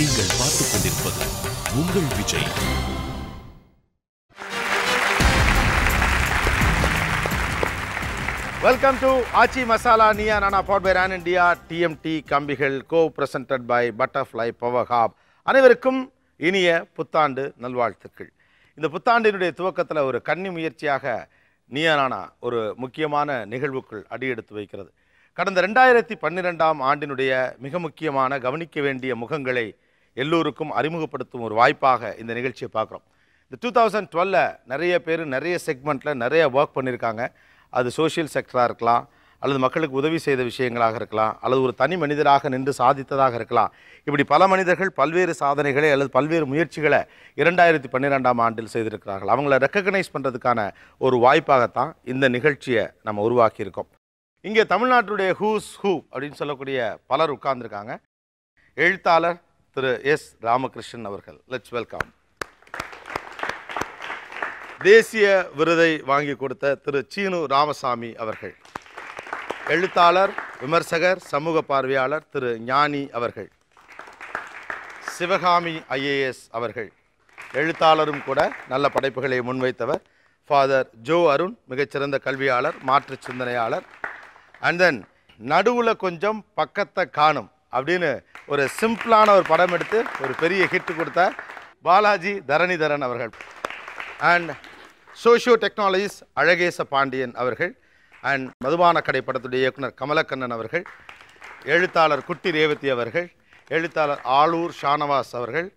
நீங்கள் பார்த்துக் கொண்டிருப்பது உங்கள் Vijay. Welcome to Achi Masala Niya Nana powered by Ran India TMT கம்பிகள் co-presented by Butterfly Power Hub. அனைவருக்கும் இனிய புத்தாண்டு நல்வாழ்த்துக்கள். இந்த புத்தாண்டினுடைய துவக்கத்தில் ஒரு கன்னி முயற்சியாக நியா நானா ஒரு முக்கியமான நிகழ்வுக்குள் அடியெடுத்து வைக்கிறது. கடந்த 2012ஆம் ஆண்டினுடைய மிக முக்கியமான கவனிக்க வேண்டிய முகங்களை எல்லோருக்கும் அறிமுகப்படுத்தும் ஒரு வாய்ப்பாக இந்த நிகழ்ச்சியை பார்க்குறோம். இந்த 2012 நிறைய பேர் நிறைய செக்மெண்ட்டில் நிறைய ஒர்க் பண்ணியிருக்காங்க. அது சோஷியல் செக்டராக இருக்கலாம், அல்லது மக்களுக்கு உதவி செய்த விஷயங்களாக இருக்கலாம், அல்லது ஒரு தனி மனிதராக நின்று சாதித்ததாக இருக்கலாம். இப்படி பல மனிதர்கள் பல்வேறு சாதனைகளை அல்லது பல்வேறு முயற்சிகளை 2012ஆம் ஆண்டில் செய்திருக்கிறார்கள். அவங்கள ரெக்கக்னைஸ் பண்ணுறதுக்கான ஒரு வாய்ப்பாகத்தான் இந்த நிகழ்ச்சியை நம்ம உருவாக்கியிருக்கோம். இங்கே தமிழ்நாட்டுடைய ஹூஸ் ஹூ அப்படின்னு சொல்லக்கூடிய பலர் உட்கார்ந்துருக்காங்க. எழுத்தாளர் திரு எஸ் ராமகிருஷ்ணன் அவர்கள், லெட்ஸ் வெல்கம். தேசிய விருதை வாங்கி கொடுத்த திரு சீனு ராமசாமி அவர்கள். எழுத்தாளர், விமர்சகர், சமூக பார்வையாளர் திரு ஞானி அவர்கள். சிவகாமி IAS அவர்கள், எழுத்தாளரும் கூட நல்ல படைப்புகளை முன்வைத்தவர். ஃபாதர் ஜோ அருண், மிகச்சிறந்த கல்வியாளர், மாற்று சிந்தனையாளர். அண்ட் தென் நடுவில் கொஞ்சம் பக்கத்தை காணும் அப்படின்னு ஒரு சிம்பிளான ஒரு படம் எடுத்து ஒரு பெரிய ஹிட் கொடுத்த பாலாஜி தரணிதரன் அவர்கள். அண்ட் சோஷியோ டெக்னாலஜிஸ்ட் அழகேச பாண்டியன் அவர்கள். அண்ட் மதுபான கடை படத்துடைய இயக்குனர் கமலக்கண்ணன் அவர்கள். எழுத்தாளர் குட்டி ரேவதி அவர்கள். எழுத்தாளர் ஆளூர் ஷானவாஸ் அவர்கள்.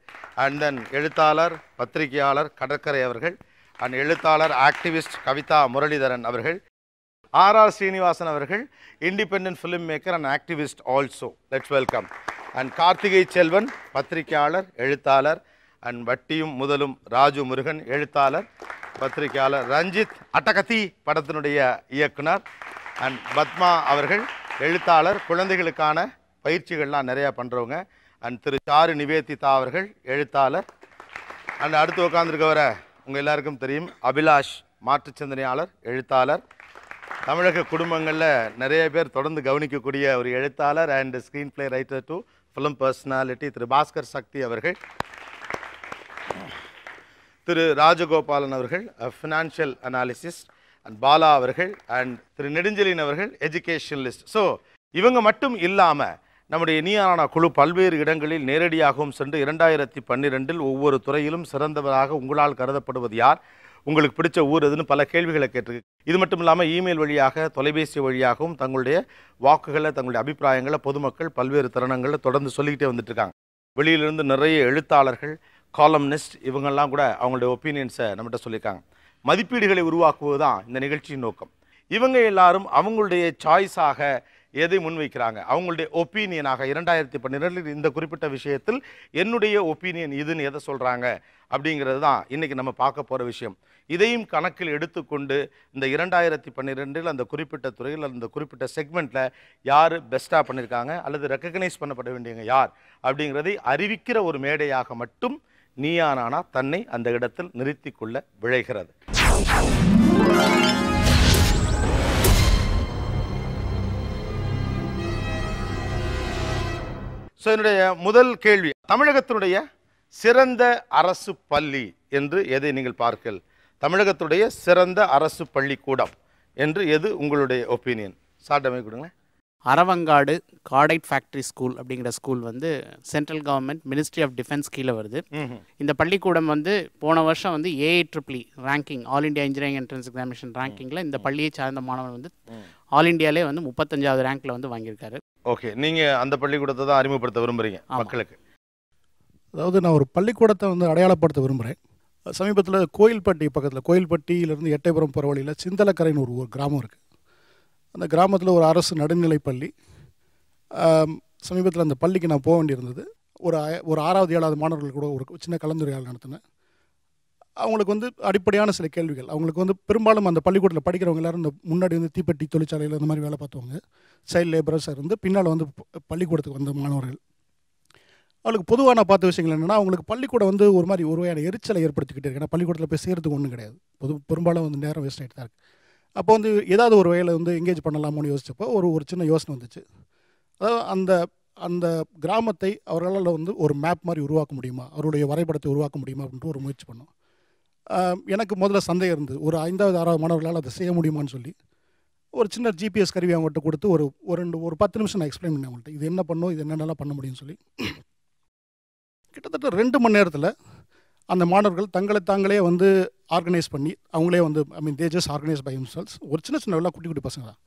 அண்ட் தென் எழுத்தாளர், பத்திரிகையாளர் கடற்கரை அவர்கள். அண்ட் எழுத்தாளர், ஆக்டிவிஸ்ட் கவிதா முரளிதரன் அவர்கள். R.R. ஸ்ரீனிவாசன் அவர்கள், independent film maker and activist also, let's welcome. And Karthigai Selvan, பத்திரிகையாளர், எழுத்தாளர். அண்ட் வட்டியும் முதலும் ராஜு முருகன், எழுத்தாளர், பத்திரிகையாளர். ரஞ்சித், அட்டகத்தி படத்தினுடைய இயக்குனர். அண்ட் பத்மா அவர்கள், எழுத்தாளர், குழந்தைகளுக்கான பயிற்சிகள்லாம் நிறையா பண்ணுறவங்க. அண்ட் திரு சாரு நிவேதிதா அவர்கள், எழுத்தாளர். அண்ட் அடுத்து உட்காந்துருக்கவரை உங்கள் எல்லாருக்கும் தெரியும், அபிலாஷ், மாற்றுச் சிந்தனையாளர், எழுத்தாளர். தமிழக குடும்பங்களில் நிறைய பேர் தொடர்ந்து கவனிக்கக்கூடிய ஒரு எழுத்தாளர் and screenplay writer to film personality Thiru Bhaskar Sakthi அவர்கள். திரு ராஜகோபாலன் அவர்கள், ஃபினான்ஷியல் அனாலிசிஸ்ட். அண்ட் பாலா அவர்கள். அண்ட் திரு நெடுஞ்செலியன் அவர்கள், எஜுகேஷனலிஸ்ட். ஸோ இவங்க மட்டும் இல்லாமல் நம்முடைய நியா நானா குழு பல்வேறு இடங்களில் நேரடியாகவும் சென்று 2012 ஒவ்வொரு துறையிலும் சிறந்தவராக உங்களால் கருதப்படுவது யார், உங்களுக்கு பிடிச்ச ஊர் எதுன்னு பல கேள்விகளை கேட்டிருக்கு. இது மட்டும் இல்லாமல் இமெயில் வழியாக, தொலைபேசி வழியாகவும் தங்களுடைய வாக்குகளை, தங்களுடைய அபிப்பிராயங்களை பொதுமக்கள் பல்வேறு தருணங்களில் தொடர்ந்து சொல்லிக்கிட்டே வந்துட்டுருக்காங்க. வெளியிலிருந்து நிறைய எழுத்தாளர்கள், காலம்னிஸ்ட், இவங்கெல்லாம் கூட அவங்களுடைய ஒப்பீனியன்ஸை நம்மகிட்ட சொல்லியிருக்காங்க. மதிப்பீடுகளை உருவாக்குவது தான் இந்த நிகழ்ச்சியின் நோக்கம். இவங்க எல்லாரும் அவங்களுடைய சாய்ஸாக எதை முன்வைக்கிறாங்க, அவங்களுடைய ஒப்பீனியனாக 2012 இந்த குறிப்பிட்ட விஷயத்தில் என்னுடைய ஒப்பீனியன் இதுன்னு எதை சொல்கிறாங்க அப்படிங்கிறது தான் இன்றைக்கி நம்ம பார்க்க போகிற விஷயம். இதையும் கணக்கில் எடுத்துக்கொண்டு இந்த 2012 அந்த குறிப்பிட்ட துறையில், அந்த குறிப்பிட்ட செக்மெண்ட்டில் யார் பெஸ்ட்டாக பண்ணியிருக்காங்க அல்லது ரெக்கக்னைஸ் பண்ணப்பட வேண்டியவங்க யார் அப்படிங்கிறதை அறிவிக்கிற ஒரு மேடையாக மட்டும் நியா நானா தன்னை அந்த இடத்தில் நிறுத்தி கொள்ள விழைகிறது. ஸோ என்னுடைய முதல் கேள்வி, தமிழகத்தினுடைய சிறந்த அரசு பள்ளி என்று எதை நீங்கள் பார்க்கல்? தமிழகத்துடைய சிறந்த அரசு பள்ளிக்கூடம் என்று எது உங்களுடைய ஒப்பீனியன்? சாட்டமை கொடுங்களேன். அரவங்காடு காடைட் ஃபேக்ட்ரி ஸ்கூல் அப்படிங்கிற ஸ்கூல் வந்து central government ministry of defence கீழே வருது. இந்த பள்ளிக்கூடம் வந்து போன வருஷம் வந்து AIEEE ranking, all India engineering entrance examination ரேங்கிங்கில் இந்த பள்ளியை சார்ந்த மாணவன் வந்து ஆல் இண்டியாலே வந்து 35வது ரேங்க்கில் வந்து வாங்கியிருக்காரு. ஓகே, நீங்கள் அந்த பள்ளிக்கூடத்தை தான் அறிமுகப்படுத்த விரும்புகிறீங்க மக்களுக்கு? அதாவது நான் ஒரு பள்ளிக்கூடத்தை வந்து அடையாளப்படுத்த விரும்புகிறேன். சமீபத்தில் கோயில்பட்டி பக்கத்தில், கோயில்பட்டியிலேருந்து எட்டயபுரம் போகிற வழியில் சிந்தலக்கரைன்னு ஒரு கிராமம் இருக்குது. அந்த கிராமத்தில் ஒரு அரசு நடுநிலைப் பள்ளி. சமீபத்தில் அந்த பள்ளிக்கு நான் போக வேண்டியிருந்தது. ஒரு 6வது 7வது மாணவர்கள் கூட ஒரு சின்ன கலந்துரையாடல் நடத்தினேன். அவங்களுக்கு வந்து அடிப்படையான சில கேள்விகள். அவங்களுக்கு வந்து பெரும்பாலும் அந்த பள்ளிக்கூடத்தில் படிக்கிறவங்க எல்லோரும் இந்த முன்னாடி வந்து தீப்பெட்டி தொழிற்சாலையில் இந்த மாதிரி வேலை பார்த்தவங்க, சைல்டு லேபரர்ஸாக இருந்து பின்னால் வந்து பள்ளிக்கூடத்துக்கு வந்த மாணவர்கள். அவளுக்கு பொதுவாக நான் பார்த்த விஷயங்கள் என்னென்னா, அவங்களுக்கு பள்ளிக்கூடம் வந்து ஒரு மாதிரி ஒரு வகையான எரிச்சலை ஏற்படுத்திக்கிட்டே இருக்கு. ஏன்னா பள்ளிக்கூடத்தில் போய் சேர்த்துக்கு ஒன்றும் கிடையாது, பெரும்பாலும் வந்து நேரம் வேஸ்ட் ஆகிட்டு தான் இருக்குது. அப்போ வந்து ஏதாவது ஒரு வகையில் வந்து எங்கேஜ் பண்ணலாமோன்னு யோசிச்சப்போ ஒரு சின்ன யோசனை வந்துச்சு. அதாவது அந்த அந்த கிராமத்தை அவர்களால் வந்து ஒரு மேப் மாதிரி உருவாக்க முடியுமா, அவருடைய வரைபடத்தை உருவாக்க முடியுமா அப்படின்ட்டு ஒரு முயற்சி பண்ணோம். எனக்கு முதல்ல சந்தேகம் இருந்தது, ஒரு 5வது 6வது மாணவர்களால் அதை செய்ய முடியுமான்னு சொல்லி ஒரு சின்ன ஜிபிஎஸ் கருவி அவங்கள்ட்ட கொடுத்து ஒரு 10 நிமிஷம் நான் எக்ஸ்பிளைன் பண்ணேன் அவங்கள்ட்ட, இது என்ன பண்ணும், இது என்னென்னலாம் பண்ண முடியும்னு சொல்லி. கிட்டத்தட்ட 2 மணி நேரத்தில் அந்த மாணவர்கள் தங்களை தாங்களே வந்து ஆர்கனைஸ் பண்ணி அவங்களே வந்து they just organise by himselves. ஒரு சின்ன சின்ன எல்லாம் குட்டி குட்டி பசங்க தான்,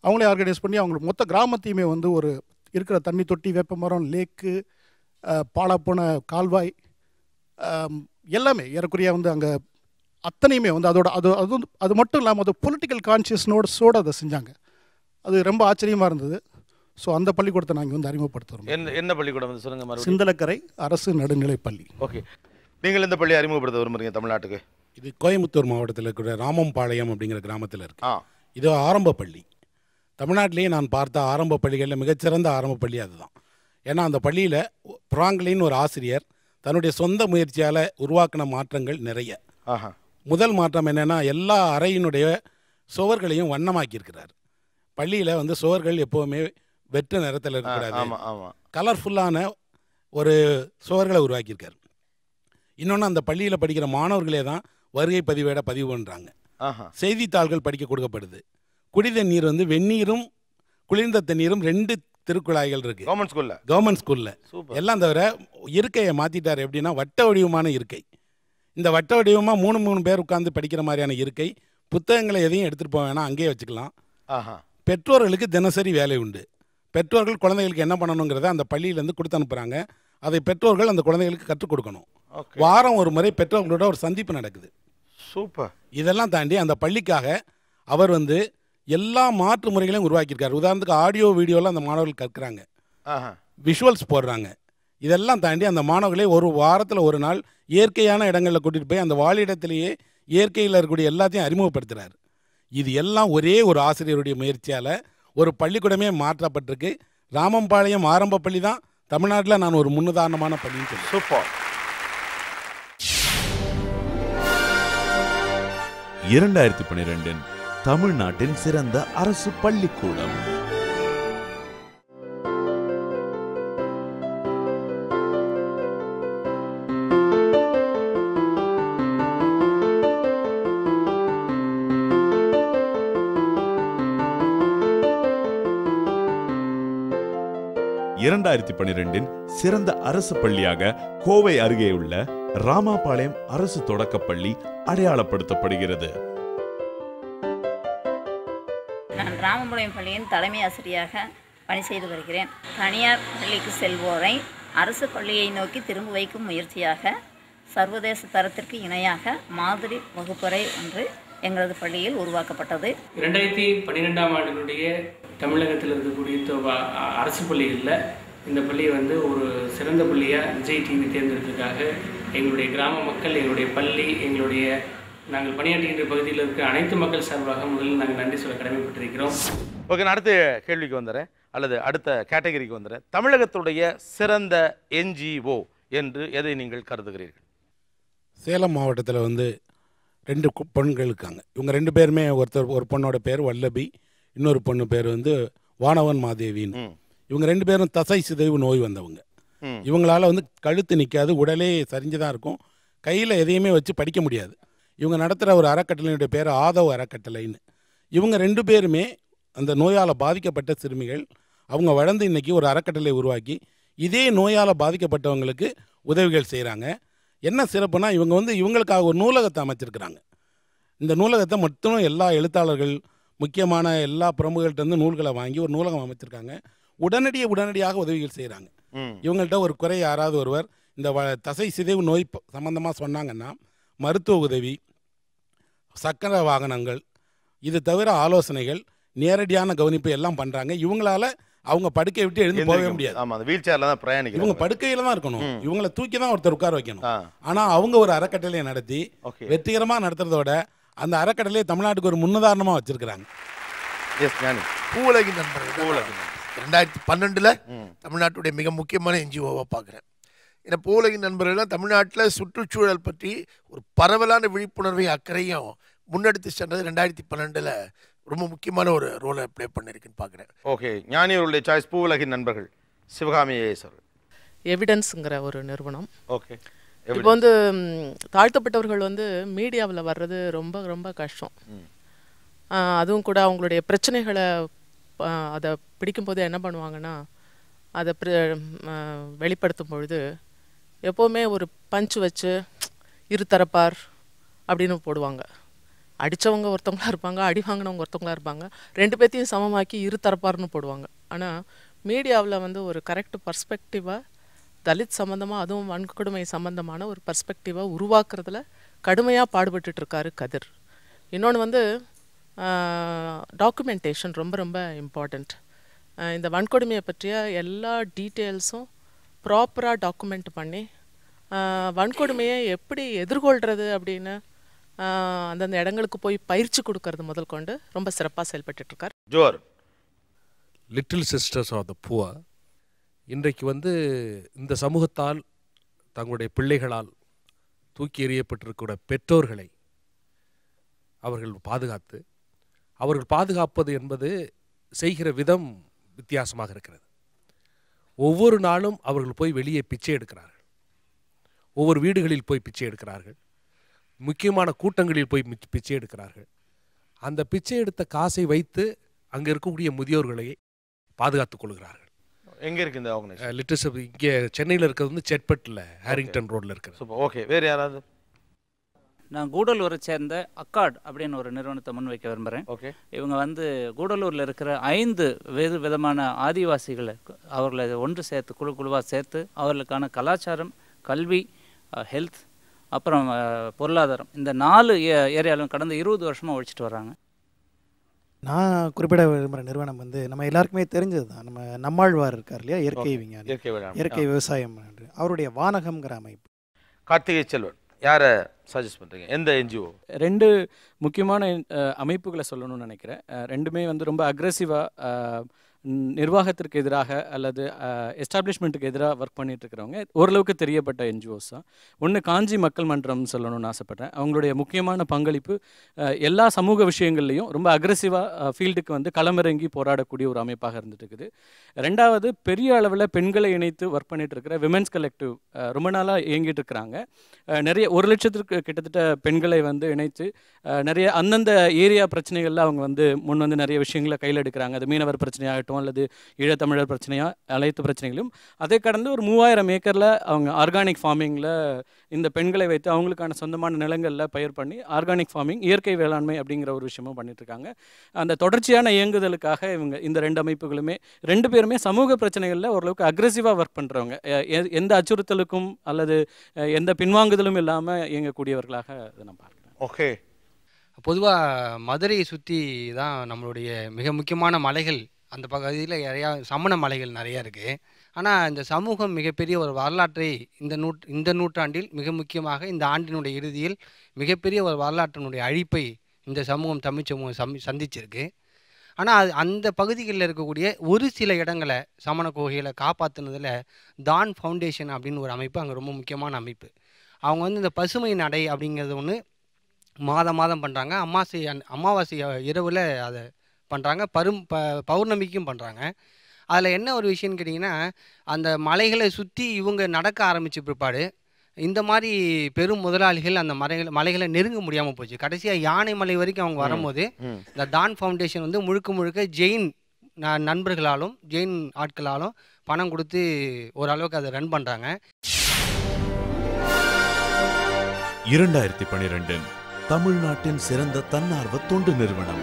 அவங்களே ஆர்கனைஸ் பண்ணி அவங்களுக்கு மொத்த கிராமத்தையுமே வந்து ஒரு இருக்கிற தண்ணி தொட்டி, வேப்ப மரம், லேக்கு, பாலாப்போன கால்வாய், எல்லாமே ஏறக்குறைய வந்து அங்கே அத்தனையுமே வந்து அது மட்டும் இல்லாமல் அது பொலிட்டிக்கல் கான்சியஸ்னோட அதை செஞ்சாங்க. அது ரொம்ப ஆச்சரியமாக இருந்தது. ஸோ அந்த பள்ளிக்கூடத்தை நாங்கள் வந்து அறிமுகப்படுத்துகிறோம். என்ன பள்ளிக்கூடம் வந்து சொல்லுங்கள்? சிந்தலக்கரை அரசு நடுநிலைப் பள்ளி. ஓகே, நீங்கள் இந்த பள்ளி அறிமுகப்படுத்த விரும்புகிறீங்க தமிழ்நாட்டுக்கு? இது கோயம்புத்தூர் மாவட்டத்தில் இருக்கிற ராமம்பாளையம் அப்படிங்கிற கிராமத்தில் இருக்கு. ஆ, இது ஆரம்ப பள்ளி. தமிழ்நாட்டிலேயே நான் பார்த்த ஆரம்ப பள்ளிகளில் மிகச்சிறந்த ஆரம்ப பள்ளி அதுதான். ஏன்னா அந்த பள்ளியில் பிராங்க்லின் ஒரு ஆசிரியர் தன்னுடைய சொந்த முயற்சியால் உருவாக்கின மாற்றங்கள் நிறைய. ஆஹா. முதல் மாற்றம் என்னென்னா, எல்லா அறையினுடைய சுவர்களையும் வண்ணமாக்கியிருக்கிறார். பள்ளியில் வந்து சுவர்கள் எப்போவுமே வெற்று நிறத்தில் இருக்கக்கூடாது, கலர்ஃபுல்லான ஒரு சுவர்களை உருவாக்கியிருக்கார். இன்னொன்று, அந்த பள்ளியில் படிக்கிற மாணவர்களே தான் வருகை பதிவேட பதிவு பண்ணுறாங்க. செய்தித்தாள்கள் படிக்க கொடுக்கப்படுது. குடித நீர் வந்து வெந்நீரும் குளிர்ந்த தண்ணீரும் 2 திருக்குழாய்கள் இருக்கு கவர்மெண்ட் ஸ்கூல்ல. எல்லாம் தவிர இருக்கையை மாத்திட்டார். எப்படின்னா வட்ட வடிவமான இருக்கை. இந்த வட்ட வடிவமாக 3 பேர் உட்கார்ந்து படிக்கிற மாதிரியான இருக்கை. புத்தகங்களை எதையும் எடுத்துகிட்டு போக வேணாம், அங்கேயே வச்சுக்கலாம். பெற்றோர்களுக்கு தினசரி வேலை உண்டு. பெற்றோர்கள் குழந்தைகளுக்கு என்ன பண்ணணுங்கிறத அந்த பள்ளியிலேருந்து கொடுத்து அனுப்புகிறாங்க. அதை பெற்றோர்கள் அந்த குழந்தைகளுக்கு கற்றுக் கொடுக்கணும். வாரம் ஒரு முறை பெற்றோர்களோட ஒரு சந்திப்பு நடக்குது. சூப்பர். இதெல்லாம் தாண்டி அந்த பள்ளிக்காக அவர் வந்து எல்லா மாற்று முறைகளையும் உருவாக்கியிருக்காரு. உதாரணத்துக்கு ஆடியோ வீடியோவில் அந்த மாணவர்கள் கற்கிறாங்க, விஷுவல்ஸ் போடுறாங்க. இதெல்லாம் தாண்டி அந்த மாணவர்களை ஒரு வாரத்தில் ஒரு நாள் இயற்கையான இடங்களில் கூட்டிகிட்டு போய் அந்த வாழிடத்திலேயே இயற்கையில் இருக்கக்கூடிய எல்லாத்தையும் அறிமுகப்படுத்துகிறார். இது எல்லாம் ஒரே ஒரு ஆசிரியருடைய முயற்சியால் ஒரு பள்ளிக்கூடமே மாற்றப்பட்டிருக்கு. ராமம்பாளையம் ஆரம்ப பள்ளி தான் தமிழ்நாட்டில் நான் ஒரு முன்னுதாரணமான பள்ளின்னு சொல்லுவேன். சூப்பர். 2012 தமிழ்நாட்டின் சிறந்த அரசு பள்ளிக்கூடம். சிறந்த அரசு பள்ளியாக கோவை அருகே உள்ள ராமாபாளையம் அரசு தொடக்கப்பள்ளி அடையாளப்படுத்தப்படுகிறது. நான் ராமபாளையம் பள்ளியின் தலைமை ஆசிரியராக பணி செய்து வருகிறேன். தனியார் பள்ளிக்கு செல்வோரை அரசு பள்ளியை நோக்கி திரும்ப வைக்கும் முயற்சியாக சர்வதேச தரத்திற்கு இணையாக மாதிரி வகுப்பறை ஒன்று எங்களது பள்ளியில் உருவாக்கப்பட்டது. 2012ஆம் ஆண்டினுடைய தமிழகத்தில் இருக்கக்கூடிய அரசு பள்ளிகளில் இந்த பள்ளியை வந்து ஒரு சிறந்த பள்ளியாக விஜய் டிவி தேர்ந்தெடுத்ததுக்காக எங்களுடைய கிராம மக்கள், எங்களுடைய பள்ளி, நாங்கள் பணியாற்றுகின்ற பகுதியில் இருக்க அனைத்து மக்கள் சார்பாக முதலில் நாங்கள் நன்றி சொல்ல கடமைப்பட்டிருக்கிறோம். ஓகே, நான் அடுத்த கேள்விக்கு வந்துடுறேன், அல்லது அடுத்த கேட்டகரிக்கு வந்துடுறேன். தமிழகத்துடைய சிறந்த NGO என்று எதை நீங்கள் கருதுகிறீர்கள்? சேலம் மாவட்டத்தில் வந்து 2 பெண்கள் இருக்காங்க. இவங்க 2 பேருமே, ஒரு பொண்ணோட பேர் வல்லபி, இன்னொரு பொண்ணு பேர் வந்து வானவன் மாதேவின்னு. இவங்க 2 பேரும் தசை சிதைவு நோய் வந்தவங்க. இவங்களால வந்து கழுத்து நிற்காது, உடலே சரிஞ்சு தான் இருக்கும், கையில் எதையுமே வச்சு படிக்க முடியாது. இவங்க நடத்துகிற ஒரு அறக்கட்டளையினுடைய பேர் ஆதவ் அறக்கட்டளைன்னு. இவங்க 2 பேருமே அந்த நோயால் பாதிக்கப்பட்ட சிறுமிகள். அவங்க வளர்ந்து இன்றைக்கி ஒரு அறக்கட்டளை உருவாக்கி இதே நோயால் பாதிக்கப்பட்டவங்களுக்கு உதவிகள் செய்கிறாங்க. என்ன சிறப்புனா, இவங்க வந்து இவங்களுக்காக ஒரு நூலகத்தை அமைச்சிருக்கிறாங்க. இந்த நூலகத்தை மொத்தம் எல்லா எழுத்தாளர்கள், முக்கியமான எல்லா பிரமுகர்கள்ட்ட நூல்களை வாங்கி ஒரு நூலகம் அமைச்சிருக்காங்க. உடனடியாக உதவிகள் செய்கிறாங்க. இவங்கள்ட்ட ஒரு குறை யாராவது ஒருவர் இந்த தசை சிதைவு நோய் சம்பந்தமாக சொன்னாங்கன்னா மருத்துவ உதவி, சக்கர வாகனங்கள், இது தவிர ஆலோசனைகள், நேரடியான கவனிப்பு எல்லாம் பண்ணுறாங்க. இவங்களால அவங்க படுக்கையை விட்டு எழுந்து போகவே முடியாது. இவங்க படுக்கையில் தான் இருக்கணும். இவங்களை தூக்கி தான் ஒருத்தர் உட்கார வைக்கணும். ஆனால் அவங்க ஒரு அறக்கட்டளையை நடத்தி வெற்றிகரமாக நடத்துறதோட அந்த அறக்கட்டளையை தமிழ்நாட்டுக்கு ஒரு முன்னுதாரணமாக வச்சிருக்கிறாங்க. பூவுலகின் நண்பர்கள் 2012 தமிழ்நாட்டுடைய மிக முக்கியமான NGO-வாக பார்க்குறேன். ஏன்னா பூவுலகின் நண்பர்கள்லாம் தமிழ்நாட்டில் சுற்றுச்சூழல் பற்றி ஒரு பரவலான விழிப்புணர்வையும் அக்கறையும் முன்னெடுத்து சென்றது 2012 ரொம்ப முக்கியமான ஒரு ரோலை ப்ளே பண்ணியிருக்குன்னு பார்க்குறேன். ஓகே, ஞானியருடைய சாய்ஸ் பூவுலகின் நண்பர்கள். சிவகாமி ஏஎஸ் அவர்கள். எவிடன்ஸுங்கிற ஒரு நிறுவனம். ஓகே. இப்போ வந்து தாழ்த்தப்பட்டவர்கள் வந்து மீடியாவில் வர்றது ரொம்ப ரொம்ப கஷ்டம். அதுவும் கூட அவங்களுடைய பிரச்சனைகளை அதை பிடிக்கும்போது என்ன பண்ணுவாங்கன்னா, அதை வெளிப்படுத்தும் பொழுது எப்போவுமே ஒரு பஞ்சு வச்சு இருதரப்பார் அப்படின்னு போடுவாங்க. அடித்தவங்க ஒருத்தவங்களாக இருப்பாங்க, அடி வாங்கினவங்க ஒருத்தவங்களாக இருப்பாங்க, ரெண்டு பேர்த்தையும் சமமாக்கி இருதரப்பார்னு போடுவாங்க. ஆனால் மீடியாவில் வந்து ஒரு கரெக்ட் பர்ஸ்பெக்டிவாக தலித் சம்மந்தமாக, அதுவும் வன்கொடுமை சம்மந்தமான ஒரு பர்ஸ்பெக்டிவாக உருவாக்குறதுல கடுமையாக பாடுபட்டுருக்காரு கதிர். இன்னொன்று வந்து டாக்குமெண்டேஷன் ரொம்ப ரொம்ப இம்பார்ட்டண்ட். இந்த வன்கொடுமையை பற்றிய எல்லா டீட்டெயில்ஸும் ப்ராப்பராக டாக்குமெண்ட் பண்ணி வன்கொடுமையை எப்படி எதிர்கொள்கிறது அப்படின்னு அந்தந்த இடங்களுக்கு போய் பயிற்சி கொடுக்கறது முதல் கொண்டு ரொம்ப சிறப்பாக செயல்பட்டுருக்கார். ஜோர். Little sisters of the poor இன்றைக்கு வந்து இந்த சமூகத்தால் தங்களுடைய பிள்ளைகளால் தூக்கி எறியப்பட்டிருக்கிற பெற்றோர்களை அவர்கள் பாதுகாப்பது என்பது செய்கிற விதம் வித்தியாசமாக இருக்கிறது. ஒவ்வொரு நாளும் அவர்கள் போய் வெளியே பிச்சை எடுக்கிறார்கள், ஒவ்வொரு வீடுகளில் போய் பிச்சை எடுக்கிறார்கள், முக்கியமான கூட்டங்களில் போய் பிச்சை எடுக்கிறார்கள். அந்த பிச்சை எடுத்த காசை வைத்து அங்கே இருக்கக்கூடிய முதியோர்களை பாதுகாத்துக் கொள்கிறார்கள். எங்கே இருக்குது இந்த ஆர்கனைசேஷன்? லிட்டில்ஸ் இங்கே சென்னையில் இருக்கிறது வந்து செட்பட்டில் ஹேரிங்டன் ரோட்டில் இருக்கிறது. ஓகே. வேறு யாராவது? நான் கூடலூரை சேர்ந்த அக்காட் அப்படின்னு ஒரு நிறுவனத்தை முன்வைக்க விரும்புகிறேன். ஓகே. இவங்க வந்து கூடலூரில் இருக்கிற 5 விதமான ஆதிவாசிகளை அவர்களை ஒன்று சேர்த்து குழுவாக சேர்த்து அவர்களுக்கான கலாச்சாரம், கல்வி, ஹெல்த், அப்புறம் பொருளாதாரம், இந்த 4 ஏரியாவிலும் கடந்த 20 வருஷமாக ஒழிச்சிட்டு வர்றாங்க. நான் குறிப்பிட விரும்புகிற நிறுவனம் வந்து நம்ம எல்லாருக்குமே தெரிஞ்சது தான். நம்மாழ்வார் இருக்கார் இல்லையா, இயற்கை விஞ்ஞானி, இயற்கை விவசாயம், அவருடைய வானகம்ங்கிற அமைப்பு. கார்த்திகை செல்வன், யாரை சஜஸ்ட் பண்ணுறீங்க? எந்த என்ஜிஓ? 2 முக்கியமான அமைப்புகளை சொல்லணும்னு நினைக்கிறேன். ரெண்டுமே வந்து ரொம்ப அக்ரெசிவாக நிர்வாகத்திற்கு எதிராக அல்லது எஸ்டாப்ளிஷ்மெண்ட்டுக்கு எதிராக ஒர்க் பண்ணிட்டு இருக்கிறவங்க ஓரளவுக்கு தெரியப்பட்ட என்ஜிஓஸ் தான். ஒன்று காஞ்சி மக்கள் மன்றம் சொல்லணும்னு ஆசைப்பட்றேன். அவங்களுடைய முக்கியமான பங்களிப்பு எல்லா சமூக விஷயங்கள்லையும் ரொம்ப அக்ரெசிவாக ஃபீல்டுக்கு வந்து களமிறங்கி போராடக்கூடிய ஒரு அமைப்பாக இருந்துட்டு இருக்குது. 2வது பெரிய அளவில் பெண்களை இணைத்து ஒர்க் பண்ணிட்டு இருக்கிற விமென்ஸ் கலெக்டிவ் ரொம்ப நாளாக இயங்கிட்டு இருக்கிறாங்க. நிறைய 1 லட்சத்திற்கு கிட்டத்தட்ட பெண்களை வந்து இணைத்து நிறைய அந்தந்த ஏரியா பிரச்சனைகளில் அவங்க வந்து முன் வந்து நிறைய விஷயங்களை கையில் எடுக்கிறாங்க. அது மீனவர் பிரச்சனையாகட்டும் அல்லது ஈழத்தமிழர் பிரச்சனையா, அனைத்து பிரச்சனைகளும். அதை கடந்து ஒரு 3000 ஏக்கரில் அவங்க ஆர்கானிக் ஃபார்மிங்கில் இந்த பெண்களை வைத்து அவங்களுக்கான சொந்தமான நிலங்களில் பயிர் பண்ணி ஆர்கானிக் ஃபார்மிங், இயற்கை வேளாண்மை அப்படிங்கிற ஒரு விஷயமும் பண்ணிட்டுருக்காங்க. அந்த தொடர்ச்சியான இயங்குதலுக்காக இவங்க இந்த 2 அமைப்புகளுமே 2 பேருமே சமூக பிரச்சனைகளில் ஓரளவுக்கு அக்ரெசிவாக ஒர்க் பண்ணுறவங்க. எந்த அச்சுறுத்தலுக்கும் அல்லது எந்த பின்வாங்குதலும் இல்லாமல் இயங்கக்கூடியவர்களாக இதை நான் பார்க்குறேன். ஓகே. பொதுவாக மதுரையை சுற்றி தான் நம்மளுடைய மிக முக்கியமான மலைகள், அந்த பகுதியில் நிறையா சமண மலைகள் நிறையா இருக்குது. ஆனால் இந்த சமூகம் மிகப்பெரிய ஒரு வரலாற்றை இந்த நூற்றாண்டில், மிக முக்கியமாக இந்த ஆண்டினுடைய இறுதியில் மிகப்பெரிய ஒரு வரலாற்றினுடைய அழிப்பை இந்த சமூகம், தமிழ் சமூகம் சந்திச்சிருக்கு. ஆனால் அந்த பகுதிகளில் இருக்கக்கூடிய ஒரு சில இடங்களை, சமண கோகைகளை காப்பாற்றுனதில் தான் ஃபவுண்டேஷன் அப்படின்னு ஒரு அமைப்பு அங்கே ரொம்ப முக்கியமான அமைப்பு. அவங்க வந்து இந்த பசுமை நடை அப்படிங்கிறது ஒன்று மாதம் பண்ணுறாங்க. அமாவாசை இரவில் அதை பண்ணுறாங்க, பௌர்ணமிக்கும் பண்ணுறாங்க. அதில் என்ன ஒரு விஷயம்னு கேட்டிங்கன்னா, அந்த மலைகளை சுற்றி இவங்க நடக்க ஆரம்பித்த பிற்பாடு இந்த மாதிரி பெரும் முதலாளிகள் அந்த மலைகளை நெருங்க முடியாமல் போச்சு. கடைசியாக யானை மலை வரைக்கும் அவங்க வரும்போது இந்த தான் ஃபவுண்டேஷன் வந்து முழுக்க ஜெயின் நண்பர்களாலும் ஜெயின் ஆட்களாலும் பணம் கொடுத்து ஓரளவுக்கு அதை ரன் பண்ணுறாங்க. 2012 தமிழ்நாட்டின் சிறந்த தன்னார்வ தொண்டு நிறுவனம்.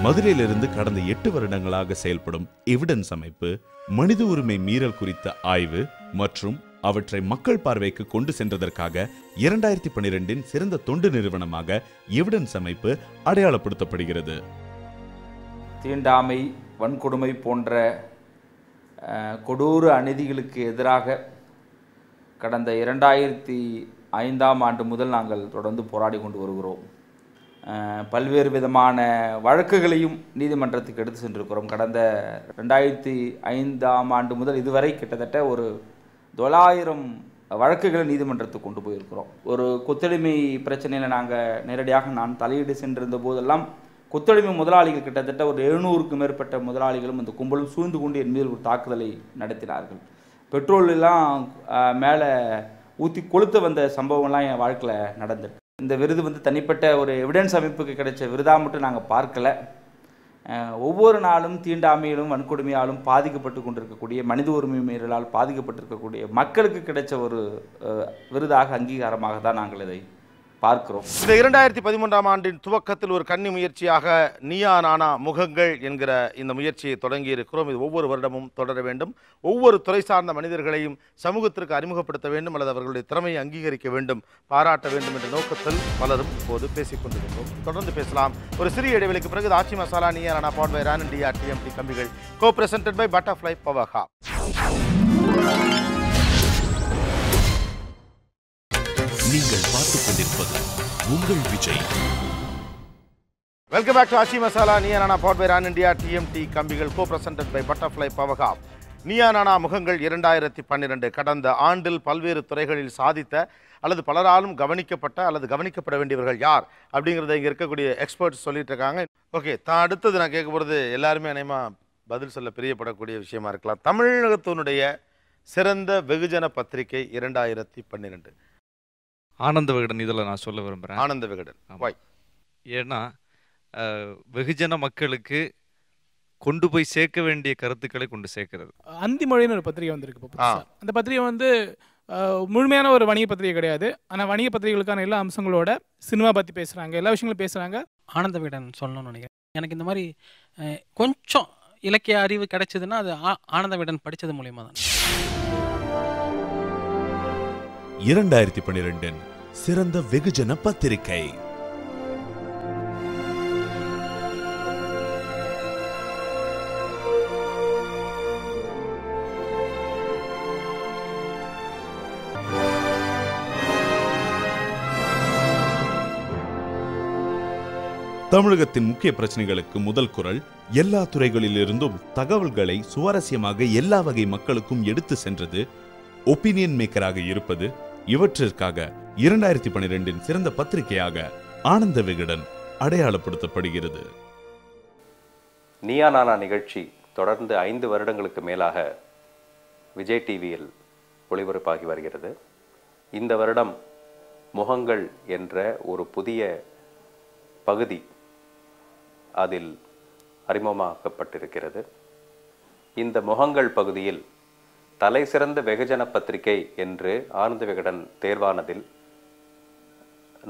மதுரையிலிருந்து கடந்த 8 வருடங்களாக செயல்படும் எவிடன்ஸ் அமைப்பு மனித உரிமை மீறல் குறித்த ஆய்வு மற்றும் அவற்றை மக்கள் பார்வைக்கு கொண்டு சென்றதற்காக 2012 சிறந்த தொண்டு நிறுவனமாக எவிடன்ஸ் அமைப்பு அடையாளப்படுத்தப்படுகிறது. தீண்டாமை, வன்கொடுமை போன்ற கொடூர அநீதிகளுக்கு எதிராக கடந்த 2005ஆம் ஆண்டு முதல் நாங்கள் தொடர்ந்து போராடி கொண்டு வருகிறோம். பல்வேறு விதமான வழக்குகளையும் நீதிமன்றத்துக்கு எடுத்து சென்றிருக்கிறோம். கடந்த 2005ஆம் ஆண்டு முதல் இதுவரை கிட்டத்தட்ட ஒரு 900 வழக்குகளை நீதிமன்றத்துக்கு கொண்டு போயிருக்கிறோம். ஒரு கொத்தடிமை பிரச்சனையில் நாங்கள் நேரடியாக நான் தலையீடு சென்றிருந்த போதெல்லாம் கொத்தடிமை முதலாளிகள் கிட்டத்தட்ட ஒரு 700க்கும் மேற்பட்ட முதலாளிகளும் இந்த கும்பலும் சூழ்ந்து கொண்டு என் மீது ஒரு தாக்குதலை நடத்தினார்கள். பெட்ரோல் எல்லாம் மேலே ஊற்றி கொளுத்த வந்த சம்பவம்லாம் என் வாழ்க்கையில் நடந்திருக்கு. இந்த விருது தனிப்பட்ட ஒரு எவிடன்ஸ் அமைப்புக்கு கிடைச்ச விருதாக மட்டும் நாங்கள் பார்க்கல. ஒவ்வொரு நாளும் தீண்டாமையிலும் வன்கொடுமையாலும் பாதிக்கப்பட்டு கொண்டிருக்கக்கூடிய, மனித உரிமை மீறலால் பாதிக்கப்பட்டிருக்கக்கூடிய மக்களுக்கு கிடைச்ச ஒரு விருதாக, அங்கீகாரமாக தான் நாங்கள் இதை பார்க்கிறோம். இந்த 2013ஆம் ஆண்டின் துவக்கத்தில் ஒரு கன்னி முயற்சியாக நீயா நானா முகங்கள் என்கிற இந்த முயற்சியை தொடங்கி இருக்கிறோம். இது ஒவ்வொரு வருடமும் தொடர வேண்டும். ஒவ்வொரு துறை சார்ந்த மனிதர்களையும் சமூகத்திற்கு அறிமுகப்படுத்த வேண்டும் அல்லது அவர்களுடைய திறமையை அங்கீகரிக்க வேண்டும், பாராட்ட வேண்டும் என்ற நோக்கத்தில் பலரும் இப்போது பேசிக் கொண்டிருக்கிறோம். தொடர்ந்து பேசலாம். ஒரு சிறிய இடைவெளிக்கு பிறகு ஆச்சி masala Neeya Naana powered by Ron TR TMT கம்பிகள், co presented by Butterfly power hub. நீங்கள் பார்த்துக் கொண்டிருப்பது உங்கள் Vijay. Welcome back to Aachi masala Neeya Naana powered by Ran India TMT கம்பிகள், co presented by Butterfly power hub. Neeya Naana முகங்கள் 2012 கடந்த ஆண்டில் பல்வேறு துறைகளில் சாதித்த அல்லது பலராலும் கவனிக்கப்பட்ட அல்லது கவனிக்கப்பட வேண்டியவர்கள் யார் அப்படிங்கிறத இங்கே இருக்கக்கூடிய எக்ஸ்பர்ட்ஸ் சொல்லிட்டு இருக்காங்க. ஓகே, அடுத்தது நான் கேட்க போகிறது எல்லாருமே அநேகமாக பதில் சொல்ல பிரியப்படக்கூடிய விஷயமா இருக்கலாம். தமிழகத்தினுடைய சிறந்த வெகுஜன பத்திரிகை 2012 ஆனந்த விகடன். இதில் நான் சொல்ல விரும்புகிறேன் ஆனந்த விகடன். ஏன்னா வெகுஜன மக்களுக்கு கொண்டு போய் சேர்க்க வேண்டிய கருத்துக்களை கொண்டு சேர்க்கிறது. அந்திமொழின்னு ஒரு பத்திரிகை வந்திருக்கு. அந்த பத்திரிகை முழுமையான ஒரு வணிக பத்திரிகை கிடையாது. ஆனால் வணிக பத்திரிகைகளுக்கான எல்லா அம்சங்களோட சினிமா பற்றி பேசுகிறாங்க, எல்லா விஷயங்களும் பேசுகிறாங்க. ஆனந்த விகடன் சொல்லணும்னு நினைக்கிறேன். எனக்கு இந்த மாதிரி கொஞ்சம் இலக்கிய அறிவு கிடைச்சதுன்னா அது ஆனந்த விகடன் படித்தது மூலியமாக தான். 2012 சிறந்த வெகுஜன பத்திரிகை. தமிழகத்தின் முக்கிய பிரச்சனைகளுக்கு முதல் குரல், எல்லா துறைகளிலிருந்தும் தகவல்களை சுவாரஸ்யமாக எல்லா வகை மக்களுக்கும் எடுத்து சென்றது, ஒப்பீனியன் மேக்கராக இருப்பது, இவற்றிற்காக 2012 சிறந்த பத்திரிகையாக ஆனந்த விகடன் அடையாளப்படுத்தப்படுகிறது. நீயா நானா நிகழ்ச்சி தொடர்ந்து 5 வருடங்களுக்கு மேலாக விஜய் டிவியில் ஒளிபரப்பாகி வருகிறது. இந்த வருடம் முகங்கள் என்ற ஒரு புதிய பகுதி அதில் அறிமுகமாக்கப்பட்டிருக்கிறது. இந்த முகங்கள் பகுதியில் தலை சிறந்த வெகுஜன பத்திரிகை என்று ஆனந்த விகடன் தேர்வானதில்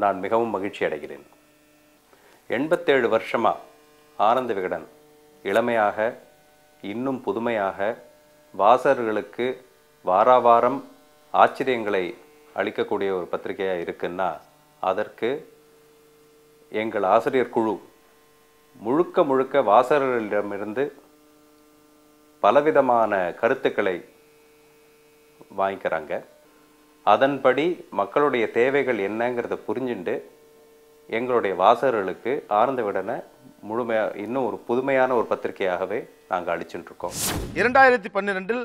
நான் மிகவும் மகிழ்ச்சி அடைகிறேன். 87 வருஷமாக ஆனந்த விகடன் இளமையாக, இன்னும் புதுமையாக, வாசகர்களுக்கு வாராவாரம் ஆச்சரியங்களை அளிக்கக்கூடிய ஒரு பத்திரிகையாக இருக்குன்னா அதற்கு எங்கள் ஆசிரியர் குழு முழுக்க முழுக்க வாசகர்களிடமிருந்து பலவிதமான கருத்துக்களை வாங்கிக்கிறாங்க. அதன்படி மக்களுடைய தேவைகள் என்னங்கிறத புரிஞ்சுட்டு எங்களுடைய வாசகர்களுக்கு ஆனந்த விகடனை முழுமையாக இன்னும் ஒரு புதுமையான ஒரு பத்திரிகையாகவே நாங்கள் அளிச்சுட்டுருக்கோம். 2012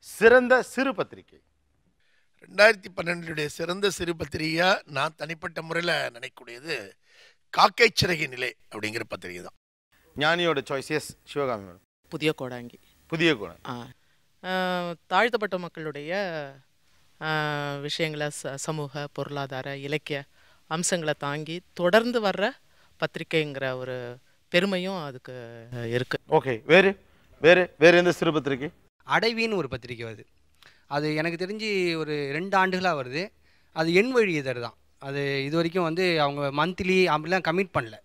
சிறந்த சிறு பத்திரிகை. 2012 சிறந்த சிறு பத்திரிகையாக நான் தனிப்பட்ட முறையில் நினைக்கக்கூடியது காக்கை சிறகி நிலை அப்படிங்கிற பத்திரிகை தான். ஞானியோட சாய்ஸ். எஸ் சிவகாமி. புதிய கோடாங்கி. புதிய கோடாங்கி. தாழ்த்தப்பட்ட மக்களுடைய விஷயங்களை சமூக, பொருளாதார, இலக்கிய அம்சங்களை தாங்கி தொடர்ந்து வர்ற பத்திரிகைங்கிற ஒரு பெருமையும் அதுக்கு இருக்கு. ஓகே, வேறு வேறு வேறு எந்த சிறு பத்திரிகை? அடைவின்னு ஒரு பத்திரிகை வருது. அது எனக்கு தெரிஞ்சு ஒரு 2 ஆண்டுகளாக வருது. அது எண் வழி இதழ் தான். அது இது வரைக்கும் அவங்க மந்த்லி அப்படிலாம் கமிட் பண்ணல.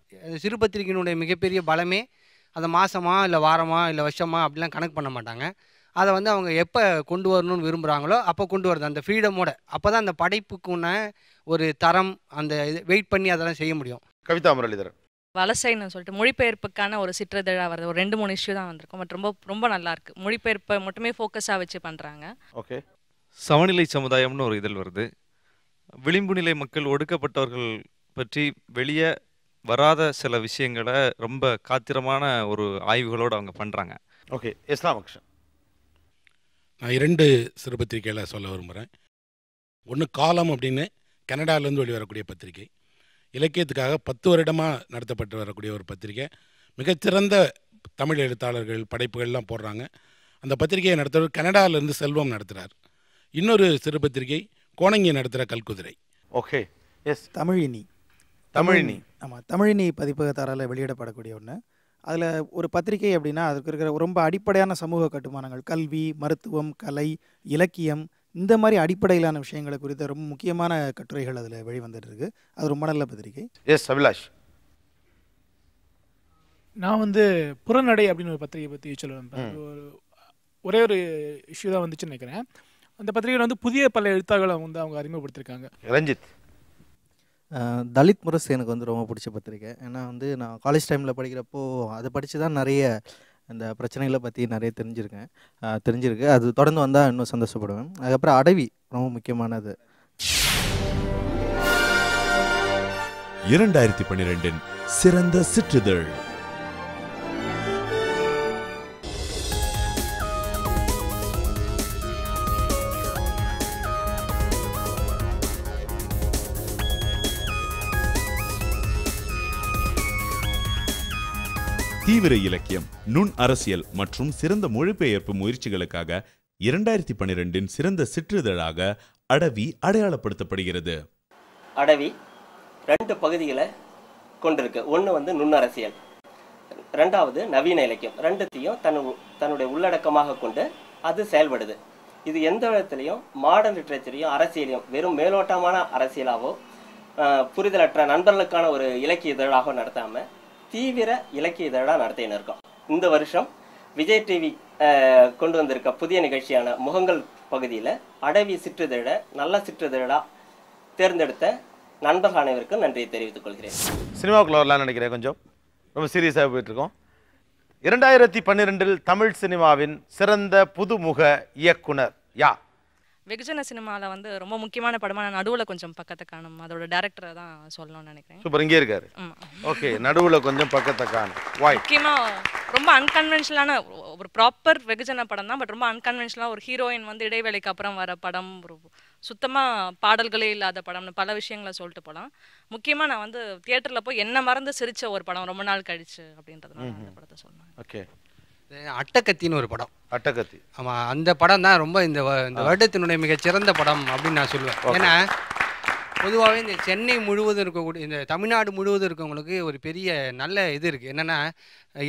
சிறு பத்திரிகையினுடைய மிகப்பெரிய பலமே அதை மாதமா இல்லை வாரமா இல்லை வருஷமா அப்படிலாம் கணக்கு பண்ண மாட்டாங்க. அதை அவங்க எப்போ கொண்டு வரணும்னு விரும்புகிறாங்களோ அப்போ கொண்டு வருது, அந்த ஃப்ரீடமோட. அப்போ தான் அந்த படைப்புக்குன்னு ஒரு தரம், அந்த இது வெயிட் பண்ணி அதெல்லாம் செய்ய முடியும். கவிதா முரளிதரன். வலசைன்னு சொல்லிட்டு மொழிபெயர்ப்புக்கான ஒரு சிற்றதழாக வருது. ஒரு 2-3 இஷ்யூ தான் வந்திருக்கும். பட் ரொம்ப ரொம்ப நல்லா இருக்கு. மொழிபெயர்ப்பை மட்டுமே ஃபோக்கஸாக வச்சு பண்ணுறாங்க. ஓகே. சமநிலை சமுதாயம்னு ஒரு இதழ் வருது. விளிம்பு நிலை மக்கள், ஒடுக்கப்பட்டவர்கள் பற்றி வெளியே வராத சில விஷயங்களை ரொம்ப காத்திரமான ஒரு ஆய்வுகளோடு அவங்க பண்ணுறாங்க. ஓகே, இஸ்லாமகிருஷ்ணன். நான் 2 சிறுபத்திரிக்கையில் சொல்ல விரும்புகிறேன். ஒன்று காலம் அப்படின்னு கனடாவிலேருந்து வெளிவரக்கூடிய பத்திரிகை. இலக்கியத்துக்காக 10 வருடமாக நடத்தப்பட்டு வரக்கூடிய ஒரு பத்திரிகை. மிகச்சிறந்த தமிழ் எழுத்தாளர்கள் படைப்புகள்லாம் போடுறாங்க. அந்த பத்திரிகையை நடத்துகிற கனடாவிலேருந்து செல்வம் நடத்துகிறார். இன்னொரு சிறுபத்திரிகை கோணங்கி நடத்துகிற கல்குதிரை. Okay, S. தமிழினி. ஆமாம், தமிழினி பதிப்பகத்தாரால் வெளியிடப்படக்கூடிய ஒன்று. அதில் ஒரு பத்திரிகை அப்படின்னா அதுக்கு இருக்கிற ரொம்ப அடிப்படையான சமூக கட்டுமானங்கள், கல்வி, மருத்துவம், கலை, இலக்கியம், இந்த மாதிரி அடிப்படையிலான விஷயங்களை குறித்த ரொம்ப முக்கியமான கட்டுரைகள் அதில் வெளிவந்துட்டு இருக்கு. அது ரொம்ப நல்ல பத்திரிகை. எஸ் அபிலாஷ். நான் வந்து புறநடை அப்படின்னு ஒரு பத்திரிகை பற்றி சொல்லுவேன். ஒரே ஒரு இஷ்யூ தான் வந்துச்சுன்னு நினைக்கிறேன். அந்த பத்திரிகையில் வந்து புதிய பல எழுத்தாளர்களை வந்து அவங்க அறிமுகப்படுத்தியிருக்காங்க. ரஞ்சித். தலித் முரசு எனக்கு வந்து ரொம்ப பிடிச்ச பத்திரிக்கை. ஏன்னா வந்து நான் காலேஜ் டைமில் படிக்கிறப்போ அதை படித்து தான் நிறைய இந்த பிரச்சனைகளை பற்றி நிறைய தெரிஞ்சிருக்கு. அது தொடர்ந்து வந்தால் இன்னும் சந்தோஷப்படுவேன். அதுக்கப்புறம் அடவி ரொம்ப முக்கியமானது. 2012 சிறந்த சிற்றிதழ். தீவிர இலக்கியம், நுண் அரசியல் மற்றும் சிறந்த மொழிபெயர்ப்பு முயற்சிகளுக்காக 2012 சிறந்த சிற்றிதழாக அடவி அடையாளப்படுத்தப்படுகிறது. அடவி 2 பகுதிகளை கொண்டிருக்கு. ஒன்று வந்து நுண்ணரசியல், 2வது நவீன இலக்கியம். 2த்தையும் தன்னுடைய உள்ளடக்கமாக கொண்டு அது செயல்படுது. இது எந்த விதத்துலையும் மாடர்ன் லிட்ரேச்சரையும் அரசியலையும் வெறும் மேலோட்டமான அரசியலாவோ புரிதலற்ற நண்பர்களுக்கான ஒரு இலக்கிய இதழாக நடத்தாமல் தீவிர இலக்கிய இதழாக நடத்தின்னு இருக்கோம். இந்த வருஷம் விஜய் டிவி கொண்டு வந்திருக்க புதிய நிகழ்ச்சியான முகங்கள் பகுதியில் அடவி சிற்றிதழை நல்ல சிற்றிதழாக தேர்ந்தெடுத்த நண்பர்கள் அனைவருக்கும் நன்றியை தெரிவித்துக் கொள்கிறேன். சினிமாவுக்குள்ள வரலாம்னு நினைக்கிறேன். கொஞ்சம் ரொம்ப சீரியஸாக போயிட்டுருக்கோம். 2012 தமிழ் சினிமாவின் சிறந்த புதுமுக இயக்குனர் யா? வெகுஜன சினிமாவில் வந்து ரொம்ப முக்கியமான படமான நடுவில் கொஞ்சம் பக்கத்தை காணும், அதோட டேரக்டரை தான் சொல்லணும்னு நினைக்கிறேன். சூப்பர், இங்கே இருக்காரு. ஓகே, நடுவில் கொஞ்சம் பக்கத்தை காணும். முக்கியமாக ரொம்ப அன்கன்வென்ஷனலான ஒரு ப்ராப்பர் வெகுஜன படம் தான். பட் ரொம்ப அன்கன்வென்ஷனலாக ஒரு ஹீரோயின் வந்து இடைவேளைக்கு அப்புறம் வர படம், ஒரு சுத்தமாக பாடல்களே இல்லாத படம்னு பல விஷயங்களை சொல்லிட்டு போகலாம். முக்கியமாக நான் வந்து தியேட்டரில் போய் என்ன மறந்து சிரித்த ஒரு படம் ரொம்ப நாள் கழிச்சு அப்படின்றதுனால அந்த படத்தை சொன்னேன். ஓகே, அட்டகத்தின்னு ஒரு படம். அட்டகத்தி. ஆமாம், அந்த படம் தான் ரொம்ப இந்த வருடத்தினுடைய மிகச்சிறந்த படம் அப்படின்னு நான் சொல்லுவேன். ஏன்னா பொதுவாகவே இந்த சென்னை முழுவதும் இருக்கக்கூடிய இந்த தமிழ்நாடு முழுவதும் இருக்கவங்களுக்கு ஒரு பெரிய நல்ல இது இருக்குது. என்னென்னா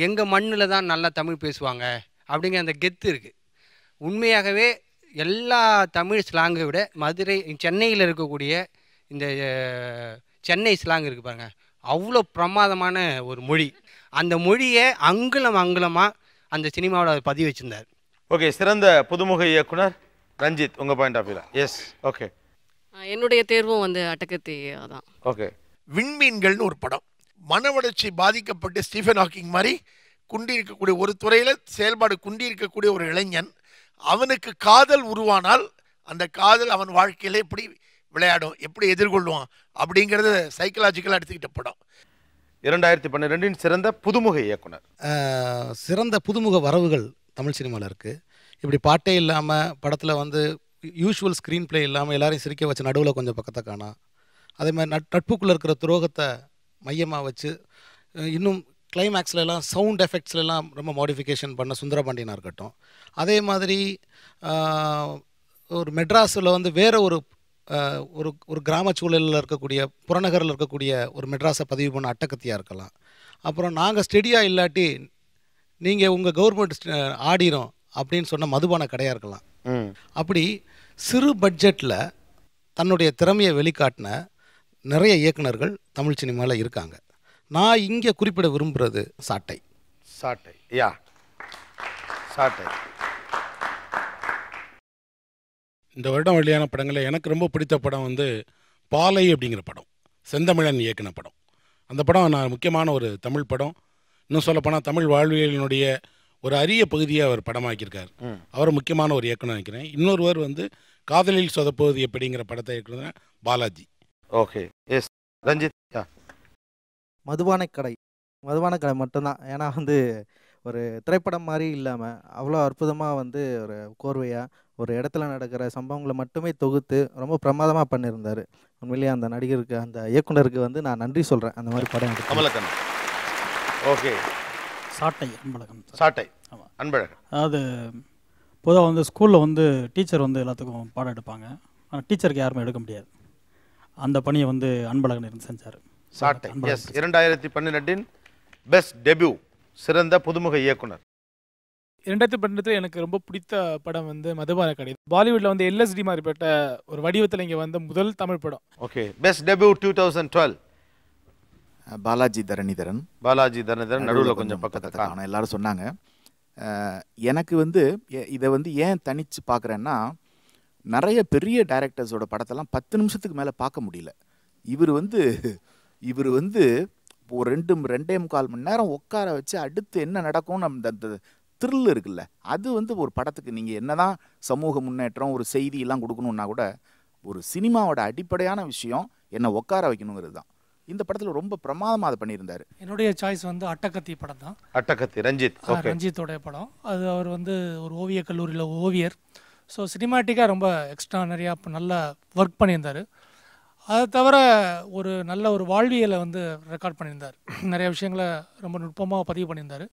எங்கள் மண்ணில் தான் நல்லா தமிழ் பேசுவாங்க அப்படிங்கிற அந்த கெத்து இருக்குது. உண்மையாகவே எல்லா தமிழ் ஸ்லாங்கை விட மதுரை சென்னையில் இருக்கக்கூடிய இந்த சென்னை ஸ்லாங் இருக்குது பாருங்க, அவ்வளோ பிரமாதமான ஒரு மொழி. அந்த மொழியை அங்குலமாக அந்த சினிமாவோட அதை பதிவு வச்சிருந்தார். ஓகே, சிறந்த புதுமுக இயக்குனர் ரஞ்சித், உங்கள் பாயிண்ட் ஆஃப் வியூல? எஸ். ஓகே, என்னுடைய தேர்வும் வந்து அட்டகத்தி தான். ஓகே, விண்மீன்கள்னு ஒரு படம். மன வளர்ச்சி பாதிக்கப்பட்டு ஸ்டீஃபன் ஹாக்கிங் மாதிரி குண்டி இருக்கக்கூடிய ஒரு துறையில் செயல்பாடு குண்டி இருக்கக்கூடிய ஒரு இளைஞன், அவனுக்கு காதல் உருவானால் அந்த காதல் அவன் வாழ்க்கையில எப்படி விளையாடும், எப்படி எதிர்கொள்வான் அப்படிங்கிறத சைக்கலாஜிக்கலாக எடுத்துக்கிட்ட படம். 2012 சிறந்த புதுமுக இயக்குனர். சிறந்த புதுமுக வரவுகள் தமிழ் சினிமாவில் இருக்குது. இப்படி பாட்டே இல்லாமல் படத்தில் வந்து யூஷுவல் ஸ்க்ரீன் பிளே இல்லாமல் எல்லாரையும் சிரிக்க வச்சு நடுவில் கொஞ்சம் பக்கத்தை காணா. அதே மாதிரி நட்புக்குள்ளே இருக்கிற துரோகத்தை மையமாக வச்சு இன்னும் கிளைமேக்ஸ்லாம் சவுண்ட் எஃபெக்ட்ஸ்லாம் ரொம்ப மாடிஃபிகேஷன் பண்ண சுந்தரபாண்டியனாக இருக்கட்டும். அதே மாதிரி ஒரு மெட்ராஸில் வந்து வேறு ஒரு ஒரு கிராம சூழலில் இருக்கக்கூடிய புறநகரில் இருக்கக்கூடிய ஒரு மெட்ராஸை பதிவு பண்ண அட்டகத்தியாக இருக்கலாம். அப்புறம் நாங்கள் ஸ்டெடியாக இல்லாட்டி நீங்கள் உங்கள் கவர்மெண்ட் ஆடிரும் அப்படின்னு சொன்ன மதுபான கடையாக இருக்கலாம். அப்படி சிறு பட்ஜெட்டில் தன்னுடைய திறமையை வெளிக்காட்டின நிறைய இயக்குனர்கள் தமிழ் சினிமாவில் இருக்காங்க. நான் இங்கே குறிப்பிட விரும்புகிறது சாட்டை. யா, சாட்டை. இந்த வருடம் வெளியான படங்களில் எனக்கு ரொம்ப பிடித்த படம் வந்து பாலை அப்படிங்கிற படம், செந்தமிழன் இயக்குன படம். அந்த படம் நான் முக்கியமான ஒரு தமிழ் படம். இன்னும் சொல்லப்போனால் தமிழ் வாழ்வியலினுடைய ஒரு அரிய பகுதியை அவர் படமாக்கியிருக்கார். அவர் முக்கியமான ஒரு இயக்குனர் நினைக்கிறேன். இன்னொருவர் வந்து காதலில் சொதப்போவது எப்படிங்கிற படத்தை இயக்குனர் பாலாஜி. Okay, S. ரஞ்சித். மதுபான கடை மட்டும்தான். ஏன்னா வந்து ஒரு திரைப்படம் மாதிரி இல்லாமல் அவ்வளோ அற்புதமாக வந்து ஒரு கோர்வையாக ஒரு இடத்துல நடக்கிற சம்பவங்களை மட்டுமே தொகுத்து ரொம்ப பிரமாதமாக பண்ணியிருந்தார். உண்மையிலேயே அந்த நடிகருக்கு, அந்த இயக்குனருக்கு வந்து நான் நன்றி சொல்கிறேன். அந்த மாதிரி படம் எடுத்து. கமலக்கண்ணன். ஓகே. சாட்டை அன்பழகன். சாட்டை. ஆமாம், அன்பழகன். அதாவது பொதுவாக வந்து ஸ்கூலில் வந்து டீச்சர் வந்து எல்லாத்துக்கும் பாடம் எடுப்பாங்க. ஆனால் டீச்சருக்கு யாருமே எடுக்க முடியாது. அந்த பணியை வந்து அன்பழகன் இருந்து செஞ்சார். சாட்டை. எஸ், 2012 பெஸ்ட் டெபியூ, சிறந்த புதுமுக இயக்குனர். 2012 எனக்கு ரொம்ப பிடித்த படம் வந்து மதுபான கடை. பாலிவுட்ல வந்து எல்எஸ்டி மாதிரிப்பட்ட ஒரு வடிவத்தில் இங்கே வந்த முதல் தமிழ் படம். Okay. Best debut 2012 Balaji Dharanidharan. Balaji Dharanidharan நடுவில் கொஞ்சம் பக்கத்தில் ஆனால் எல்லாரும் சொன்னாங்க. எனக்கு வந்து இதை வந்து ஏன் தனித்து பார்க்குறேன்னா, நிறைய பெரிய டைரக்டர்ஸோட படத்தெல்லாம் 10 நிமிஷத்துக்கு மேலே பார்க்க முடியல. இவர் வந்து ஒரு 2.25 மணி நேரம் உட்கார வச்சு அடுத்து என்ன நடக்கும்னு அந்த த்ரில் இருக்குல்ல, அது வந்து ஒரு படத்துக்கு நீங்கள் என்னதான் சமூக முன்னேற்றம் ஒரு செய்தியெல்லாம் கொடுக்கணுன்னா கூட ஒரு சினிமாவோட அடிப்படையான விஷயம் என்னை உட்கார வைக்கணுங்கிறது தான். இந்த படத்தில் ரொம்ப பிரமாதமாக அதை பண்ணியிருந்தார். என்னுடைய சாய்ஸ் வந்து அட்டகத்தி படம் தான். அட்டகத்தி, ரஞ்சித். ரஞ்சித்தோடைய படம். அது அவர் வந்து ஒரு ஓவிய கல்லூரியில் ஓவியர். ஸோ சினிமாட்டிக்காக ரொம்ப எக்ஸ்ட்ரா நிறையா நல்லா ஒர்க் பண்ணியிருந்தார். அதை தவிர ஒரு நல்ல ஒரு வாழ்வியலை வந்து ரெக்கார்ட் பண்ணியிருந்தார். நிறைய விஷயங்களை ரொம்ப நுட்பமாக பதிவு பண்ணியிருந்தார்.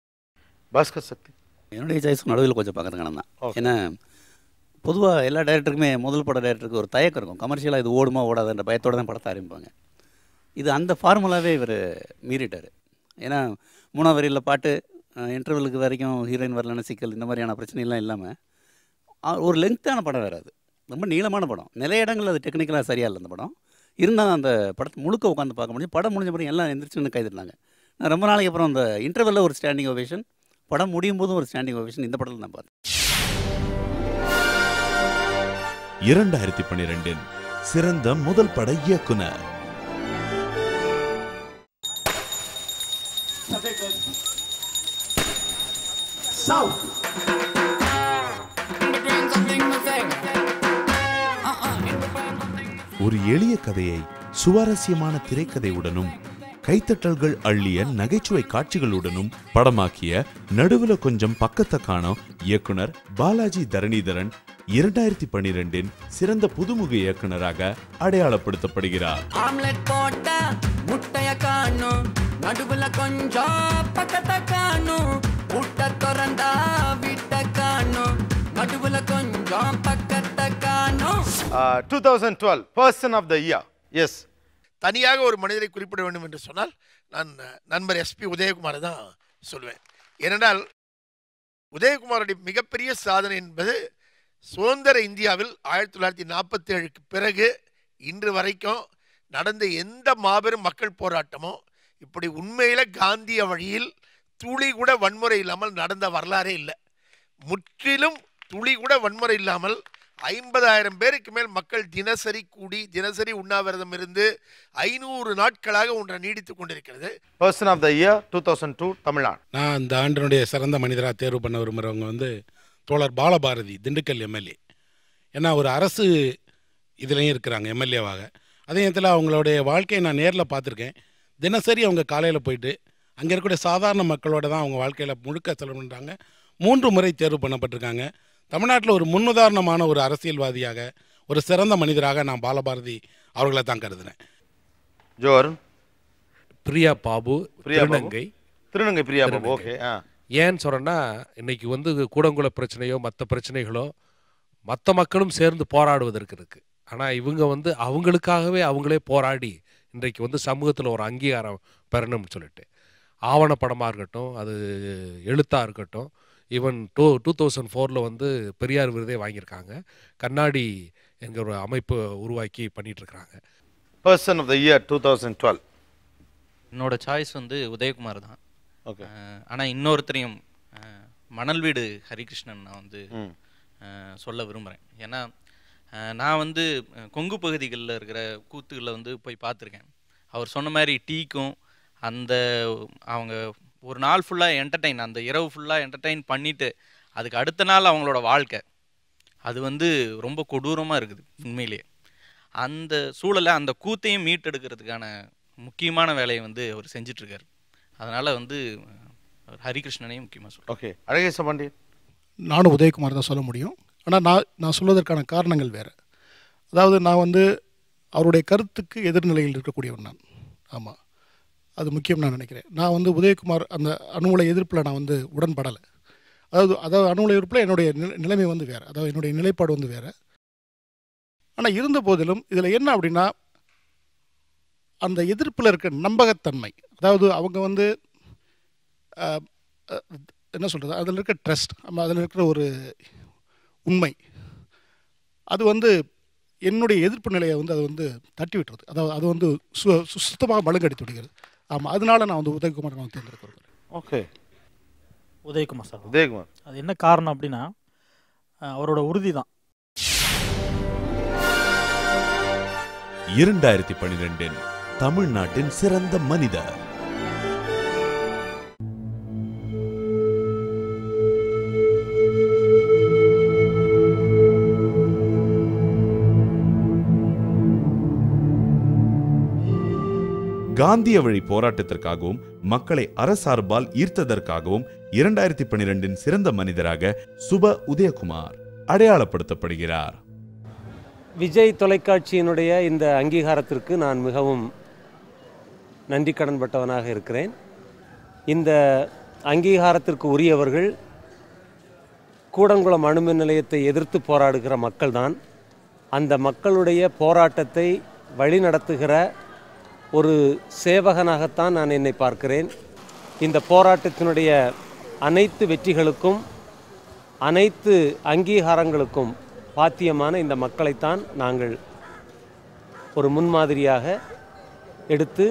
பாஸ்கர் சக்தி. என்னுடைய சாய்ஸ் நடுவில் கொஞ்சம் பார்க்குறதுக்கான தான். ஏன்னா பொதுவாக எல்லா டைரக்டருக்குமே முதல் பட டைரக்டருக்கு ஒரு தயக்கம் இருக்கும். கமர்ஷியலாக இது ஓடுமா ஓடாதுன்ற பயத்தோடு தான் படத்தை ஆரம்பிப்பாங்க. இது அந்த ஃபார்முலாவே இவர் மீறிட்டார். ஏன்னா 3ஆவது வரியில் பாட்டு, இன்டர்வலுக்கு வரைக்கும் ஹீரோயின் வரலன்னு சிக்கல், இந்த மாதிரியான பிரச்சனைலாம் இல்லாமல் ஒரு லெங்க்த்தான படம் வேறு. அது ரொம்ப நீளமான படம். நிறைய இடங்கள் அது டெக்னிக்கலாக சரியாக இல்லை அந்த படம். இருந்தாலும் அந்த படத்தை முழுக்க உட்காந்து பார்க்க முடியும். படம் முடிஞ்ச பிறகு எல்லாம் எந்திரிச்சுன்னு கைதிட்டாங்க. நான் ரொம்ப நாளைக்கு அப்புறம் அந்த இன்டர்வலில் ஒரு ஸ்டாண்டிங் ஓவேஷன், படம் முடியும் போதும் ஒரு ஸ்டாண்டிங் ஓவேஷன் இந்த படத்தில் நான் பார்த்தேன். 2012 சிறந்த முதல் பட இயக்குனர். ஒரு எளிய கதையை சுவாரஸ்யமான திரைக்கதையுடனும் கைத்தட்டல்கள் அள்ளிய நகைச்சுவை காட்சிகளுடனும் படமாக்கிய நடுவுல கொஞ்சம் பக்கத்தை காணோம் இயக்குனர் பாலாஜி தரணிதரன் 2012 சிறந்த புதுமுக இயக்குனராக அடையாளப்படுத்தப்படுகிறார். ஆம்லெட் போட்ட முட்டைய காணும், நடுவுல கொஞ்சம் பக்கத்தை காணும், முட்டை திறந்தா வீட்டை காணும், நடுவுல கொஞ்சம் பக்கத்தை காணும். 2012 person of the year. Yes, தனியாக ஒரு மனிதரை குறிப்பிட வேண்டும் என்று சொன்னால் நான் நண்பர் எஸ்பி உதயகுமாரை தான் சொல்வேன். ஏனென்றால் உதயகுமாருடைய மிகப்பெரிய சாதனை என்பது சுதந்திர இந்தியாவில் 1947க்கு பிறகு இன்று வரைக்கும் நடந்த எந்த மாபெரும் மக்கள் போராட்டமோ இப்படி உண்மையில காந்திய வழியில் துளி கூட வன்முறை இல்லாமல் நடந்த வரலாறே இல்லை. முற்றிலும் துளி கூட வன்முறை இல்லாமல் 50,000 பேருக்கு மேல் மக்கள் தினசரி கூடி தினசரி உண்ணாவிரதம் இருந்து 500 நாட்களாக ஒன்றை நீடித்துக் கொண்டிருக்கிறது. Person of the year 2002 Tamil Nadu. நான் இந்த ஆண்டினுடைய சிறந்த மனிதராக தேர்வு பண்ண விரும்புகிறவங்க வந்து தோழர் பாலபாரதி, திண்டுக்கல் எம்எல்ஏ. ஏன்னா ஒரு அரசு இதுலேயும் இருக்கிறாங்க எம்எல்ஏவாக. அதே நேரத்தில் அவங்களுடைய வாழ்க்கையை நான் நேரில் பார்த்துருக்கேன். தினசரி அவங்க காலையில் போயிட்டு அங்கே இருக்கக்கூடிய சாதாரண மக்களோட தான் அவங்க வாழ்க்கையில் முழுக்க செலவு பண்ணுறாங்க. 3 முறை தேர்வு பண்ணப்பட்டிருக்காங்க. தமிழ்நாட்டில் ஒரு முன்னுதாரணமான ஒரு அரசியல்வாதியாக, ஒரு சிறந்த மனிதராக நான் பாலபாரதி அவர்களை தான் கருதுனேன். ஜோர் பிரியா பாபு, திருநங்கை பிரியா பாபு. ஓகே. ஏன்னு சொல்கிறேன்னா, இன்னைக்கு வந்து கூடங்குள பிரச்சனையோ மற்ற பிரச்சனைகளோ மற்ற மக்களும் சேர்ந்து போராடுவதற்கு இருக்குது. ஆனால் இவங்க வந்து அவங்களுக்காகவே அவங்களே போராடி இன்றைக்கு வந்து சமூகத்தில் ஒரு அங்கீகாரம் பெறணும்னு சொல்லிட்டு ஆவணப்படமாக இருக்கட்டும், அது எழுத்தாக இருக்கட்டும், ஈவன் 2004 வந்து பெரியார் விருதே வாங்கியிருக்காங்க. கண்ணாடி என்கிற ஒரு அமைப்பு உருவாக்கி பண்ணிகிட்ருக்குறாங்க. பர்சன் ஆஃப் த இயர் 2012 என்னோட சாய்ஸ் வந்து உதயகுமார் தான். ஓகே. ஆனால் இன்னொருத்தரையும் மணல் வீடு ஹரிகிருஷ்ணன் நான் வந்து சொல்ல விரும்புகிறேன். ஏன்னா நான் வந்து கொங்கு பகுதிகளில் இருக்கிற கூத்துகளில் வந்து போய் பார்த்துருக்கேன். அவர் சொன்ன மாதிரி டீக்கும் அந்த அவங்க ஒரு நாள் ஃபுல்லாக என்டர்டெயின், அந்த இரவு ஃபுல்லாக என்டர்டெயின் பண்ணிவிட்டு அதுக்கு அடுத்த நாள் அவங்களோட வாழ்க்கை அது வந்து ரொம்ப கொடூரமாக இருக்குது உண்மையிலேயே. அந்த சூழலை அந்த கூத்தையும் மீட்டெடுக்கிறதுக்கான முக்கியமான வேலையை வந்து அவர் செஞ்சிட்ருக்கார். அதனால் வந்து ஹரிகிருஷ்ணனையும் முக்கியமாக சொல்கிறேன். ஓகே, அழகேச பாண்டியன். நானும் உதயகுமார் தான் சொல்ல முடியும். ஆனால் நான் சொல்வதற்கான காரணங்கள் வேறு. அதாவது நான் வந்து அவருடைய கருத்துக்கு எதிர்நிலையில் இருக்கக்கூடியவன் நான். ஆமாம், அது முக்கியம் நான் நினைக்கிறேன். நான் வந்து உதயகுமார் அந்த அணுகுலை எதிர்ப்பில் நான் வந்து உடன்படலை. அதாவது அணுகுலை எதிர்ப்பில் என்னுடைய நிலைமை வந்து வேறு, அதாவது என்னுடைய நிலைப்பாடு வந்து வேறு. ஆனால் இருந்த போதிலும் இதில் என்ன அப்படின்னா, அந்த எதிர்ப்பில் இருக்க நம்பகத்தன்மை, அதாவது அவங்க வந்து என்ன சொல்கிறது, அதில் இருக்க ட்ரஸ்ட், அதில் இருக்கிற ஒரு உண்மை, அது வந்து என்னுடைய எதிர்ப்பு நிலையை வந்து அது வந்து தட்டி விட்டுறது. அதாவது அது வந்து சுத்தமாக மழுங்கடித்து விடுகிறது. ஆமாம், அதனால நான் வந்து உதயகுமார் நான் தேர்ந்தெடுக்கிறேன். Okay, Udhayakumar sir. உதயகுமார். அது என்ன காரணம் அப்படின்னா, அவரோட உறுதி தான். 2012 தமிழ்நாட்டின் சிறந்த மனிதர். காந்திய வழி போராட்டத்திற்காகவும் மக்களை அரசார்பால் ஈர்த்ததற்காகவும் 2012 சிறந்த மனிதராக சுப உதயகுமார் அடையாளப்படுத்தப்படுகிறார். விஜய் தொலைக்காட்சியினுடைய இந்த அங்கீகாரத்திற்கு நான் மிகவும் நன்றி கடன்பட்டவனாக இருக்கிறேன். இந்த அங்கீகாரத்திற்கு உரியவர்கள் கூடங்குளம் அணுமின் நிலையத்தை எதிர்த்து போராடுகிற மக்கள்தான். அந்த மக்களுடைய போராட்டத்தை வழிநடத்துகிற ஒரு சேவகனாகத்தான் நான் என்னை பார்க்கிறேன். இந்த போராட்டத்தினுடைய அனைத்து வெற்றிகளுக்கும் அனைத்து அங்கீகாரங்களுக்கும் பாத்தியமான இந்த மக்களைத்தான் நாங்கள் ஒரு முன்மாதிரியாக எடுத்து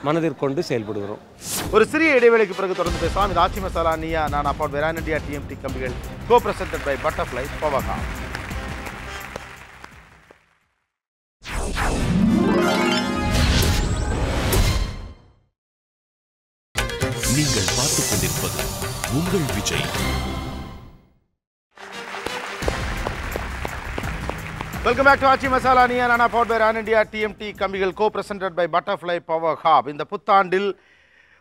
மனதிற்கொண்டு செயல்படுகிறோம். ஒரு சிறிய இடைவேளைக்கு பிறகு தொடர்ந்து பேசலாம். இது ஆச்சி மசாலா நீயா நான் அப்பாட் வெரான் இண்டியா டிஎம்டி கம்பிகள் கோ பிரசன்டட் பை பட்டர்ஃப்ளை பவர்ஹா. நீங்கள் பார்த்துக் கொண்டிருப்பது உங்கள் Vijay. Welcome back to Aachi masala நீயா நான் அப்பாட் வெரான் இண்டியா டிஎம்டி கம்பிகள் கோ பிரசன்டட் பை பட்டர்ஃப்ளை பவர்ஹா. இந்த புத்தாண்டில்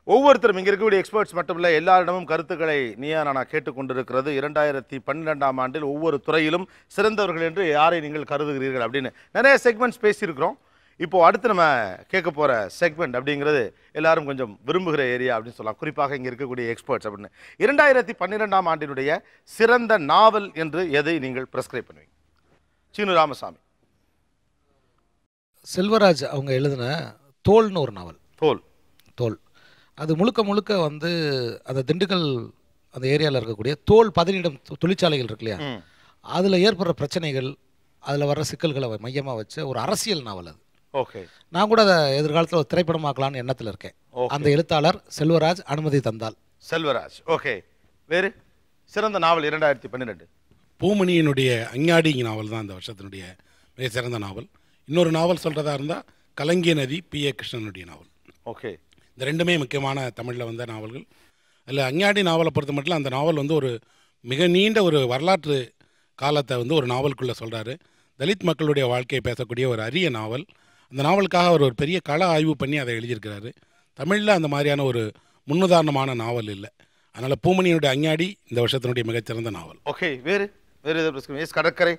ஒவ்வொருத்தரும் இங்கே இருக்கக்கூடிய எக்ஸ்பர்ட்ஸ் மட்டுமில்லை, எல்லாரிடமும் கருத்துக்களை நீயா நானா கேட்டுக்கொண்டிருக்கிறது. 2012 ஆண்டில் ஒவ்வொரு துறையிலும் சிறந்தவர்கள் என்று யாரை நீங்கள் கருதுகிறீர்கள் அப்படின்னு நிறைய செக்மெண்ட்ஸ் பேசியிருக்கிறோம். இப்போது அடுத்து நம்ம கேட்க போகிற செக்மெண்ட் அப்படிங்கிறது எல்லாரும் கொஞ்சம் விரும்புகிற ஏரியா அப்படின்னு சொல்லலாம், குறிப்பாக இங்கே இருக்கக்கூடிய எக்ஸ்பர்ட்ஸ் அப்படின்னு. 2012 ஆண்டினுடைய சிறந்த நாவல் என்று எதை நீங்கள் ப்ரெஸ்கிரைப் பண்ணுவீங்க? சீனு ராமசாமி. செல்வராஜ் அவங்க எழுதின தோல்னு ஒரு நாவல். தோல் அது முழுக்க முழுக்க வந்து அந்த திண்டுக்கல் அந்த ஏரியாவில் இருக்கக்கூடிய தோல் பதனிடம் தொழிற்சாலைகள் இருக்கு இல்லையா, அதில் ஏற்படுற பிரச்சனைகள், அதில் வர்ற சிக்கல்களை மையமாக வச்ச ஒரு அரசியல் நாவல் அது. ஓகே, நான் கூட அதை எதிர்காலத்தில் ஒரு திரைப்படமாக்கலான்னு எண்ணத்தில் இருக்கேன். அந்த எழுத்தாளர் செல்வராஜ், அனுமதி தந்தால். செல்வராஜ். ஓகே, வேறு சிறந்த நாவல் 2012? பூமணியினுடைய அஞ்ஞாடி நாவல் தான் இந்த வருஷத்தினுடைய மிக சிறந்த நாவல். இன்னொரு நாவல் சொல்கிறதா இருந்தால் கலங்கிய நதி, P.A. கிருஷ்ணனுடைய நாவல். ஓகே, இந்த ரெண்டுமே முக்கியமான தமிழில் வந்த நாவல்கள். அதில் அஞ்ஞாடி நாவலை பொறுத்த மட்டும் அந்த நாவல் வந்து ஒரு மிக நீண்ட ஒரு வரலாற்று காலத்தை வந்து ஒரு நாவலுக்குள்ளே சொல்கிறாரு. தலித் மக்களுடைய வாழ்க்கையை பேசக்கூடிய ஒரு அரிய நாவல். அந்த நாவலுக்காக அவர் ஒரு பெரிய கள ஆய்வு பண்ணி அதை எழுதியிருக்கிறாரு. தமிழில் அந்த மாதிரியான ஒரு முன்னுதாரணமான நாவல் இல்லை. அதனால் பூமணியினுடைய அஞ்ஞாடி இந்த வருஷத்தினுடைய மிகச்சிறந்த நாவல். ஓகே, வேறு எஸ் கடற்கரை.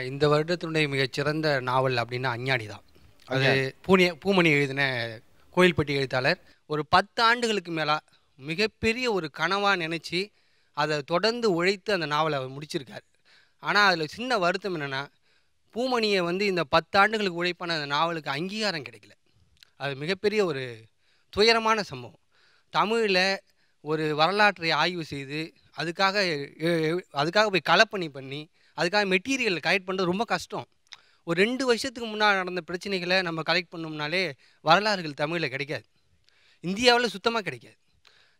இந்த வருடத்தினுடைய மிகச்சிறந்த நாவல் அப்படின்னா அஞ்ஞாடி தான். அது பூமணி எழுதின கோயில்பட்டி எழுத்தாளர் ஒரு 10 ஆண்டுகளுக்கு மேலே மிகப்பெரிய ஒரு கனவாக நினச்சி அதை தொடர்ந்து உழைத்து அந்த நாவலை அவர் முடிச்சிருக்கார். ஆனால் அதில் சின்ன வருத்தம் என்னென்னா, பூமணியை வந்து இந்த 10 ஆண்டுகளுக்கு உழைப்பான அந்த நாவலுக்கு அங்கீகாரம் கிடைக்கல. அது மிகப்பெரிய ஒரு துயரமான சம்பவம். தமிழில் ஒரு வரலாற்றை ஆய்வு செய்து அதுக்காக போய் கலப்பணி பண்ணி அதுக்காக மெட்டீரியல் கலெக்ட் பண்ணுறது ரொம்ப கஷ்டம். ஒரு 2 வருஷத்துக்கு முன்னாடி நடந்த பிரச்சனைகளை நம்ம கலெக்ட் பண்ணோம்னாலே வரலாறுகள் தமிழில் கிடைக்காது, இந்தியாவில் சுத்தமாக கிடைக்காது.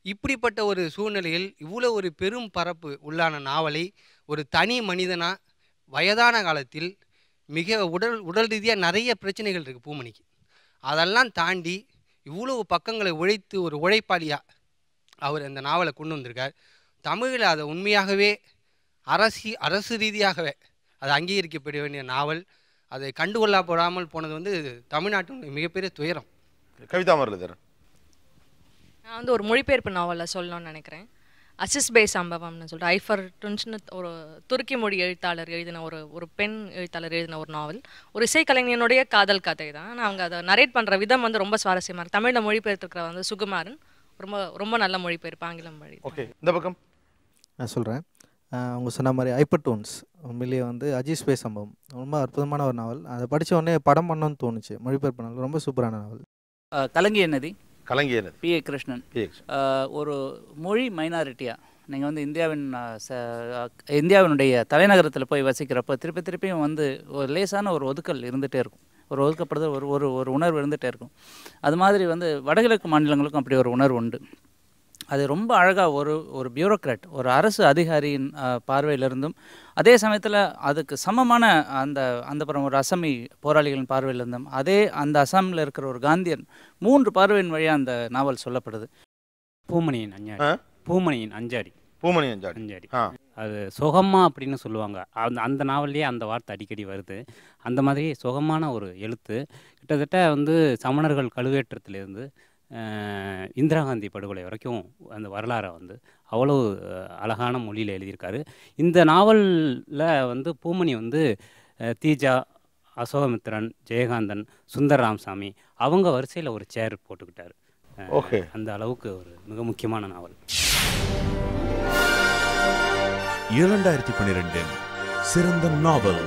இப்படிப்பட்ட ஒரு சூழ்நிலையில் இவ்வளோ ஒரு பெரும் பரப்பு உள்ளான நாவலை ஒரு தனி மனிதனாக வயதான காலத்தில் மிக உடல் ரீதியாக நிறைய பிரச்சனைகள் இருக்குது பூமணிக்கு. அதெல்லாம் தாண்டி இவ்வளோ பக்கங்களை உழைத்து ஒரு உழைப்பாளியாக அவர் அந்த நாவலை கொண்டு வந்திருக்கார். தமிழில் அதை உண்மையாகவே அரசு ரீதியாகவே அது அங்கீகரிக்கப்பட வேண்டிய நாவல். அதை கண்டுகொள்ளப்படாமல் போனது வந்து தமிழ்நாட்டின் மிகப்பெரிய துயரம். கவிதா முரளிதரன். நான் வந்து ஒரு மொழிபெயர்ப்பு நாவலில் சொல்லணும்னு நினைக்கிறேன். அசிஸ் பே சம்பவம்னு சொல்லிட்டு ஐஃபர் டுன்ஸ்னு ஒரு துருக்கி மொழி எழுத்தாளர் எழுதின ஒரு பெண் எழுத்தாளர் எழுதின ஒரு நாவல். ஒரு இசைக்கலைஞனுடைய காதல் கதை தான். ஆனால் அவங்க அதை நரேட் பண்ணுற விதம் வந்து ரொம்ப சுவாரஸ்யமாக இருக்குது. தமிழில் மொழிபெயர்த்துக்கிற வந்து சுகுமாரன் ரொம்ப ரொம்ப நல்ல மொழிபெயர்ப்பு, ஆங்கிலம் மொழி. ஓகே, இந்த பக்கம் நான் சொல்கிறேன். அவங்க சொன்ன மாதிரி ஐப்பர் டோன்ஸ் உண்மையிலேயே வந்து அஜீஸ் பே சம்பவம் ரொம்ப அற்புதமான ஒரு நாவல். அதை படித்த உடனே படம் பண்ணணும்னு தோணுச்சு. மொழிபெயர்ப்பு நாவல் ரொம்ப சூப்பரான நாவல். கலங்கிய நதி, கலங்கிய நதி, பி.ஏ. கிருஷ்ணன். ஒரு மொழி மைனாரிட்டியாக நீங்கள் வந்து இந்தியாவினுடைய தலைநகரத்தில் போய் வசிக்கிறப்போ திருப்பியும் வந்து ஒரு லேசான ஒரு ஒதுக்கல் இருந்துகிட்டே இருக்கும். ஒரு ஒதுக்கப்படுறது ஒரு உணர்வு இருந்துகிட்டே இருக்கும். அது மாதிரி வந்து வடகிழக்கு மாநிலங்களுக்கும் அப்படி ஒரு உணர்வு உண்டு. அது ரொம்ப அழகாக ஒரு பியூரோக்ராட், ஒரு அரசு அதிகாரியின் பார்வையிலிருந்தும் அதே சமயத்தில் அதுக்கு சமமான அந்த புறம் ஒரு அசாமி போராளிகளின் பார்வையிலிருந்தும் அந்த அசாமில் இருக்கிற ஒரு காந்தியன் 3 பார்வையின் வழியாக அந்த நாவல் சொல்லப்படுது. பூமணியின் அஞ்சாடி. பூமணியின் அஞ்சாடி. அது சொகமா அப்படின்னு சொல்லுவாங்க. அந்த நாவல்லையே அந்த வார்த்தை அடிக்கடி வருது. அந்த மாதிரி சொகமான ஒரு எழுத்து. கிட்டத்தட்ட வந்து சமணர்கள் கழுவேற்றத்திலிருந்து இந்திரா காந்தி படுகொலை வரைக்கும் அந்த வரலாறை வந்து அவ்வளோ அழகான மொழியில் எழுதியிருக்காரு. இந்த நாவலில் வந்து பூமணி வந்து தீஜா, அசோகமித்ரன், ஜெயகாந்தன், சுந்தர் ராமசாமி அவங்க வரிசையில் ஒரு சேர் போட்டுக்கிட்டாரு. ஓகே, அந்த அளவுக்கு ஒரு மிக முக்கியமான நாவல். 2012 சிறந்த நாவல்.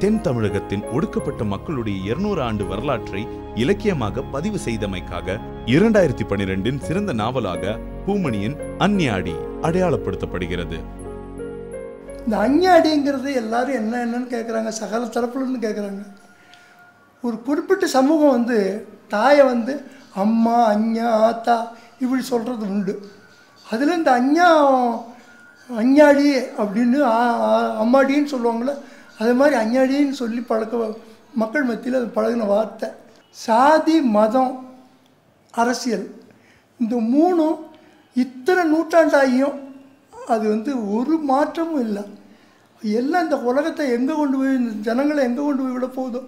தென் தமிழகத்தின் ஒடுக்கப்பட்ட மக்களுடைய 200 ஆண்டு வரலாற்றை இலக்கியமாக பதிவு செய்தமைக்காக 2012 சிறந்த நாவலாக பூமணியின் அஞ்ஞாடி அடையாளப்படுத்தப்படுகிறது. இந்த அஞ்ஞாடிங்கிறது எல்லாரும் என்னன்னு கேட்குறாங்க, சகல தரப்புலேருந்து கேட்குறாங்க. ஒரு குறிப்பிட்ட சமூகம் வந்து தாயை வந்து அம்மா, அஞ்ஞா, ஆத்தா இப்படி சொல்கிறது உண்டு. அதில் இந்த அஞ்ஞாடி அப்படின்னு அம்மாடின்னு சொல்லுவாங்களே, அது மாதிரி அஞ்ஞாடின்னு சொல்லி மக்கள் மத்தியில் அது பழகின வார்த்தை. சாதி, மதம், அரசியல் இந்த 3 இத்தனை நூற்றாண்டாகியும் அது வந்து ஒரு மாற்றமும் இல்லை. எல்லாம் இந்த உலகத்தை எங்கே கொண்டு போய், இந்த ஜனங்களை எங்கே கொண்டு போய் விட போகுதோ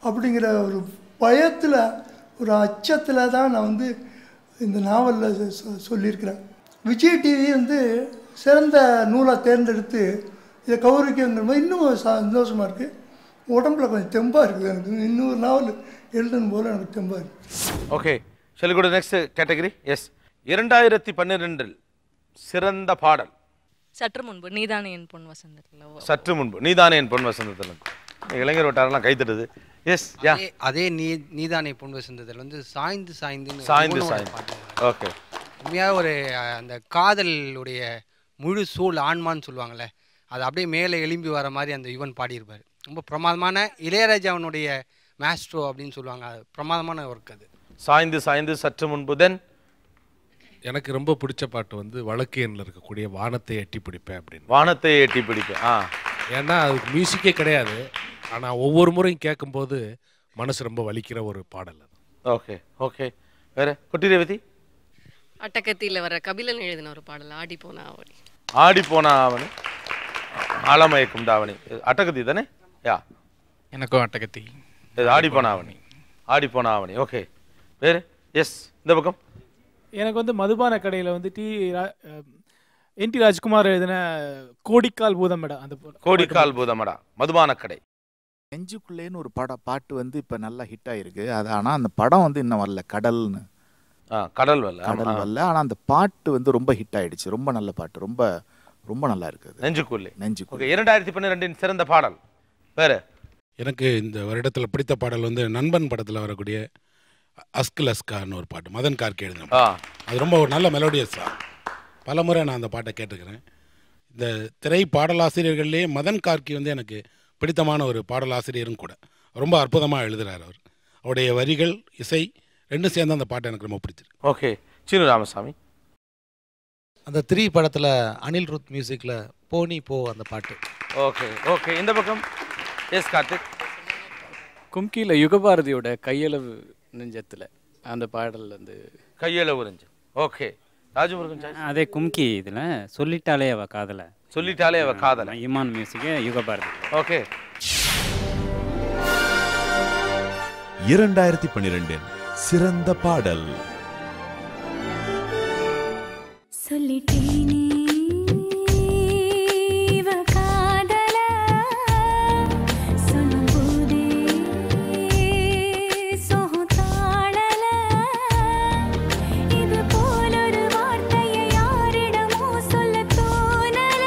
அப்படிங்கிற ஒரு பயத்தில், ஒரு அச்சத்தில் தான் நான் வந்து இந்த நாவலில் சொல்லியிருக்கிறேன். விஜய் டிவி வந்து சிறந்த நூலாக தேர்ந்தெடுத்து இதை கௌரவிக்கிற மாதிரி இன்னும் சந்தோஷமாக இருக்குது. உடம்புல கொஞ்சம் தெம்பாக இருக்குது. எனக்கு இன்னொரு நாவல் எழுதணும் போல எனக்கு தெம்பாக இருக்குது. Okay, shall we go to next category? Yes. 2012 சிறந்த பாடல். சற்று முன்பு நீதானே என் பொன் வசந்தத்தில். சற்று முன்பு நீதானே என் பொன் வசந்தத்தில். இளைஞர் வட்டாரெல்லாம் கைத்தடுது. எஸ், அதே நீதானே பொன் வசந்தத்தில் வந்து சாய்ந்து சாய்ந்து சாய்ந்து. ஓகே, உண்மையாக ஒரு அந்த காதலுடைய முழு சூழ் ஆன்மான்னு சொல்லுவாங்கள்ல, அது அப்படியே மேலே எழும்பி வர மாதிரி அந்த யுவன் பாடியிருப்பார். ரொம்ப பிரமாதமான இளையராஜாவனுடைய மேஸ்ட்ரோ அப்படின்னு சொல்லுவாங்க. அது பிரமாதமான ஒர்க். அது சாய்ந்து சாய்ந்து சற்று முன்பு. தென் எனக்கு ரொம்ப பிடிச்ச பாட்டு வந்து வழக்கு எண்ணில் இருக்கக்கூடிய வானத்தை எட்டி பிடிப்பேன் அப்படின்னு. வானத்தை எட்டி பிடிப்பேன். ஏன்னா அதுக்கு மியூசிக்கே கிடையாது, ஆனால் ஒவ்வொரு முறையும் கேட்கும்போது மனசு ரொம்ப வலிக்கிற ஒரு பாடல் அது. ஓகே ஓகே, வேற குட்டி ரேவதி. அட்டகத்தியில் வர கபிலன் எழுதின ஒரு பாடல், ஆடி போன ஆவணி. ஆடி போன ஆவணி, ஆலமயக்கும் தாவணி. அட்டகத்தி தானே? யா, எனக்கும் அட்டகத்தி. ஆடி போன ஆவணி, ஆடி போன ஆவணி. ஓகே, வேறு? எஸ், இந்த பக்கம். எனக்கு வந்து மதுபான கடையில் வந்து என்.டி. ராஜ்குமார் எழுதின கோடிக்கால் பூதமடா. அந்த கோடிக்கால் பூதமடா மதுபான கடை. நெஞ்சுக்குள்ளேன்னு ஒரு பாட்டு வந்து இப்போ நல்லா ஹிட் ஆகிருக்கு. அது ஆனால் அந்த படம் வந்து இன்னும் வரல. கடல்னு கடல் வரல. ஆனால் அந்த பாட்டு வந்து ரொம்ப ஹிட் ஆயிடுச்சு. ரொம்ப நல்ல பாட்டு, ரொம்ப ரொம்ப நல்லா இருக்குது. நெஞ்சுக்குள்ளே. 2012 சிறந்த பாடல். வேற எனக்கு இந்த வருடத்தில் பிடித்த பாடல் வந்து நண்பன் படத்தில் வரக்கூடிய அஸ்கல் அஸ்கான்னு ஒரு பாட்டு, மதன் கார்கே எழுதின. அது ரொம்ப ஒரு நல்ல மெலோடியஸாக பல முறை நான் அந்த பாட்டை கேட்டுக்கிறேன். இந்த திரை பாடலாசிரியர்கள்லேயே மதன் கார்கி வந்து எனக்கு பிடித்தமான ஒரு பாடலாசிரியரும் கூட. ரொம்ப அற்புதமாக எழுதுகிறார் அவர். அவருடைய வரிகள், இசை ரெண்டும் சேர்ந்து அந்த பாட்டு எனக்கு ரொம்ப பிடிச்சிருக்கு. ஓகே, சீனு ராமசாமி. அந்த 3 படத்தில் அனில் ருத் மியூசிக்கில் போனி போ அந்த பாட்டு. ஓகே ஓகே, இந்த பக்கம் எஸ் கார்த்திக். கும்கியில் யுகபாரதியோட கையளவு நெஞ்சத்தில் அந்த பாடல் வந்து கையளவு நெஞ்சம். ஓகே, ராஜமுருகன். அதே கும்கி இதில் சொல்லிட்டாலே அவ காதலை. சொல்லிட்டாலே அவ காதலை. இமான் மியூசிக்கு யுகபாரதி. ஓகே. 2012 சிறந்த பாடல். சொல்லிட்டேனே இவ காதல சொல்லும்போதே சோதாடல இது போலொரு வார்த்தையை யாரிடமோ சொல்ல தோணல.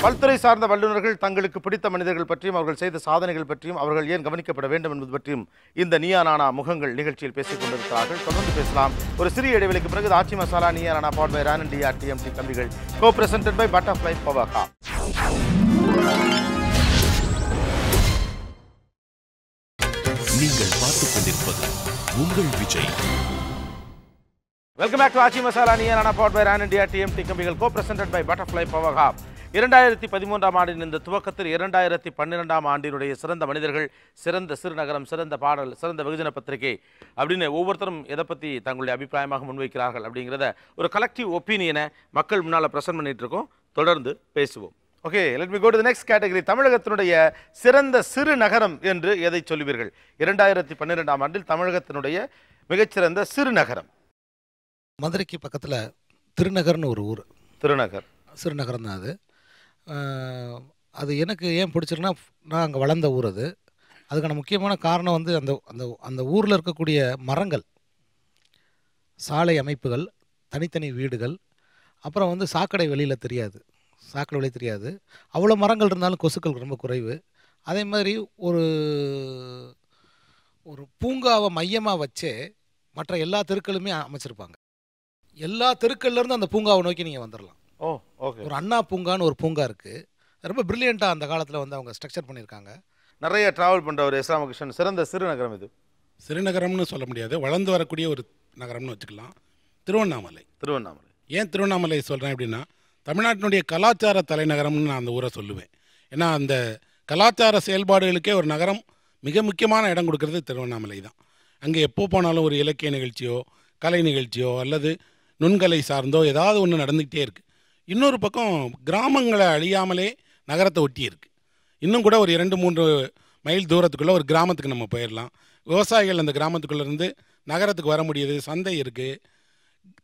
பல்துறை சார்ந்த வல்லுநர்கள் தங்களுக்கு பிடித்த மனிதர்கள் பற்றியும் அவர்கள் செய்த சாதனைகள் பற்றியும் அவர்கள் ஏன் கவனிக்கப்பட வேண்டும் என்பது பற்றியும் இந்த நீயா நானா முகங்கள் நிகழ்ச்சியில் பேசிக் கொண்டிருக்கிறார்கள். தொடர்ந்து பேசலாம். ஒரு சிறிய இடைவெளிக்கு பிறகு ஆச்சி masala Neeya Naana powered by Ron TR TMT கம்பிகள் கோ பிரசன்டட் பை பட்டர்ஃப்ளை பவர்ஹா. நீங்கள் பார்த்துக் கொண்டிருப்பது உங்கள் Vijay. Welcome back to Aachi masala Neeya Naana powered by Ron TR TMT கம்பிகள் கோ பிரசன்டட் பை பட்டர்ஃப்ளை பவர்ஹா. 2013ஆம் ஆண்டின் இந்த துவக்கத்தில் 2012ஆம் ஆண்டினுடைய சிறந்த மனிதர்கள், சிறந்த சிறுநகரம், சிறந்த பாடல், சிறந்த வெகுஜன பத்திரிகை அப்படின்னு ஒவ்வொருத்தரும் எதை பற்றி தங்களுடைய அபிப்பிராயமாக முன்வைக்கிறார்கள் அப்படிங்கிறத ஒரு கலெக்டிவ் ஒப்பீனியனை மக்கள் முன்னால் ப்ரெசென்ட் பண்ணிட்டு இருக்கோம். தொடர்ந்து பேசுவோம். Okay, let me go to the next category. தமிழகத்தினுடைய சிறந்த சிறு நகரம் என்று எதை சொல்லுவீர்கள்? 2012ஆம் ஆண்டில் தமிழகத்தினுடைய மிகச்சிறந்த சிறுநகரம். மதுரைக்கு பக்கத்தில் திருநகர்னு ஒரு ஊர். திருநகர் சிறுநகரம் தான் அது. அது எனக்கு ஏன் பிடிச்சிருக்குன்னா, நான் அங்கே வளர்ந்த ஊர் அது. அதுக்கான முக்கியமான காரணம் வந்து அந்த அந்த அந்த ஊரில் இருக்கக்கூடிய மரங்கள், சாலை அமைப்புகள், தனித்தனி வீடுகள், அப்புறம் வந்து சாக்கடை வெளியில் தெரியாது, சாக்கடை வெளியே தெரியாது. அவ்வளோ மரங்கள் இருந்தாலும் கொசுக்கள் ரொம்ப குறைவு. அதே மாதிரி ஒரு ஒரு பூங்காவை மையமாக வச்சே மற்ற எல்லா தெருக்களுமே அமைச்சிருப்பாங்க. எல்லா தெருக்கள்லேருந்து அந்த பூங்காவை நோக்கி நீங்கள் வந்துடலாம். ஓ, ஓகே. ஒரு அண்ணா பூங்கான்னு ஒரு பூங்கா இருக்குது. ரொம்ப பிரில்லியண்ட்டாக அந்த காலத்தில் வந்து அவங்க ஸ்ட்ரக்சர் பண்ணியிருக்காங்க. நிறைய ட்ராவல் பண்ணுற ஒரு இஸ்லாமகிருஷ்ணன், சிறந்த சிறுநகரம் இது. சிறுநகரம்னு சொல்ல முடியாது, வளர்ந்து வரக்கூடிய ஒரு நகரம்னு வச்சுக்கலாம். திருவண்ணாமலை. திருவண்ணாமலை. ஏன் திருவண்ணாமலை சொல்கிறேன் அப்படின்னா, தமிழ்நாட்டினுடைய கலாச்சார தலைநகரம்னு நான் அந்த ஊரை சொல்லுவேன். ஏன்னா அந்த கலாச்சார செயல்பாடுகளுக்கே ஒரு நகரம் மிக முக்கியமான இடம் கொடுக்கறது திருவண்ணாமலை தான். அங்கே எப்போ போனாலும் ஒரு இலக்கிய நிகழ்ச்சியோ, கலை நிகழ்ச்சியோ அல்லது நுண்கலை சார்ந்தோ ஏதாவது ஒன்று நடந்துக்கிட்டே இருக்குது. இன்னொரு பக்கம் கிராமங்களை அழியாமலே நகரத்தை ஒட்டி இருக்குது. இன்னும் கூட ஒரு 2-3 மைல் தூரத்துக்குள்ளே ஒரு கிராமத்துக்கு நம்ம போயிடலாம். விவசாயிகள் அந்த கிராமத்துக்குள்ளேருந்து நகரத்துக்கு வர முடியுது, சந்தை இருக்குது.